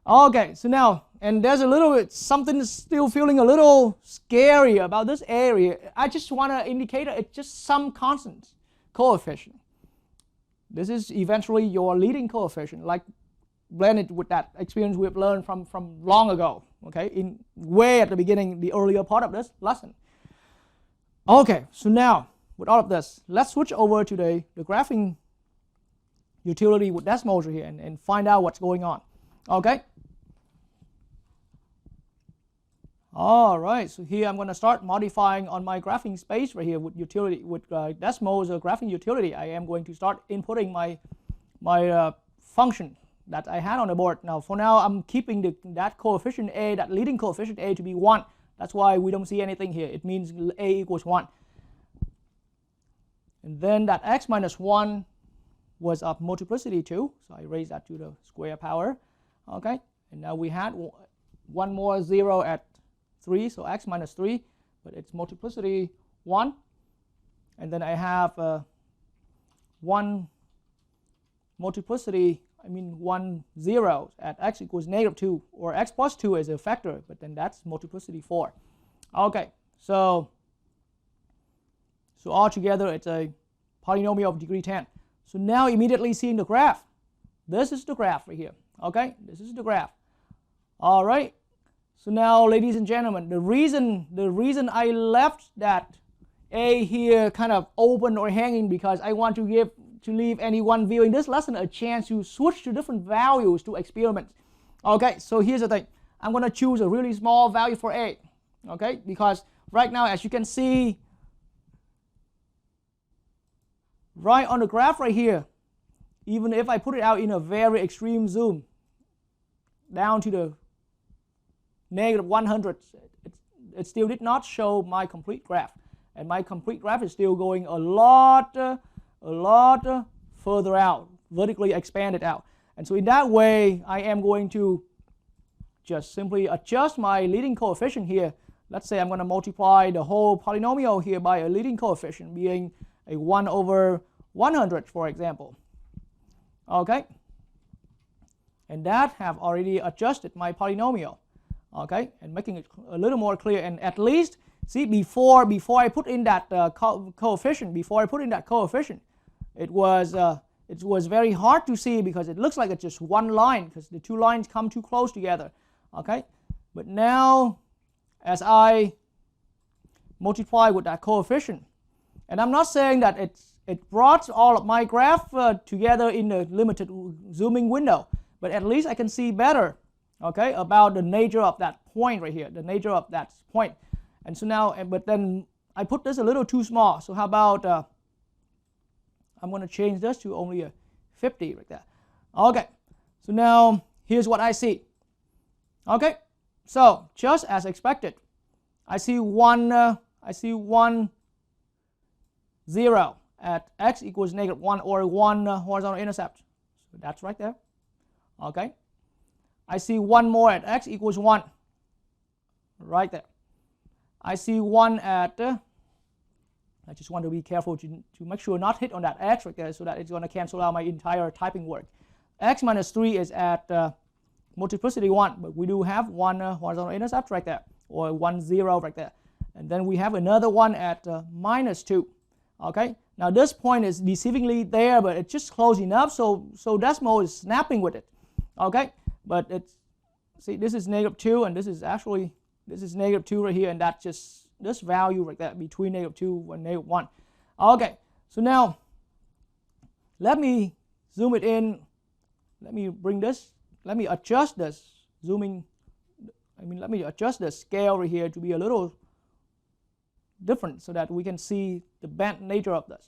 Okay, so now, and there's a little bit something still feeling a little scary about this area. I just want to indicate that it's just some constant coefficient. This is eventually your leading coefficient, like blended with that experience we've learned from long ago. Okay, in way at the beginning, the earlier part of this lesson. Okay, so now with all of this, let's switch over to the graphing utility with decimals here and find out what's going on. Okay. All right, so here I'm going to start modifying on my graphing space right here with utility, with decimals or graphing utility. I am going to start inputting my function that I had on the board. Now, for now, I'm keeping that coefficient a, that leading coefficient a, to be 1. That's why we don't see anything here. It means a equals 1. And then that x minus 1 was of multiplicity 2, so I raised that to the square power. Okay, and now we had one more 0 at 3, so x minus 3, but it's multiplicity 1. And then I have 1 multiplicity, one 0 at x equals -2, or x plus 2 is a factor, but then that's multiplicity 4. Okay, so altogether it's a polynomial of degree 10. So now immediately seeing the graph. This is the graph right here. Okay, this is the graph. All right, So now, ladies and gentlemen, the reason I left that A here kind of open or hanging because I want to leave anyone viewing this lesson a chance to switch to different values to experiment. Okay, so here's the thing. I'm going to choose a really small value for A. Okay, because right now, as you can see, right on the graph right here, even if I put it out in a very extreme zoom, down to the negative 100, it still did not show my complete graph. And my complete graph is still going a lot further out, vertically expanded out. And so in that way, I am going to just simply adjust my leading coefficient here. Let's say I'm going to multiply the whole polynomial here by a leading coefficient being a 1 over 100, for example. Okay? And that have already adjusted my polynomial. Okay? And making it a little more clear. And at least, see, before I put in that coefficient, it was very hard to see because it looks like it's just one line because the two lines come too close together. Okay? But now, as I multiply with that coefficient, and I'm not saying that it brought all of my graph together in the limited zooming window, but at least I can see better, okay, about the nature of that point right here, the nature of that point. And so now, but then I put this a little too small. So how about I'm going to change this to only a 50 right there. Okay, so now here's what I see. Okay, so just as expected, I see 1, 0 at x equals negative 1 or 1 horizontal intercept. So that's right there. Okay, I see 1 more at x equals 1. Right there. I see 1 at, I just want to be careful to make sure not hit on that x right there so that it's going to cancel out my entire typing work. X minus 3 is at multiplicity 1, but we do have 1 horizontal intercept right there, or 1, 0 right there. And then we have another one at minus 2. Okay, now this point is deceivingly there, but it's just close enough, so decimal is snapping with it. Okay, but it's, see, this is negative 2, and this is negative 2 right here, and that's just this value right there between negative 2 and negative 1. Okay, so now let me zoom it in. Let me bring this, let me adjust this zooming, let me adjust the scale right here to be a little different so that we can see the bent nature of this.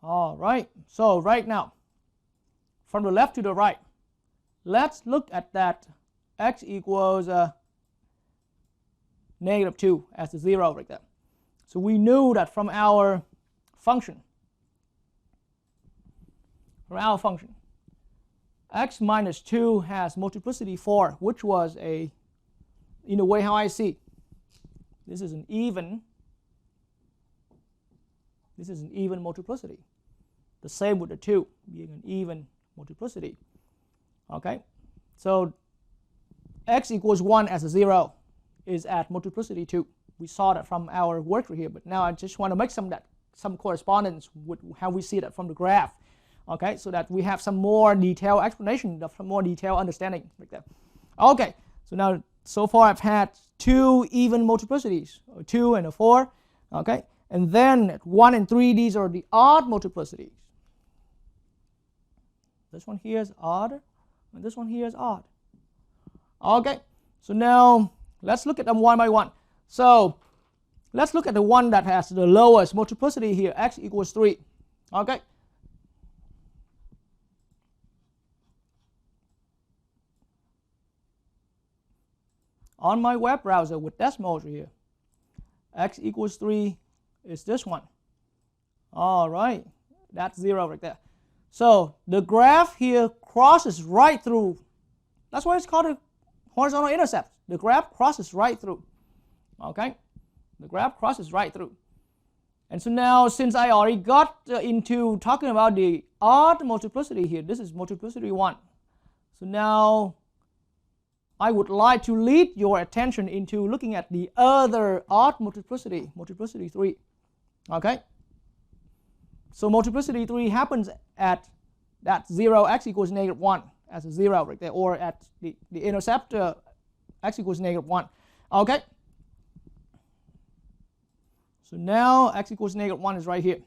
All right, so right now, from the left to the right, let's look at that x equals negative 2 as the 0 right there. So we knew that from our function, x minus 2 has multiplicity 4, which was in a way how I see, this is an even multiplicity. The same with the 2 being an even multiplicity. Okay, so x equals 1 as a 0 is at multiplicity 2. We saw that from our work right here, but now I just want to make some correspondence with how we see that from the graph. Okay, so that we have some more detailed explanation, some more detailed understanding right there. Okay, so now so far I've had 2 even multiplicities, a 2 and a 4. Okay, and then at 1 and 3, these are the odd multiplicities. This one here is odd, and this one here is odd. Okay, so now let's look at them one by one. So let's look at the one that has the lowest multiplicity here, x equals 3. Okay. On my web browser with decimals here, x equals 3 is this one. All right, that's 0 right there. So the graph here crosses right through. That's why it's called a horizontal intercept. The graph crosses right through. Okay, the graph crosses right through. And so now, since I already got into talking about the odd multiplicity here. This is multiplicity 1. So now I would like to lead your attention into looking at the other odd multiplicity, multiplicity 3. Okay? So multiplicity 3 happens at that 0, x equals negative 1, as a 0 right there, or at the intercept x equals negative 1. Okay? So now x equals negative 1 is right here.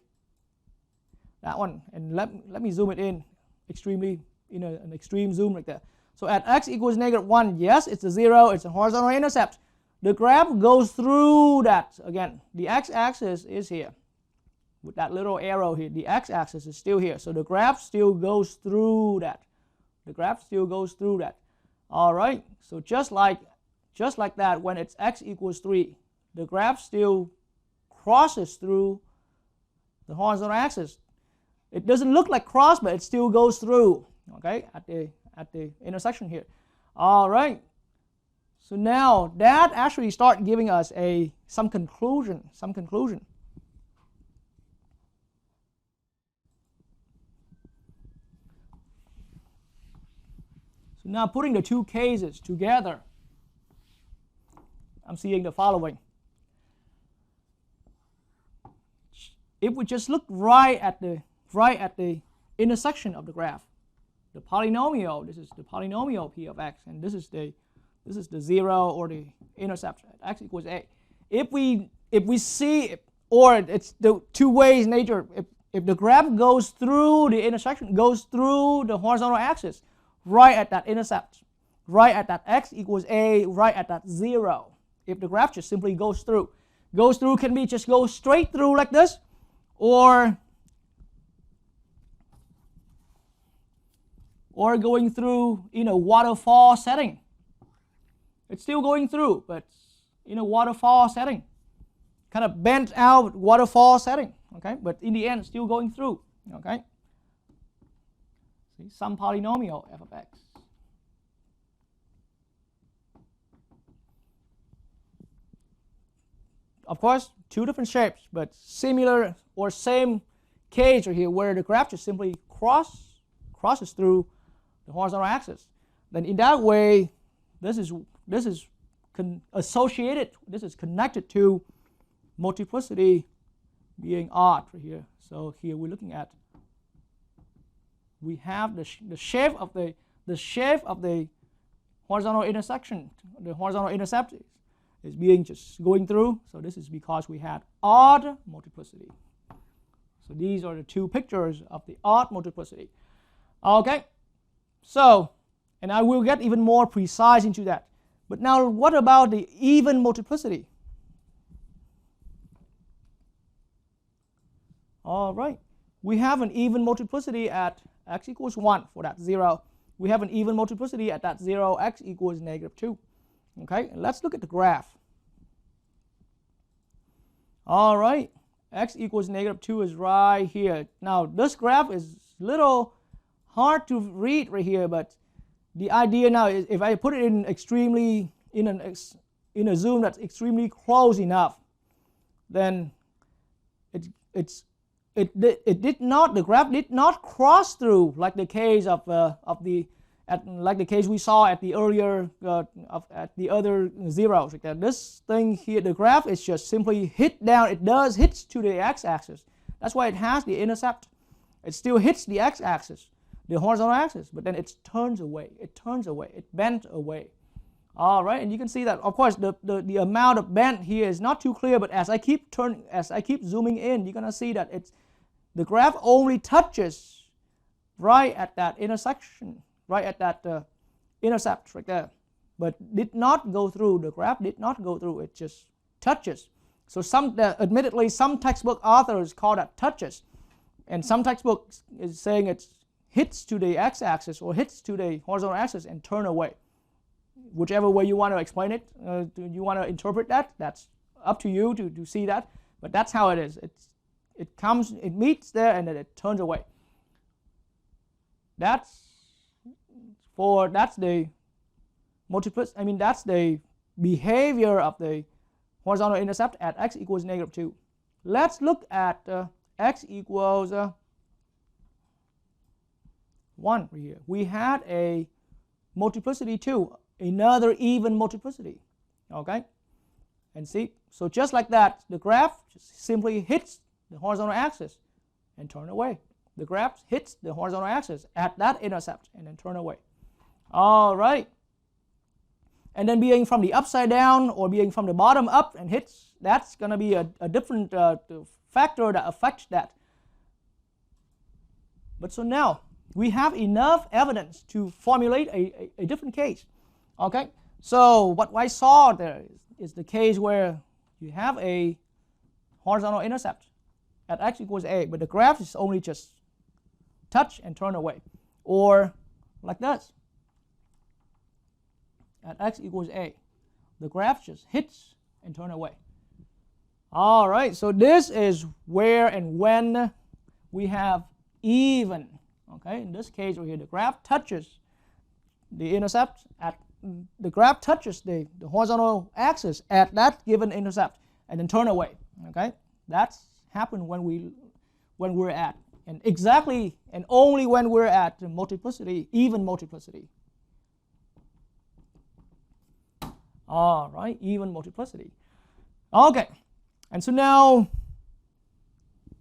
That one. And let me zoom it in extremely, an extreme zoom right there. So at x equals negative 1, yes, it's a 0, it's a horizontal intercept. The graph goes through that. Again, the x-axis is here. With that little arrow here, the x-axis is still here. So the graph still goes through that. The graph still goes through that. All right. So just like that, when it's x equals 3, the graph still crosses through the horizontal axis. It doesn't look like cross, but it still goes through. Okay, at the intersection here. All right. So now that actually start giving us some conclusion. So now putting the two cases together, I'm seeing the following. If we just look right at the intersection of the graph, the polynomial, this is the polynomial p of x, and this is the 0 or the intercept at x equals a. If we see, or it's the two ways nature, if the graph goes through the intersection, goes through the horizontal axis, right at that intercept, right at that x equals a, right at that 0. If the graph just simply goes through can be just go straight through like this, or going through in a waterfall setting. It's still going through, but in a waterfall setting, kind of bent out waterfall setting. Okay, but in the end, still going through. Okay. See, some polynomial f of x. Of course, two different shapes, but similar or same case right here, where the graph just simply crosses through the horizontal axis. Then in that way, this is associated. This is connected to multiplicity being odd right here. So here we're looking at, we have the shape of the horizontal intersection. The horizontal intercept is being just going through. So this is because we had odd multiplicity. So these are the two pictures of the odd multiplicity. Okay. So, and I will get even more precise into that. But now what about the even multiplicity? All right. We have an even multiplicity at x equals 1 for that 0. We have an even multiplicity at that 0, x equals negative 2. Okay, and let's look at the graph. All right, x equals negative 2 is right here. Now this graph is a little hard to read right here, but the idea now is if I put it in extremely in a zoom that's extremely close enough, then the graph did not cross through like the case like the case we saw at the earlier at the other zeros. Like this thing here, the graph is just simply hit down. It does hits to the x-axis. That's why it has the intercept. It still hits the x-axis, the horizontal axis, but then it turns away. It bends away. All right, and you can see that, of course, the amount of bend here is not too clear, but as I keep zooming in, you're gonna see that the graph only touches right at that intersection, right at that intercept right there, but did not go through. The graph did not go through. It just touches. So admittedly, some textbook authors call that touches, and some textbooks is saying it hits to the x-axis or hits to the horizontal axis and turn away. Whichever way you want to explain it, you want to interpret that, that's up to you to see that. But that's how it is. It meets there and then it turns away. That's the multiplicity. I mean, that's the behavior of the horizontal intercept at x equals negative 2. Let's look at x equals 1 right here. We had a multiplicity 2, another even multiplicity. Okay? And see, so just like that, the graph just simply hits the horizontal axis and turn away. The graph hits the horizontal axis at that intercept and then turn away. All right. And then being from the upside down or being from the bottom up and hits, that's going to be a different factor that affects that. But so now we have enough evidence to formulate a different case. Okay, so what I saw there is the case where you have a horizontal intercept at x equals a, but the graph is only just touch and turn away, or like this. At x equals a, the graph just hits and turn away. All right, so this is where and when we have even. Okay, in this case over here, the graph touches the intercept at the graph touches the horizontal axis at that given intercept and then turn away. Okay, that's happened when we're at, and exactly and only when we're at the multiplicity, even multiplicity. All right, even multiplicity. Okay, and so now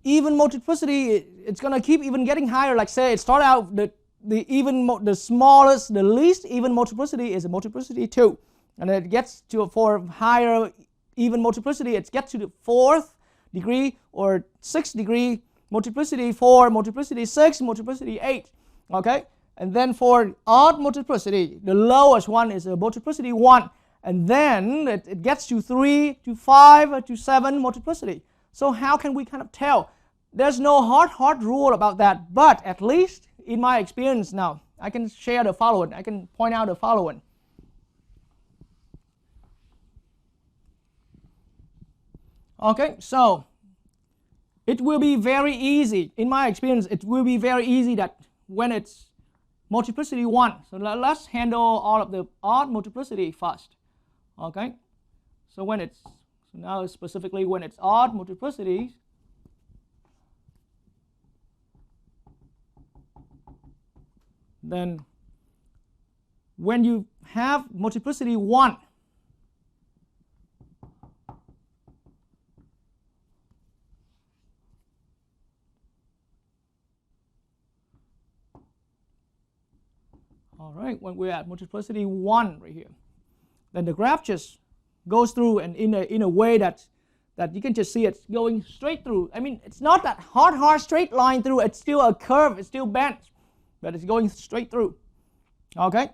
even multiplicity, it's going to keep even getting higher. Like say it started out the smallest, the least even multiplicity is a multiplicity 2, and it gets to for higher even multiplicity, it gets to the 4th degree or 6th degree multiplicity 4, multiplicity 6, multiplicity 8. Okay, and then for odd multiplicity, the lowest one is a multiplicity 1. And then it gets to 3, to 5, to 7 multiplicity. So how can we kind of tell? There's no hard rule about that, but at least in my experience now, I can share the following. I can point out the following. Okay, so it will be very easy. In my experience, it will be very easy that when it's multiplicity 1, so let's handle all of the odd multiplicity first. Okay, so when it's, so now specifically when it's odd multiplicities, then when you have multiplicity 1, all right, when we're at multiplicity 1 right here, then the graph just goes through and in a way that you can just see it's going straight through. I mean, it's not that hard straight line through. It's still a curve. It's still bent, but it's going straight through. Okay.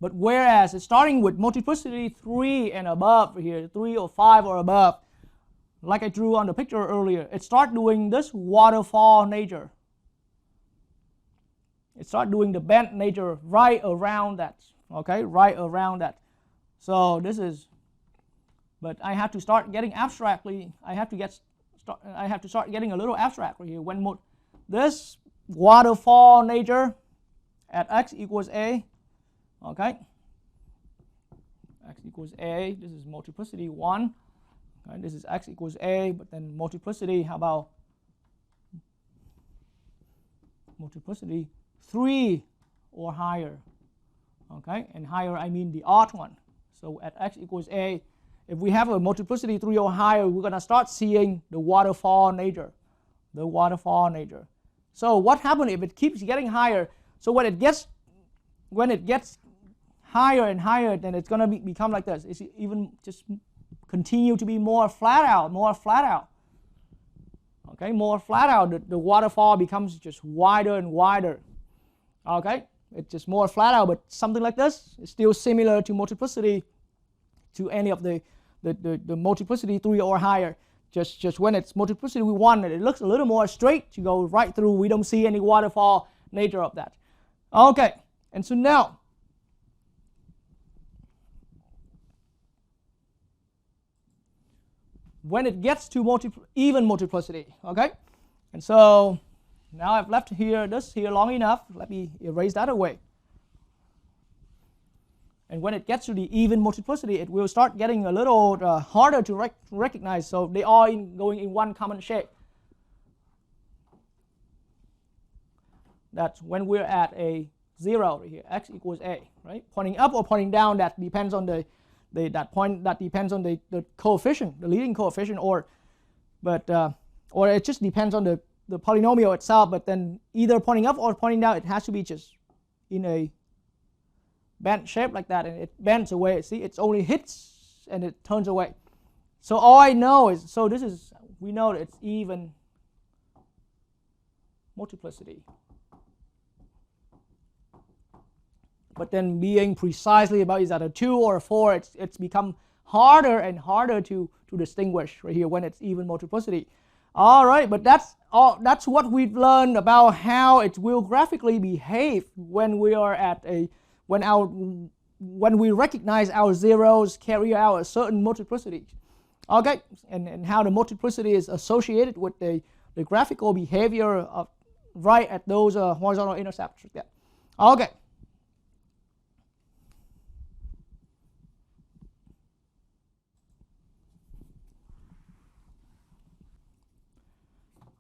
But whereas it's starting with multiplicity 3 and above here, 3 or 5 or above, like I drew on the picture earlier, it starts doing this waterfall nature. It starts doing the bent nature right around that. Okay, right around that. So this is, but I have to start getting abstractly. I have to start getting a little abstract right here. When this waterfall nature at x equals a, okay, x equals a. This is multiplicity 1. Okay, this is x equals a, but then multiplicity. How about multiplicity 3 or higher? Okay, and higher I mean the odd one. So at x equals a, if we have a multiplicity 3 or higher, we're going to start seeing the waterfall nature. The waterfall nature. So what happens if it keeps getting higher? So when it gets higher and higher, then it's going to become like this. It's even just continue to be more flat out, more flat out. Okay, more flat out. The waterfall becomes just wider and wider. Okay. It's just more flat out, but something like this is still similar to multiplicity, to any of the multiplicity 3 or higher. Just when it's multiplicity 1, it looks a little more straight to go right through. We don't see any waterfall nature of that. Okay, and so now when it gets to even multiplicity, okay, and so now I've left this here long enough. Let me erase that away. And when it gets to the even multiplicity, it will start getting a little harder to recognize. So they are going in one common shape. that when we're at a 0 right here, x equals a, right? Pointing up or pointing down, that depends on the coefficient, the leading coefficient, or it just depends on the polynomial itself. But then either pointing up or pointing down, it has to be just in a bent shape like that, and it bends away. See, it only hits and it turns away. So all I know is, so this is, we know that it's even multiplicity. But then being precisely about is that a 2 or a 4, it's become harder and harder to distinguish right here when it's even multiplicity. All right, but that's what we've learned about how it will graphically behave when we are at a when we recognize our zeros carry out a certain multiplicity. Okay, and how the multiplicity is associated with the graphical behavior of right at those horizontal intercepts. Yeah. Okay.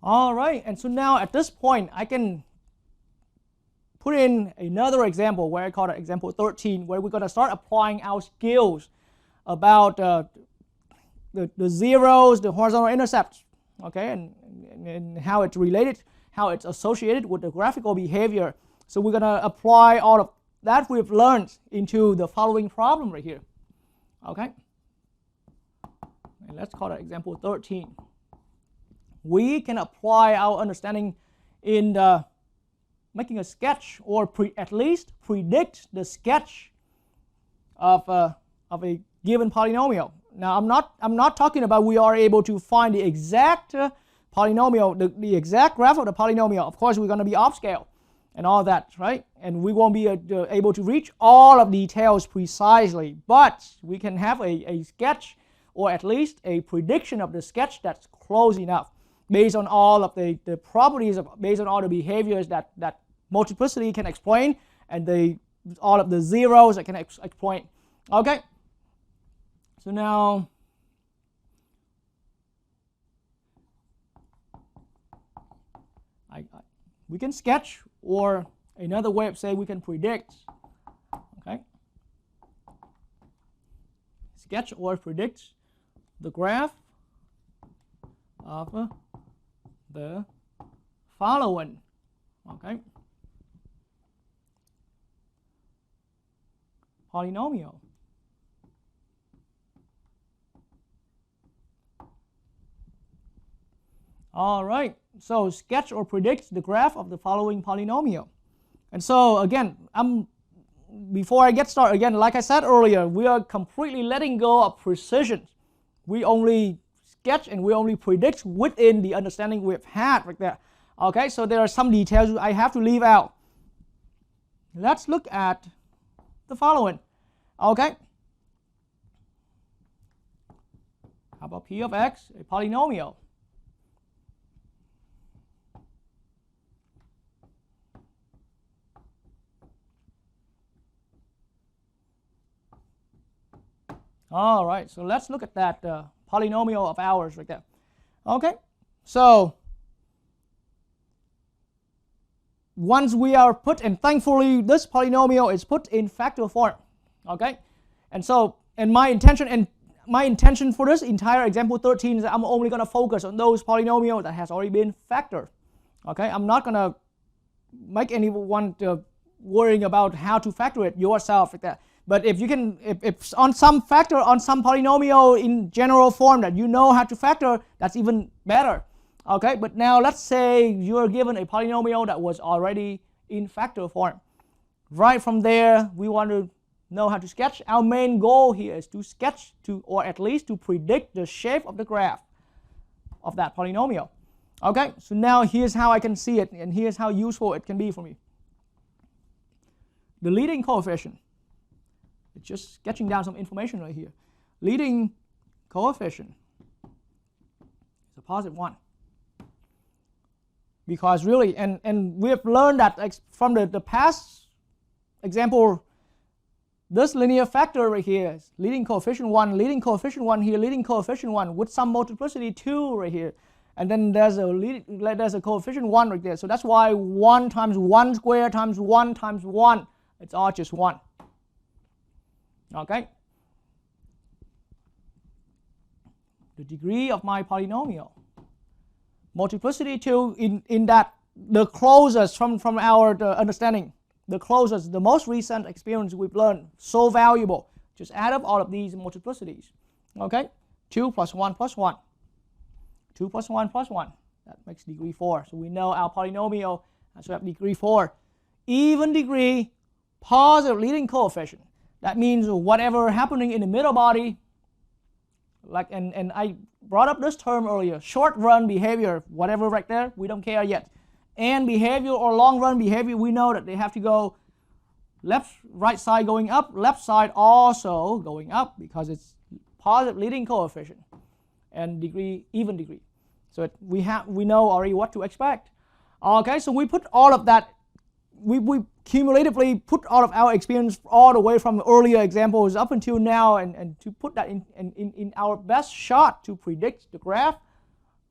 All right, and so now at this point I can put in another example where I call it example 13, where we're going to start applying our skills about the zeros, the horizontal intercepts, okay, and how it's related, how it's associated with the graphical behavior. So we're going to apply all of that we've learned into the following problem right here, okay, and let's call it example 13. We can apply our understanding in making a sketch, or at least predict the sketch of a given polynomial. Now I'm not talking about we are able to find the exact polynomial, the exact graph of the polynomial. Of course we're going to be off scale and all that, right? And we won't be able to reach all of details precisely, but we can have a sketch, or at least a prediction of the sketch that's close enough, based on all of the properties, based on all the behaviors that multiplicity can explain, and all of the zeros that can explain. Okay, so now we can sketch, or another way of saying we can predict. Okay, sketch or predict the graph of the following, okay, polynomial. All right, so sketch or predict the graph of the following polynomial. And so again, before I get started, again, like I said earlier, we are completely letting go of precision. We only sketch and we only predict within the understanding we've had right there. Okay, so there are some details I have to leave out. Let's look at the following. Okay, how about p of x, a polynomial? All right, so let's look at that polynomial of ours right there. Okay, so once we are put, and thankfully this polynomial is put in factor form. Okay, and so, and my intention for this entire example 13 is that I'm only going to focus on those polynomials that has already been factored. Okay, I'm not going to make anyone worrying about how to factor it yourself like that. But if you can, if on some factor, on some polynomial in general form that you know how to factor, that's even better. Okay, but now let's say you're given a polynomial that was already in factor form. Right from there, we want to know how to sketch. Our main goal here is to sketch, or at least to predict the shape of the graph of that polynomial. Okay, so now here's how I can see it, and here's how useful it can be for me. The leading coefficient. It's just sketching down some information right here. Leading coefficient is a positive 1. Because really, and we have learned that from the past example, this linear factor right here is leading coefficient 1 here, leading coefficient 1 with some multiplicity 2 right here. and then there's a coefficient 1 right there. So that's why 1 times 1 squared times 1 times 1, it's all just 1. Okay? The degree of my polynomial. Multiplicity 2 in that the closest from our understanding, the closest, the most recent experience we've learned, so valuable. Just add up all of these multiplicities. Okay? 2 plus 1 plus 1. 2 plus 1 plus 1. That makes degree 4. So we know our polynomial has to have degree 4. Even degree, positive leading coefficient. That means whatever happening in the middle body, like and I brought up this term earlier, short run behavior, whatever right there, we don't care yet. And behavior or long run behavior, we know that they have to go left, right side going up, left side also going up because it's positive leading coefficient and degree, even degree. So we know already what to expect. Okay, so we put all of that, we cumulatively put all of our experience all the way from the earlier examples up until now and to put that in our best shot to predict the graph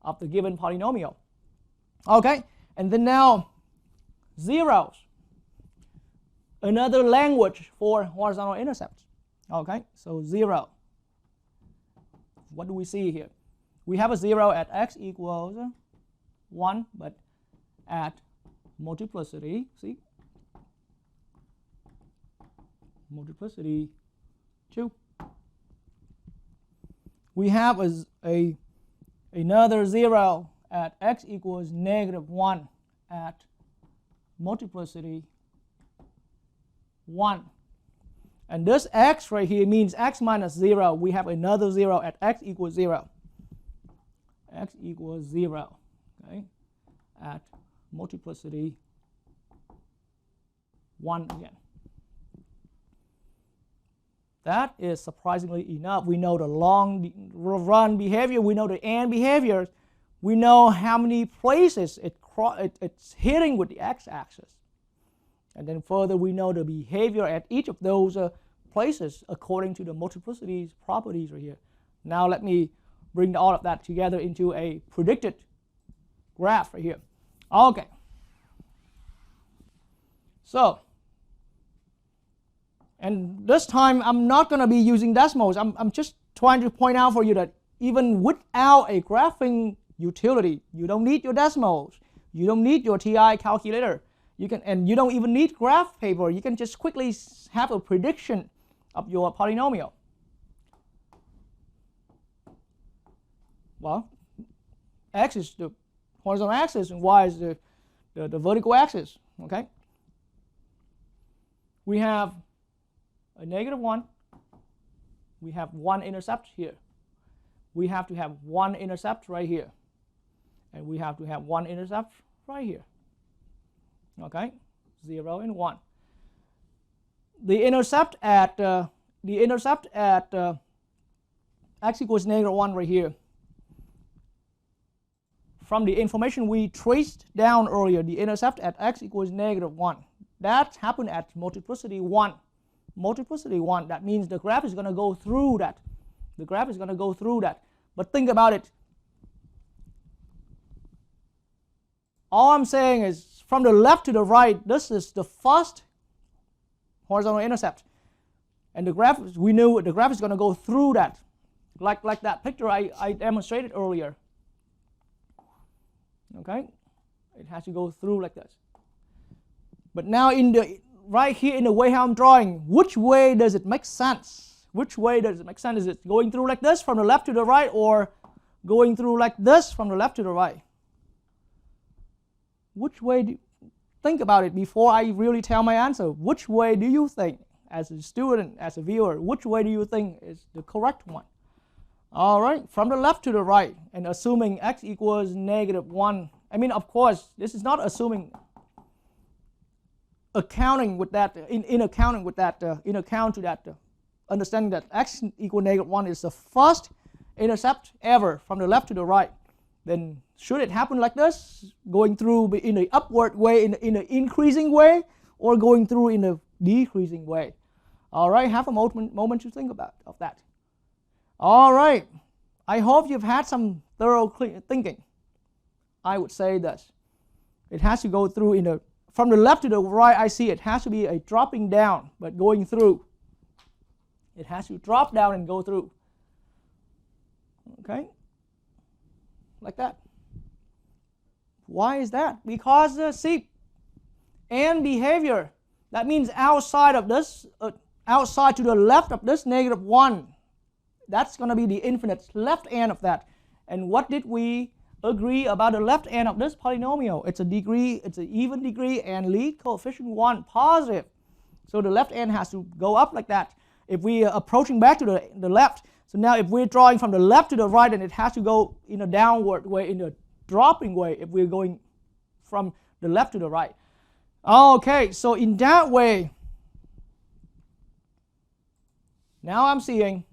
of the given polynomial. Okay, and then now zeros. Another language for horizontal intercepts. Okay, so 0. What do we see here? We have a 0 at x equals 1, but at multiplicity, see? Multiplicity 2. We have another 0 at x equals -1 at multiplicity 1. And this x right here means x minus 0. We have another 0 at x equals 0. X equals 0, okay, at multiplicity 1 again. That is surprisingly enough. We know the long run behavior, we know the and behaviors, we know how many places it's hitting with the x-axis. And then further, we know the behavior at each of those places according to the multiplicities properties right here. Now let me bring all of that together into a predicted graph right here. Okay. So, and this time I'm not going to be using decimals. I'm just trying to point out for you that even without a graphing utility, you don't need your decimals. You don't need your TI calculator. And you don't even need graph paper. You can just quickly have a prediction of your polynomial. Well, x is the horizontal axis and y is the vertical axis. Okay. We have a -1. We have one intercept here. We have to have one intercept right here. And we have to have one intercept right here. Okay, 0 and 1. The intercept at x equals -1 right here. From the information we traced down earlier, the intercept at x equals -1. That happened at multiplicity 1. Multiplicity 1. That means the graph is going to go through that. The graph is going to go through that. But think about it. All I'm saying is from the left to the right, this is the first horizontal intercept. And the graph, we knew the graph is going to go through that. Like that picture I demonstrated earlier. Okay? It has to go through like this. But now right here in the way how I'm drawing, which way does it make sense? Which way does it make sense? Is it going through like this from the left to the right or going through like this from the left to the right? Which way think about it before I really tell my answer. Which way do you think, as a student, as a viewer, which way do you think is the correct one? All right, from the left to the right, and assuming x equals -1. I mean, of course, this is not assuming accounting with that, in account to that understanding that x equals -1 is the first intercept ever from the left to the right. Then should it happen like this, going through in the upward way, in an increasing way, or going through in a decreasing way? All right, have a moment to think about of that. All right, I hope you've had some thorough thinking. I would say this. It has to go through from the left to the right. I see it has to be a dropping down, but going through. It has to drop down and go through. Okay? Like that. Why is that? Because see, and behavior, that means outside of this, outside to the left of this -1, that's going to be the infinite left end of that. And what did we agree about the left end of this polynomial? It's a degree, it's an even degree, and lead coefficient 1, positive. So the left end has to go up like that. If we are approaching back to the left, so now if we're drawing from the left to the right, then it has to go in a downward way, in a dropping way, if we're going from the left to the right. Okay, so in that way, now I'm seeing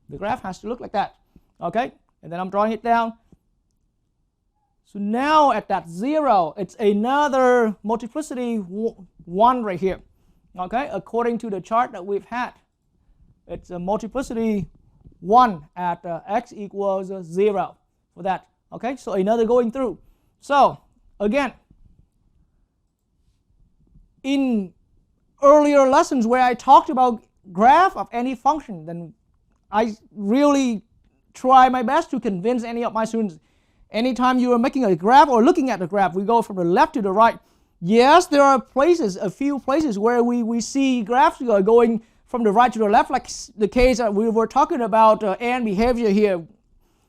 the graph has to look like that. Okay, and then I'm drawing it down. So now at that 0, it's another multiplicity 1 right here. Okay, according to the chart that we've had, it's a multiplicity 1 at x equals 0 for that. Okay, so another going through. So again, in earlier lessons where I talked about graph of any function, then I really try my best to convince any of my students, anytime you are making a graph or looking at the graph, we go from the left to the right. Yes, there are places, a few places where we see graphs going from the right to the left, like the case that we were talking about and behavior here.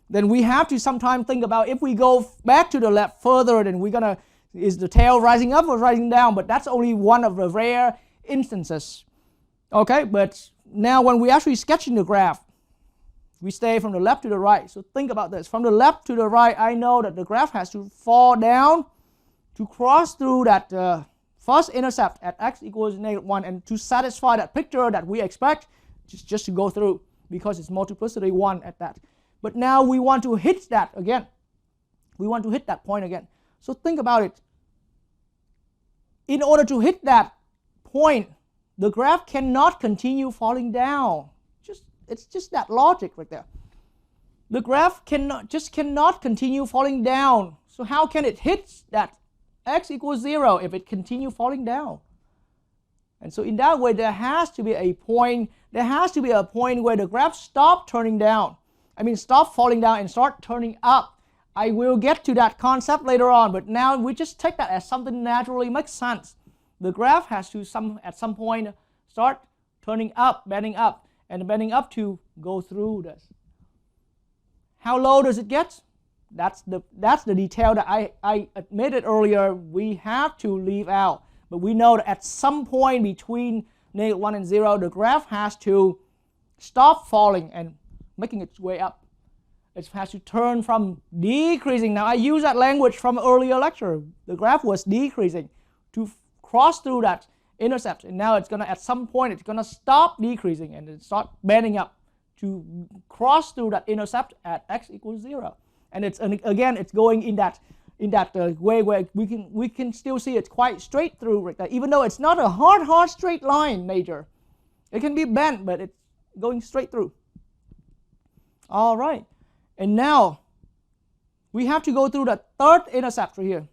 Then we have to sometimes think about if we go back to the left further, then we're gonna, is the tail rising up or rising down? But that's only one of the rare instances. Okay, but now when we actually sketching the graph, we stay from the left to the right. So think about this. From the left to the right, I know that the graph has to fall down to cross through that first intercept at x equals -1, and to satisfy that picture that we expect, just to go through, because it's multiplicity 1 at that. But now we want to hit that again. We want to hit that point again. So think about it. In order to hit that point, the graph cannot continue falling down. It's just that logic right there. The graph cannot continue falling down. So how can it hit that x equals 0 if it continue falling down? And so in that way, there has to be a point. There has to be a point where the graph stop turning down. I mean, stop falling down and start turning up. I will get to that concept later on, but now we just take that as something naturally makes sense. The graph has to at some point start turning up, bending up, and bending up to go through this. How low does it get? That's the detail that I admitted earlier we have to leave out. But we know that at some point between -1 and 0, the graph has to stop falling and making its way up. It has to turn from decreasing. Now I use that language from earlier lecture. The graph was decreasing to cross through that intercept, and now it's gonna, at some point, it's gonna stop decreasing and it start bending up to cross through that intercept at x equals 0. And again, it's going in that way where we can still see it's quite straight through right there, even though it's not a hard straight line major. It can be bent, but it's going straight through. All right, and now we have to go through the third intercept right here.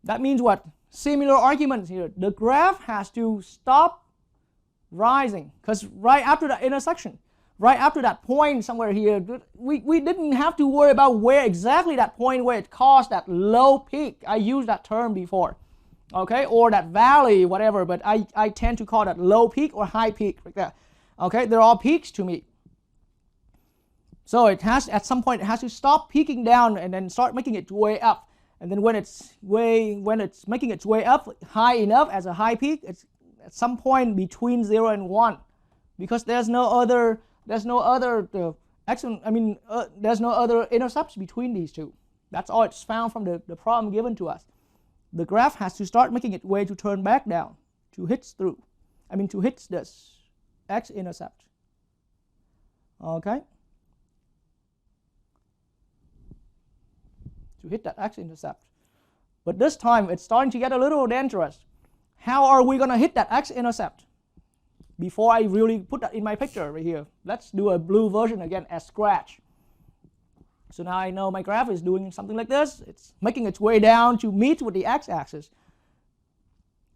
That means what? Similar arguments here. The graph has to stop rising, because right after that intersection, right after that point somewhere here, we didn't have to worry about where exactly that point where it caused that low peak. I used that term before, okay, or that valley, whatever, but I tend to call that low peak or high peak right there. Okay, they're all peaks to me. So it has, at some point, it has to stop peaking down and then start making its way up. And then when it's making its way up high enough as a high peak, it's at some point between 0 and 1, because there's no other intercepts between these two. That's all it's found from the problem given to us. The graph has to start making its way to turn back down, to hit this x-intercept. Okay? To hit that x-intercept. But this time it's starting to get a little dangerous. How are we going to hit that x-intercept? Before I really put that in my picture right here, let's do a blue version again as scratch. So now I know my graph is doing something like this. It's making its way down to meet with the x-axis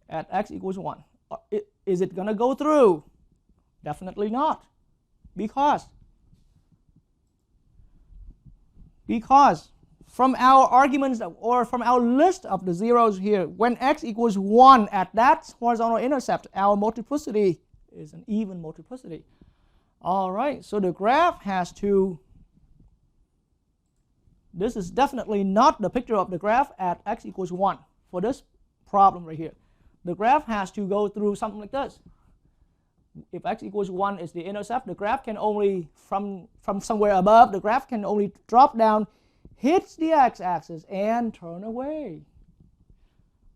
at x equals 1. Is it going to go through? Definitely not. Because from our arguments or from our list of the zeros here, when x equals 1 at that horizontal intercept, our multiplicity is an even multiplicity. All right, so the graph has to, this is definitely not the picture of the graph at x equals 1 for this problem right here. The graph has to go through something like this. If x equals 1 is the intercept, the graph can only, from somewhere above, the graph can only drop down, hits the x-axis, and turn away.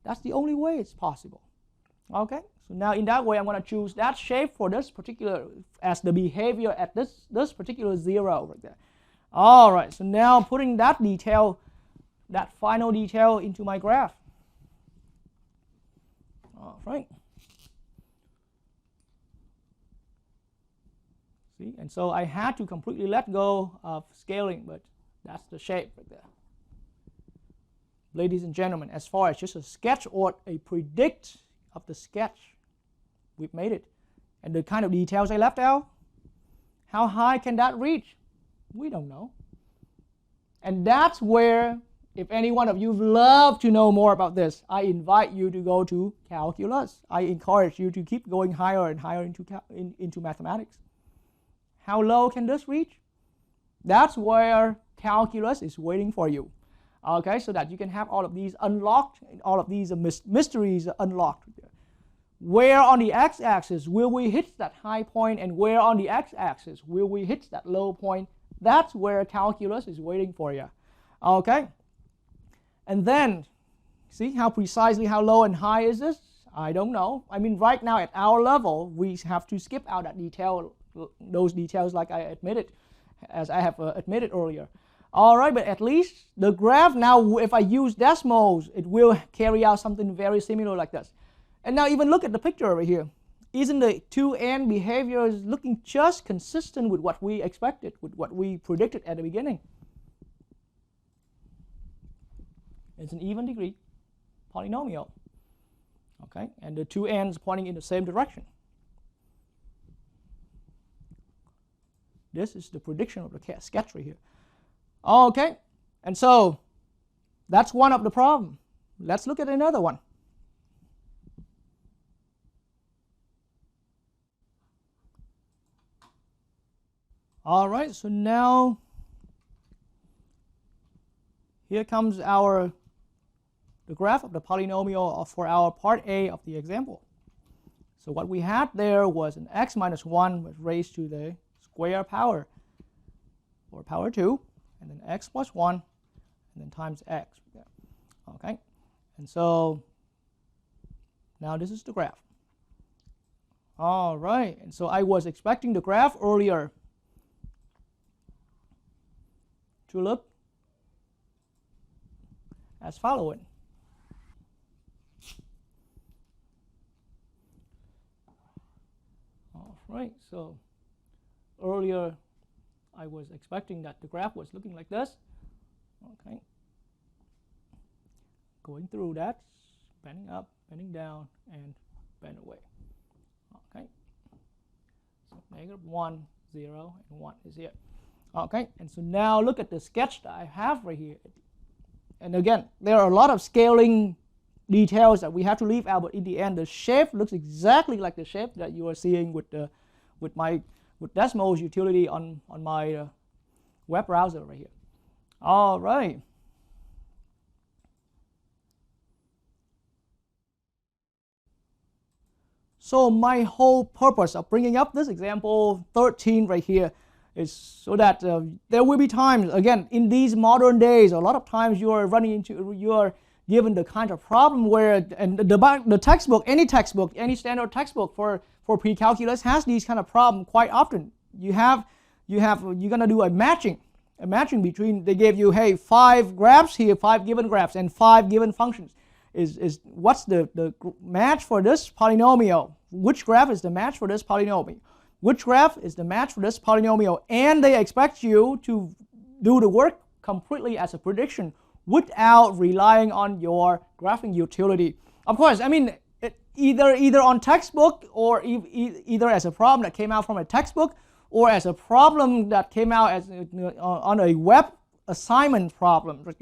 That's the only way it's possible. Okay, so now in that way, I'm going to choose that shape for this particular, as the behavior at this particular zero right there. All right, so now putting that detail, that final detail into my graph. All right. See, and so I had to completely let go of scaling, but that's the shape right there. Ladies and gentlemen, as far as just a sketch or a predict of the sketch, we've made it. And the kind of details I left out, how high can that reach? We don't know. And that's where, if any one of you love to know more about this, I invite you to go to calculus. I encourage you to keep going higher and higher into mathematics. How low can this reach? That's where calculus is waiting for you. Okay, so that you can have all of these unlocked, all of these mysteries unlocked. Where on the x-axis will we hit that high point, and where on the x-axis will we hit that low point? That's where calculus is waiting for you. Okay, and then see how precisely how low and high is this? I don't know. I mean, right now at our level, we have to skip out that detail, those details, like I admitted, as I have admitted earlier. All right, but at least the graph now, if I use decimals, it will carry out something very similar like this. And now even look at the picture over here. Isn't the 2n behavior looking just consistent with what we expected, with what we predicted at the beginning? It's an even degree polynomial. Okay, and the 2n's pointing in the same direction. This is the prediction of the sketch right here. Okay, and so that's one of the problems. Let's look at another one. All right, so now here comes the graph of the polynomial for our part A of the example. So what we had there was an x minus 1 was raised to the square power, or power 2, and then x plus 1, and then times x. Okay, and so now this is the graph. All right, and so I was expecting the graph earlier to look as following. All right, so earlier I was expecting that the graph was looking like this. Okay, going through that, bending up, bending down, and bend away. Okay, so -1, 0, and 1 is here. Okay, and so now look at the sketch that I have right here. And again, there are a lot of scaling details that we have to leave out, but in the end, the shape looks exactly like the shape that you are seeing with Desmos utility on my web browser right here. All right. So my whole purpose of bringing up this example 13 right here is so that there will be times, again, in these modern days, a lot of times you are given the kind of problem where, and the textbook, any standard textbook for pre-calculus has these kind of problem quite often. You're gonna do a matching between, they gave you, hey, 5 graphs here, 5 given graphs, and 5 given functions. Is what's the match for this polynomial? Which graph is the match for this polynomial? Which graph is the match for this polynomial? And they expect you to do the work completely as a prediction without relying on your graphing utility. Of course, I mean, either on textbook or either as a problem that came out from a textbook or as a problem that came out as on a web assignment problem. Like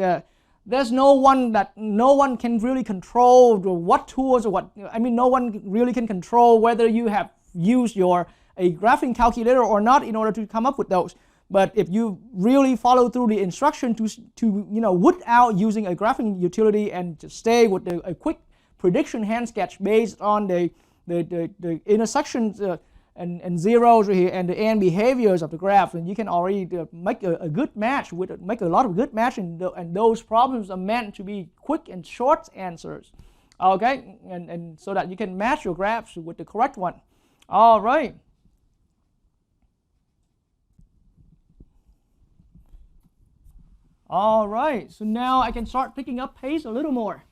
there's no one can really control what tools or what, I mean, no one really can control whether you have used a graphing calculator or not in order to come up with those. But if you really follow through the instruction to without using a graphing utility and just stay with a quick prediction hand sketch based on the intersections and zeros here and the end behaviors of the graph, and you can already make a good match make a lot of good match, and those problems are meant to be quick and short answers, okay, and so that you can match your graphs with the correct one. All right. All right, so now I can start picking up pace a little more.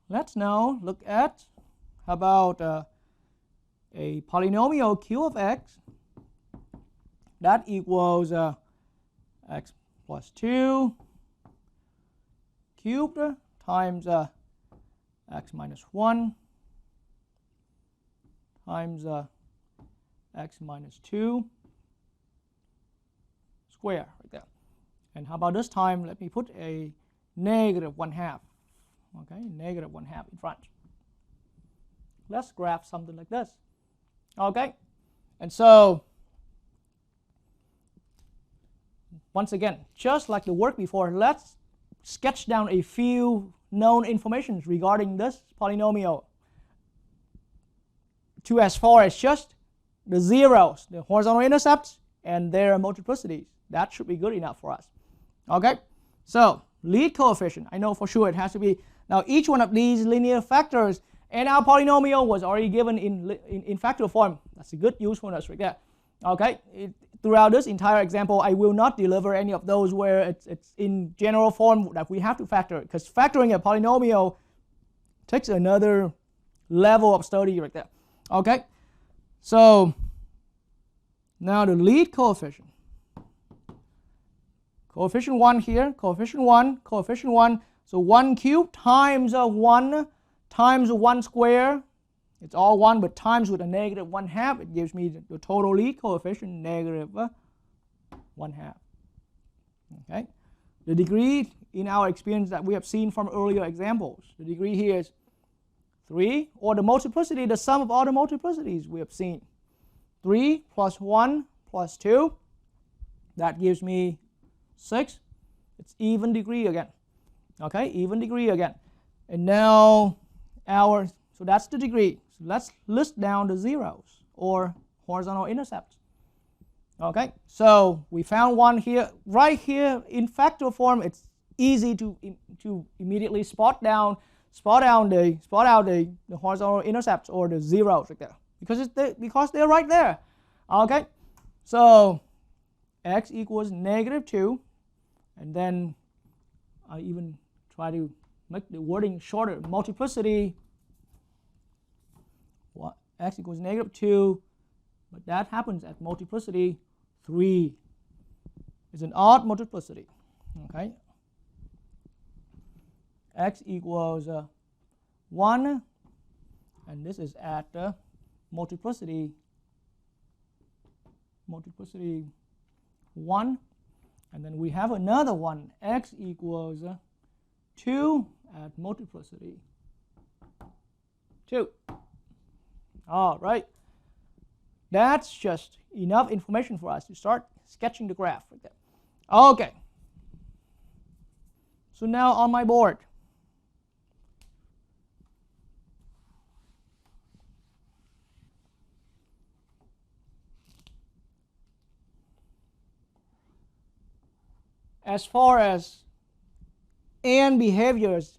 Let's now look at how about a polynomial q of x that equals x plus 2 cubed times x minus 1 times x minus 2 square right there. And how about this time, let me put a negative 1/2. Okay, negative 1/2 in front. Let's graph something like this. Okay, and so once again, just like the work before, let's sketch down a few known information regarding this polynomial to as far as just the zeros, the horizontal intercepts, and their multiplicities. That should be good enough for us. Okay, so lead coefficient, I know for sure it has to be. Now each one of these linear factors, and our polynomial was already given in factor form. That's a good usefulness right there. Okay, throughout this entire example, I will not deliver any of those where it's in general form that we have to factor, because factoring a polynomial takes another level of study right there. Okay, so now the lead coefficient. Coefficient 1 here, coefficient 1, coefficient 1. So 1 cubed times 1 times 1 square. It's all 1, but times with a negative 1/2. It gives me the total lead coefficient, negative 1/2. Okay. The degree in our experience that we have seen from earlier examples, the degree here is 3, or the multiplicity, the sum of all the multiplicities we have seen. 3 plus 1 plus 2, that gives me 6. It's even degree again. Okay, even degree again. And now so that's the degree. So let's list down the zeros or horizontal intercepts. Okay, so we found one here, right here in factor form. It's easy to immediately spot out the horizontal intercepts or the zeros right there, because they're right there. Okay, so x equals negative 2, and then I even try to make the wording shorter. Multiplicity, x equals negative 2, but that happens at multiplicity 3. It's an odd multiplicity. Okay, x equals 1, and this is at multiplicity 1, and then we have another one, x equals 2 at multiplicity 2. All right, that's just enough information for us to start sketching the graph right there. Okay, so now on my board, as far as and behaviors,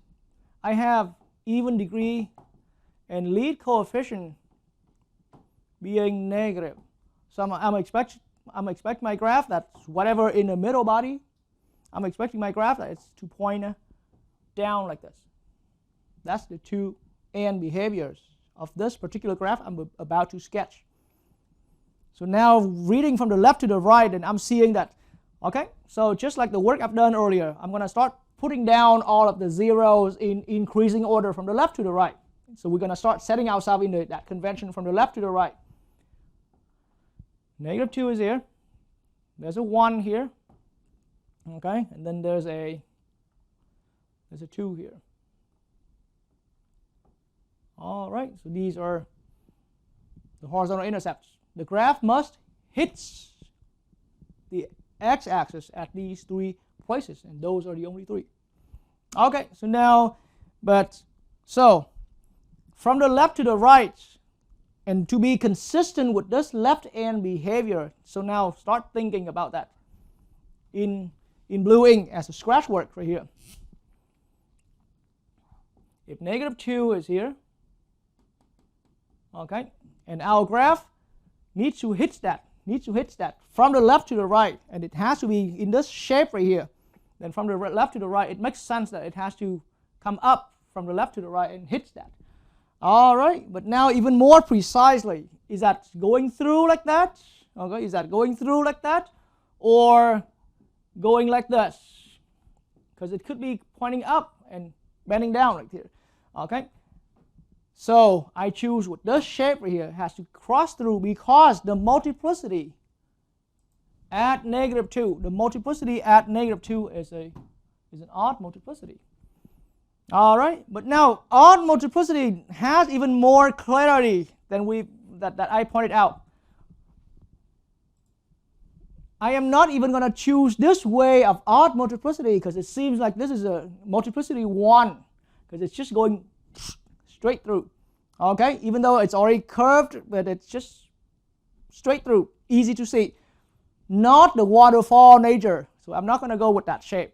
I have even degree and lead coefficient being negative. So I'm expecting my graph that's whatever in the middle body. I'm expecting my graph that it's to point down like this. That's the two and behaviors of this particular graph I'm about to sketch. So now reading from the left to the right, and I'm seeing that, okay, so just like the work I've done earlier, I'm going to start putting down all of the zeros in increasing order from the left to the right. So we're going to start setting ourselves into that convention from the left to the right. Negative 2 is here. There's a 1 here. Okay, and then there's a 2 here. All right, so these are the horizontal intercepts. The graph must hit the x-axis at these 3 places, and those are the only 3. Okay, so now, so from the left to the right, and to be consistent with this left-hand behavior, so now start thinking about that in blue ink as a scratch work right here. If negative 2 is here, okay, and our graph needs to hit that from the left to the right, and it has to be in this shape right here. Then from the left to the right, it makes sense that it has to come up from the left to the right and hits that. All right, but now even more precisely, is that going through like that? Okay, is that going through like that, or going like this? Because it could be pointing up and bending down right here. Okay, so I choose with this shape right here has to cross through, because the multiplicity at negative 2, the multiplicity at negative 2 is an odd multiplicity. All right, but now odd multiplicity has even more clarity than that I pointed out. I am not even going to choose this way of odd multiplicity, because it seems like this is a multiplicity 1, because it's just going straight through. Okay, even though it's already curved, but it's just straight through, easy to see. Not the waterfall nature, so I'm not going to go with that shape.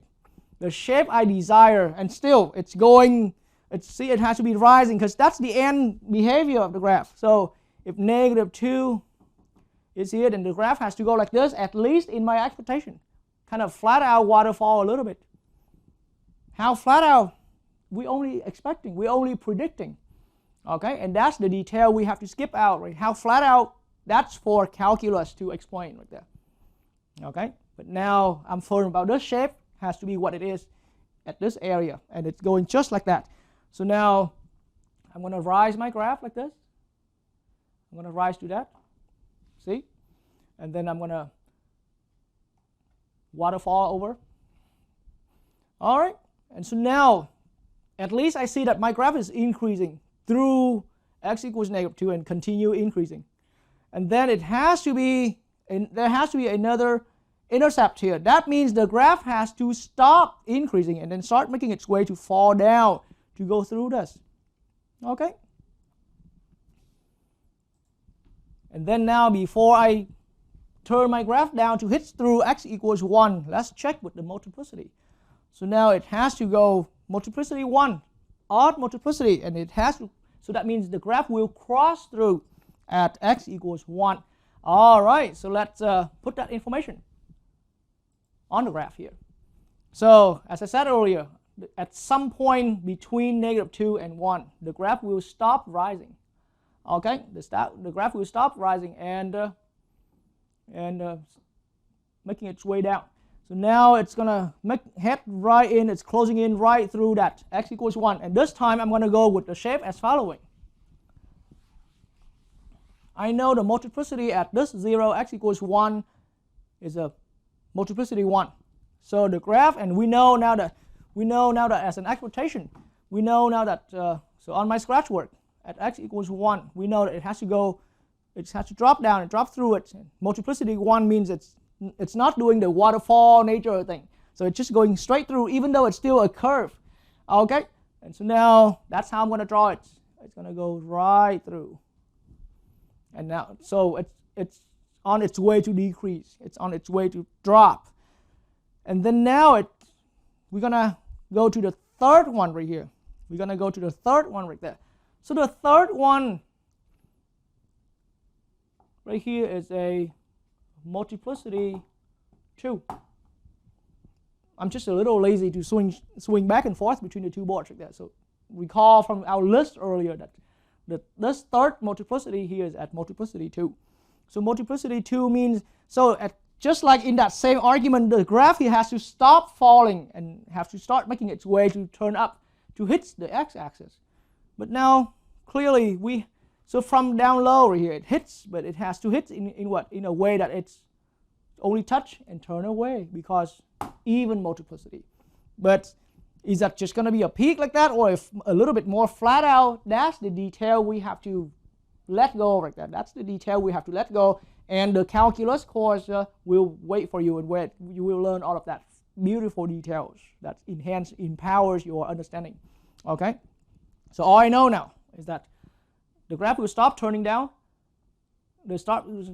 The shape I desire, and still it's going, see, it has to be rising, because that's the end behavior of the graph. So if negative 2 is here, then the graph has to go like this, at least in my expectation. Kind of flat out waterfall a little bit. How flat out? We're only expecting, we're only predicting. Okay, and that's the detail we have to skip out, right? How flat out, that's for calculus to explain right there. Okay, but now I'm firm about this shape, has to be what it is at this area, and it's going just like that. So now I'm going to rise my graph like this. I'm going to rise to that, see? And then I'm going to waterfall over. All right, and so now at least I see that my graph is increasing through x equals negative 2 and continue increasing. And then it has to be, there has to be another intercept here. That means the graph has to stop increasing and then start making its way to fall down to go through this. Okay? And then now before I turn my graph down to hit through x equals 1, let's check with the multiplicity. So now it has to go multiplicity 1, odd multiplicity, and it has to, so that means the graph will cross through at x equals 1. All right, so let's put that information on the graph here. So as I said earlier, at some point between negative 2 and 1, the graph will stop rising. Okay, the graph will stop rising and making its way down. So now it's going to head right in, it's closing in right through that x equals 1. And this time I'm going to go with the shape as following. I know the multiplicity at this 0, x equals 1, is a multiplicity 1. So the graph, and we know now that as an expectation, we know now that, so on my scratch work, at x equals 1, we know that it has to go, it has to drop down and drop through it. Multiplicity 1 means it's not doing the waterfall nature thing. So it's just going straight through, even though it's still a curve. Okay, and so now that's how I'm going to draw it. It's going to go right through. And now, so it's on its way to decrease. It's on its way to drop. And then now we're going to go to the third one right here. We're going to go to the third one right there. So the third one right here is a multiplicity 2. I'm just a little lazy to swing back and forth between the two boards like that. So recall from our list earlier that this third multiplicity here is at multiplicity 2. So multiplicity 2 means, so just like in that same argument, the graph here has to stop falling and have to start making its way to turn up to hit the x-axis. But now clearly so from down low here it hits, but it has to hit in what? In a way that it's only touch and turn away, because even multiplicity. But is that just going to be a peak like that, or if a little bit more flat out? That's the detail we have to let go like that. That's the detail we have to let go, and the calculus course will wait for you, and where you will learn all of that beautiful details that empowers your understanding. Okay, so all I know now is that the graph will stop turning down, the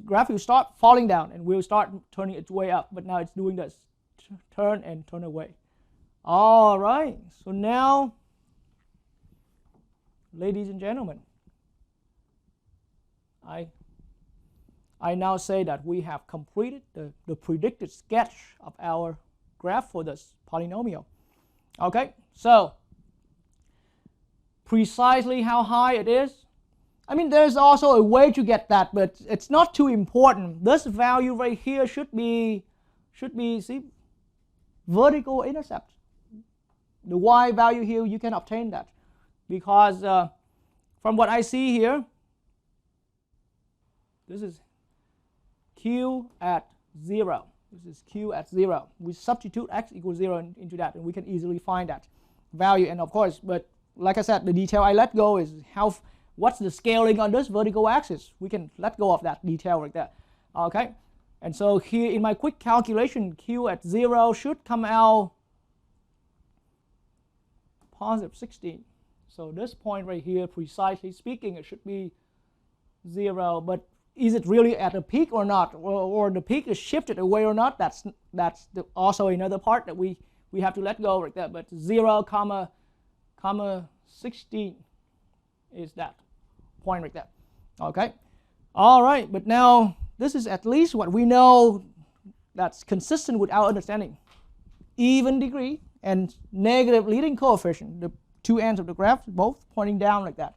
graph will start falling down, and will start turning its way up. But now it's doing this, turn and turn away. All right, so now, ladies and gentlemen, I now say that we have completed the predicted sketch of our graph for this polynomial. Okay, so precisely how high it is, I mean, there's also a way to get that, but it's not too important. This value right here should be see, vertical intercept. The y value here, you can obtain that, because from what I see here, this is q at 0. This is q at 0. We substitute x equals 0 into that, and we can easily find that value. And of course, but like I said, the detail I let go is what's the scaling on this vertical axis. We can let go of that detail right there. Okay, and so here in my quick calculation, q at 0 should come out positive 16. So this point right here, precisely speaking, it should be 0. But is it really at a peak or not, or the peak is shifted away or not? That's also another part that we have to let go right there. But 0, comma 16 is that point right there. Okay. All right. But now this is at least what we know that's consistent with our understanding. Even degree and negative leading coefficient, the two ends of the graph, both pointing down like that.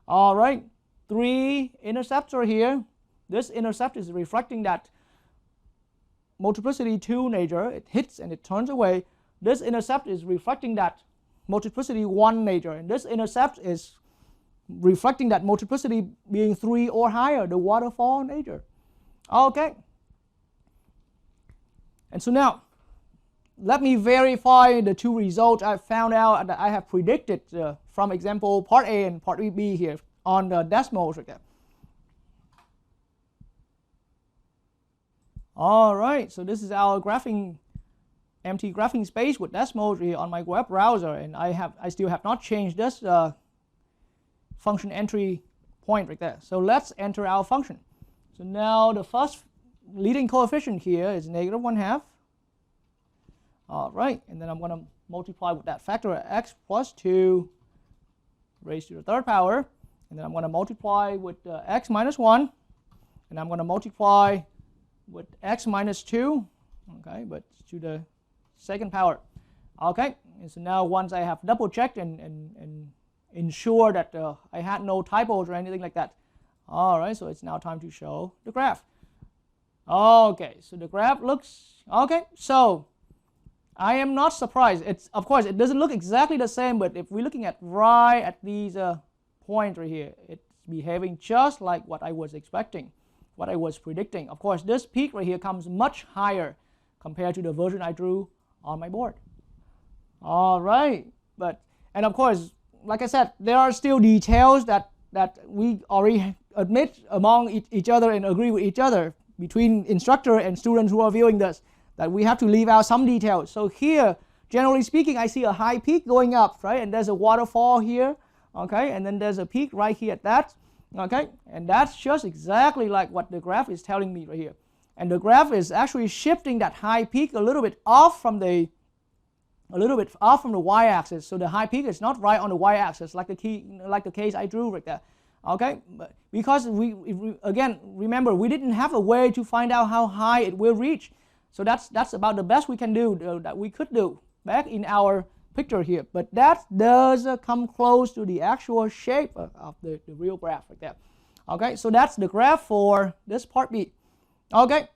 All right, 3 intercepts are here. This intercept is reflecting that multiplicity 2 nature. It hits and it turns away. This intercept is reflecting that multiplicity 1 nature, and this intercept is reflecting that multiplicity being 3 or higher, the waterfall nature. Okay, and so now let me verify the two results I found out that I have predicted from example part A and part B here on the decimals right there. All right, so this is our empty graphing space with decimals here on my web browser, and I still have not changed this function entry point right there. So let's enter our function. So now the first leading coefficient here is negative 1/2. All right, and then I'm going to multiply with that factor of x plus 2 raised to the 3rd power, and then I'm going to multiply with x minus 1, and I'm going to multiply with x minus 2, okay, but to the 2nd power. Okay, and so now once I have double checked and ensure that I had no typos or anything like that. All right, so it's now time to show the graph. Okay, so the graph looks, okay, so I am not surprised. Of course, it doesn't look exactly the same, but if we're looking at right at these points right here, it's behaving just like what I was expecting, what I was predicting. Of course, this peak right here comes much higher compared to the version I drew on my board. All right, and of course, like I said, there are still details that we already admit among each other and agree with each other between instructor and students who are viewing this, that we have to leave out some details. So here, generally speaking, I see a high peak going up, right? And there's a waterfall here, okay? And then there's a peak right here at that, okay? And that's just exactly like what the graph is telling me right here. And the graph is actually shifting that high peak a little bit off from the y-axis. So the high peak is not right on the y-axis like the case I drew right there. Okay, because again, remember, we didn't have a way to find out how high it will reach. So that's about the best we can do, that we could do back in our picture here. But that does come close to the actual shape of the real graph like that. Okay, so that's the graph for this part B. Okay,